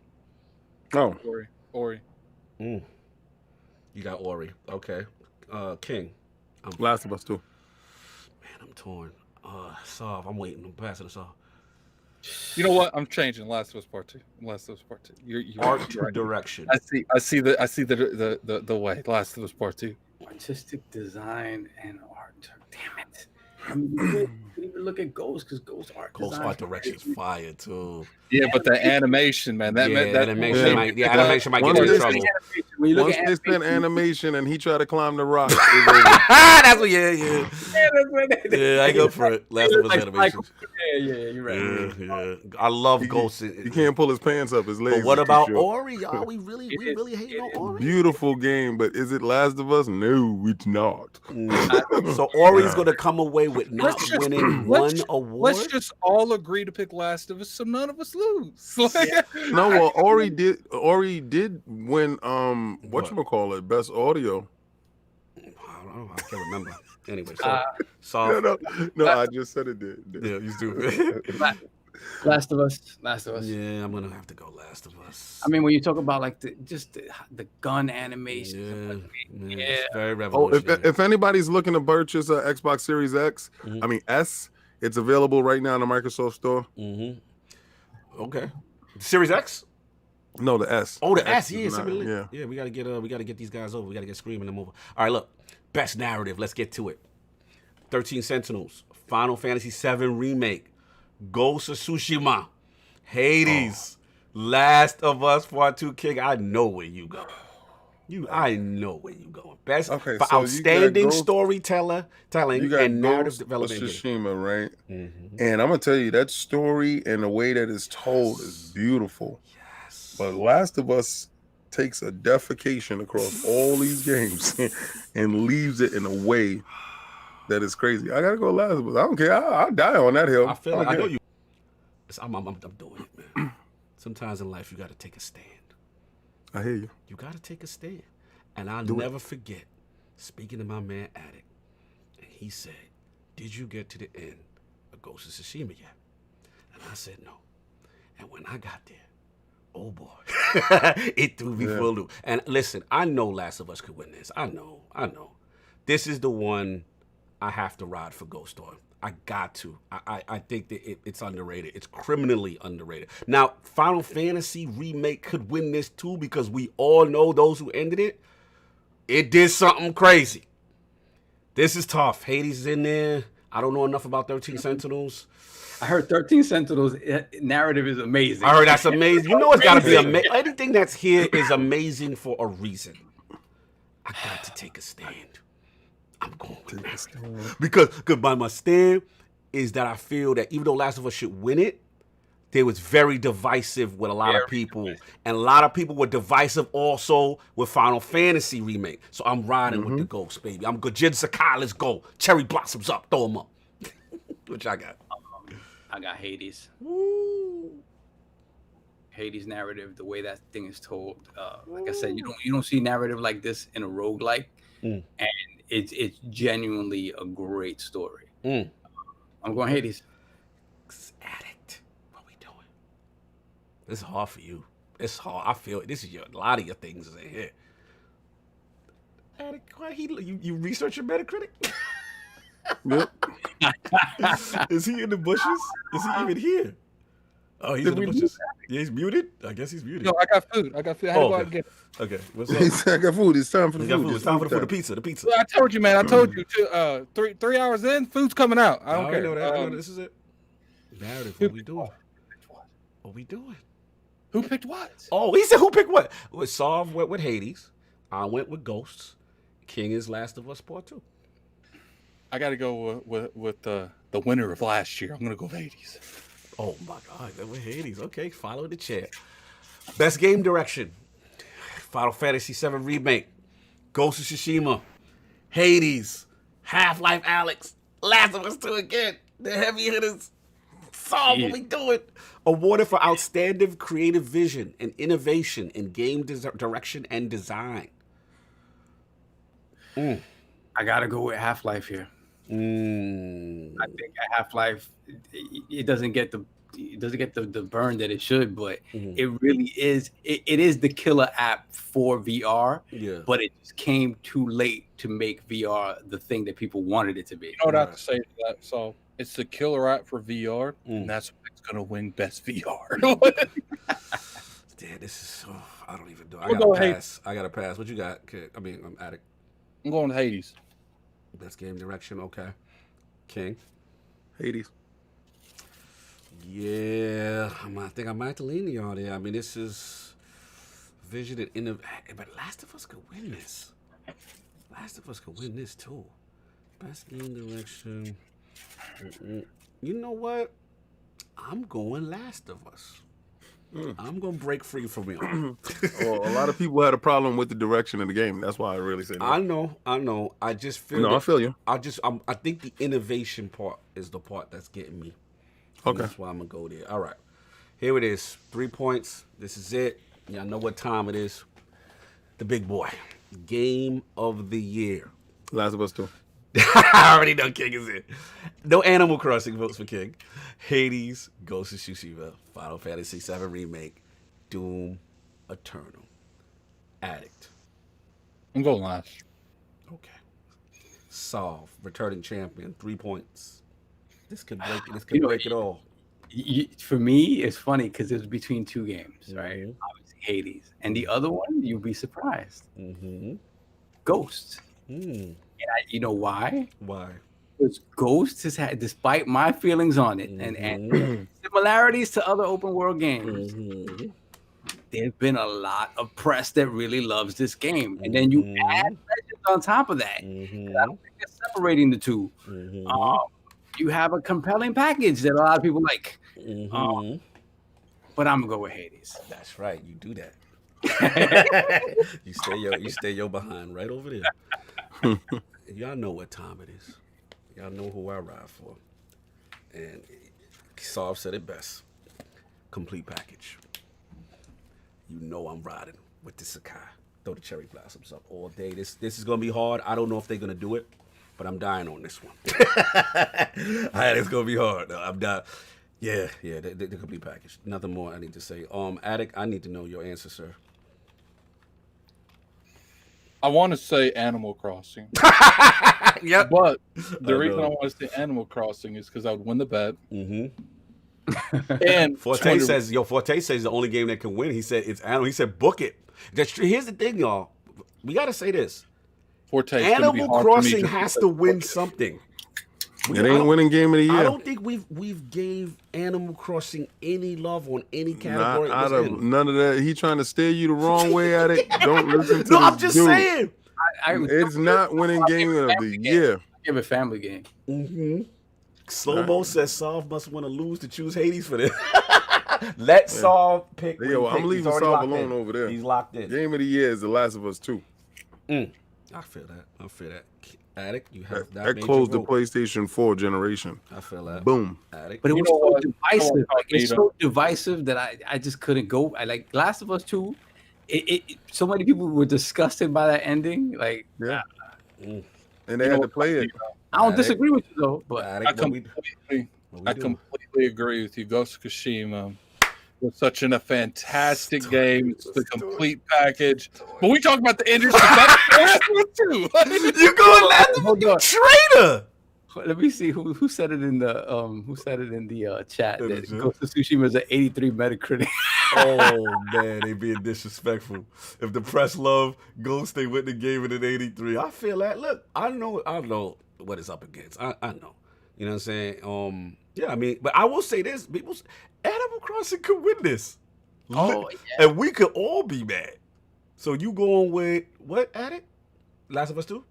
Oh, Ori. You got Ori. Okay. King. Last of Us 2. Man, I'm torn. Solve. I'm waiting. I'm passing this off. You know what? I'm changing. Last of Us Part 2. Last of Us Part 2. You're Art right. direction. I see the way. Last of Us Part 2. Artistic design and art. Damn it. I mean, you can even look at Ghost, because Ghost art direction is fire too. Yeah, but the animation, man. Animation might get in trouble. Once they said animation and he tried to climb the rock, that's what. Yeah, I go for it. Last of Us animation. Yeah, you're right. Yeah. I love Ghost. He can't pull his pants up. His legs. But what about Ori? Y'all, we really hating on Ori. Beautiful game, but is it Last of Us? No, it's not. So Ori's gonna come away with not winning one award. Let's just all agree to pick Last of Us, so none of us lose. No, well, Ori did win. Whatchamacallit, best audio. I can't remember. Anyway, no, I just said it did. Yeah, you do. Last of Us. Yeah, I'm gonna have to go Last of Us. I mean, when you talk about like the gun animation, it's very revolutionary. If anybody's looking to purchase an Xbox Series X, I mean S, it's available right now in the Microsoft Store. Okay, Series X. No, the S. Oh, the S. Yeah, yeah. We gotta get these guys over. We gotta get screaming them over. All right, look. Best narrative. Let's get to it. 13 Sentinels. Final Fantasy VII Remake. Ghost of Tsushima. Hades. Last of Us Part 2. King, I know where you go. I know where you going. Best for outstanding storytelling and narrative development. Tsushima, right? And I'm gonna tell you, that story and the way that it's told is beautiful. Yes. But Last of Us takes a defecation across all these games and leaves it in a way that is crazy. I gotta go Last of Us. I don't care. I'll die on that hill. I feel like I know you. I'm doing it, man. Sometimes in life you gotta take a stand. I hear you. You gotta take a stand. And I'll never forget speaking to my man Attic, and he said, "Did you get to the end of Ghost of Tsushima yet?" And I said no. And when I got there, oh boy, it threw me for a loop. And listen, I know Last of Us could win this. I know. This is the one I have to ride for Ghost on. I got to. I think that it's underrated. It's criminally underrated. Now, Final Fantasy Remake could win this too, because we all know those who ended it. It did something crazy. This is tough. Hades is in there. I don't know enough about 13 Sentinels. I heard 13 Sentinels narrative is amazing. I heard that's amazing. You know it's got to be amazing. Anything that's here is amazing for a reason. I got to take a stand. I'm going to take a stand. Because my stand is that I feel that even though Last of Us should win it, they was very divisive with a lot of people. And a lot of people were divisive also with Final Fantasy Remake. So I'm riding with the Ghost, baby. I'm good. Jin Sakai, let's go. Cherry blossoms up, throw them up. Which I got. I got Hades. Woo. Hades narrative, the way that thing is told. Like I said, you don't see narrative like this in a roguelike. And it's genuinely a great story. I'm going Hades. Addict. What we doing? This is hard for you. It's hard. I feel it. This is a lot of your things is in here. Addict, you research your Metacritic? Yep. Is he in the bushes? Is he even here? Oh, he's in the bushes. Yeah, he's muted. I guess he's muted. No, I got food. How do I get it? Okay. What's up? I got food. It's time for the food. It's time for the pizza. The pizza. Well, I told you, man. I told you. 3 hours in, food's coming out. I don't care. Know that. I know this is it. Narrative. What we doing? What we doing? Who picked what? Oh, he said who picked what? Solve went with Hades. I went with Ghosts. King is Last of Us Part 2. I got to go with the the winner of last year. I'm gonna go with Hades. Oh my God, that was Hades. Okay, follow the chat. Best game direction: Final Fantasy VII Remake, Ghost of Tsushima, Hades, Half-Life Alyx, Last of Us 2 again. The heavy hitters. Solve what we doing. Awarded for outstanding creative vision and innovation in game direction and design. I gotta go with Half-Life here. I think Half-Life it doesn't get the burn that it should, but it really is. It is the killer app for VR. Yeah. But it just came too late to make VR the thing that people wanted it to be. You know what I have to say to that? So it's the killer app for VR, and that's what's gonna win best VR. Damn, this is so. I don't even know. I gotta pass. What you got, kid? I mean, I'm Addict. I'm going to Hades. Best game direction, okay. King. Hades. Yeah, I think I might have to lean to y'all there. I mean, this is vision and innovation. But Last of Us could win this. Last of Us could win this too. Best game direction. You know what? I'm going Last of Us. I'm going to break free from you. Well, a lot of people had a problem with the direction of the game. That's why I really say that. I know. I just feel. No, I feel you. I think the innovation part is the part that's getting me. Okay. That's why I'm going to go there. All right. Here it is. 3 points. This is it. Y'all know what time it is. The big boy. Game of the year. Last of Us 2. I already know King is it. No Animal Crossing votes for King. Hades, Ghost of Tsushima, Final Fantasy VII Remake, Doom Eternal. Addict. I'm going last. Okay. Solve, returning champion, 3 points. This could break it. This could break it all. For me, it's funny because it was between two games, right? Obviously, Hades, and the other one, you'll be surprised. Ghost. And you know why? Why? Because Ghost has had, despite my feelings on it, and similarities to other open world games, there's been a lot of press that really loves this game, and then you add legends on top of that. And I don't think they're separating the two. You have a compelling package that a lot of people like. But I'm gonna go with Hades. That's right. You do that. you stay your behind right over there. Y'all know what time it is. Y'all know who I ride for. And Solve said it best. Complete package. You know I'm riding with the Sakai. Throw the cherry blossoms up all day. This is gonna be hard. I don't know if they're gonna do it, but I'm dying on this one. It's gonna be hard. No, I'm dying. Yeah, the complete package. Nothing more I need to say. Addict, I need to know your answer, sir. I want to say Animal Crossing. Yep. But the reason I want to say Animal Crossing is because I would win the bet. And Forte says the only game that can win. He said it's Animal. He said book it. Here's the thing, y'all. We got to say this. Animal Crossing has to win something. It ain't winning game of the year. I don't think we've gave Animal Crossing any love on any category. Not out of none of that. He trying to steer you the wrong way at it. Don't listen to No, I'm just saying. It's not winning game of the year. Give a family game. Slow-mo says Solve must want to lose to choose Hades for this. Let Solve pick. Yo, I'm leaving Solve alone over there. He's locked in. Game of the year is The Last of Us 2. I feel that. Addict, you have that closed the PlayStation 4 generation. I feel that. Boom. Addict. But it was so divisive. Like, it's so divisive that I just couldn't go. I like Last of Us 2. So many people were disgusted by that ending. Like, and they had to play it. I don't disagree with you though, but I completely agree with you. Ghost of Tsushima was such a fantastic game. It's the complete package. But we talk about the industry. Too. You going last? Traitor. Let me see who said it in the chat that Ghost of Tsushima is an 83 Metacritic. Oh man, they being disrespectful. If the press love Ghost, they wouldn't have gave it an 83. I feel that. Look, I know what it's up against. I know. You know what I'm saying? Yeah, I mean, but I will say this: Animal Crossing could win this. Oh, yeah. And we could all be mad. So you going with what? Addict? Last of Us 2?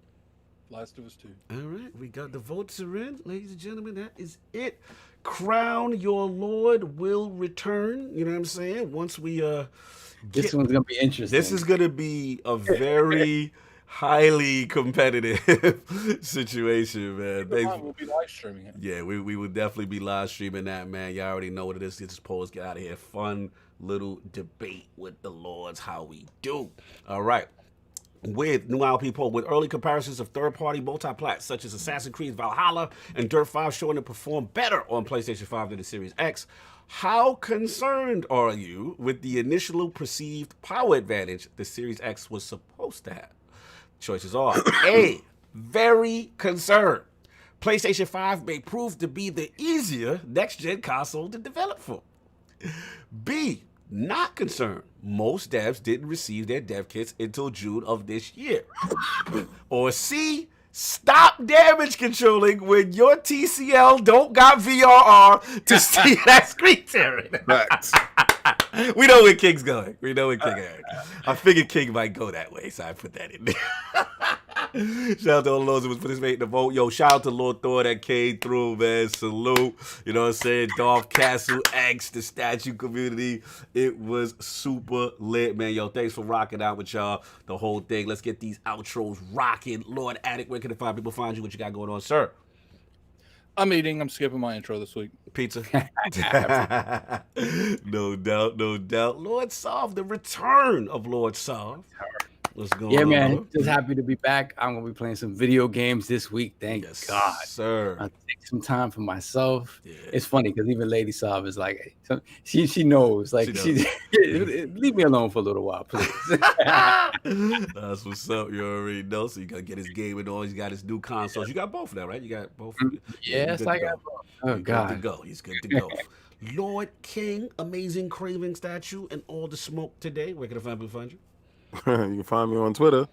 Last of Us 2. All right, we got the votes are in, ladies and gentlemen. That is it. Crown Your Lord will return. You know what I'm saying? Once we this one's gonna be interesting. This is gonna be a very highly competitive situation, man. We'll be live streaming it. Yeah, we will definitely be live streaming that, man. Y'all already know what it is. Get this polls, get out of here. Fun little debate with the Lords, how we do. All right. With new ILP poll, with early comparisons of third-party multiplats such as Assassin's Creed Valhalla and Dirt 5 showing to perform better on PlayStation 5 than the Series X, how concerned are you with the initial perceived power advantage the Series X was supposed to have? Choices are A, very concerned. PlayStation 5 may prove to be the easier next-gen console to develop for. B, not concerned. Most devs didn't receive their dev kits until June of this year. Or C, stop damage controlling when your TCL don't got VRR to see that screen tearing. We know where King's going. We know where King is. I figured King might go that way, so I put that in there. Shout out to all those who was participating in the vote. Yo, shout out to Lord Thor that came through, man. Salute. You know what I'm saying? Darth Castle X, the statue community. It was super lit, man. Yo, thanks for rocking out with y'all the whole thing. Let's get these outros rocking. Lord Addict, where can the find people find you? What you got going on, sir? I'm eating. I'm skipping my intro this week. Pizza. No doubt, no doubt. Lord Sov, the return of Lord Sov. What's going on? Yeah, man. Just happy to be back. I'm gonna be playing some video games this week. Thank God, sir. I'll take some time for myself. Yeah. It's funny because even Lady Sov is like, she knows. Like, she leave me alone for a little while, please. That's what's up. You already know. So you gotta get his gaming on. He's got his new consoles. You got both of them, right? You got both. Yes, I got both. Oh God, good to go. He's good to go. Lord King, amazing craving statue, and all the smoke today. Where can the family find you? You can find me on Twitter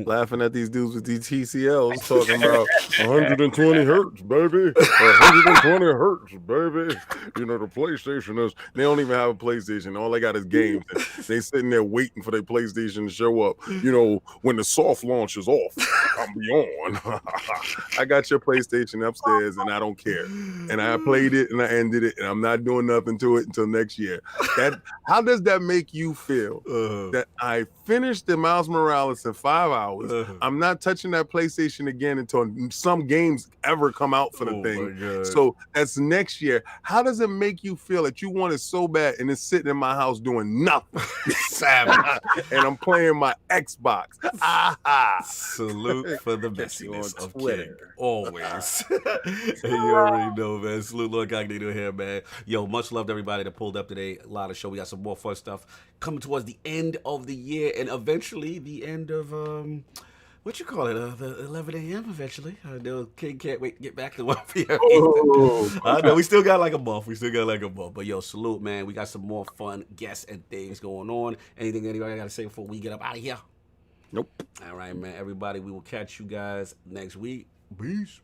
laughing at these dudes with these TCLs talking about 120 hertz, baby. 120 hertz, baby. You know, the PlayStation is, they don't even have a PlayStation. All they got is games. They sitting there waiting for their PlayStation to show up. You know, when the soft launch is off, I'll be on. I got your PlayStation upstairs and I don't care. And I played it and I ended it and I'm not doing nothing to it until next year. How does that make you feel that I finished the Miles Morales in 5 hours? I'm not touching that PlayStation again until some games ever come out for the thing. So that's next year. How does it make you feel that you want it so bad and it's sitting in my house doing nothing? Savage. And I'm playing my Xbox. Salute for the messiness of King. Always. You already know, man. Salute LordCognito here, man. Yo, much love to everybody that pulled up today. A lot of show. We got some more fun stuff coming towards the end of the year and eventually the end of what you call it? The 11 a.m. eventually. I know King can't wait to get back to 1 p.m. I know we still got like a month. But yo, salute, man. We got some more fun guests and things going on. Anything anybody got to say before we get up out of here? Nope. All right, man. Everybody, we will catch you guys next week. Peace.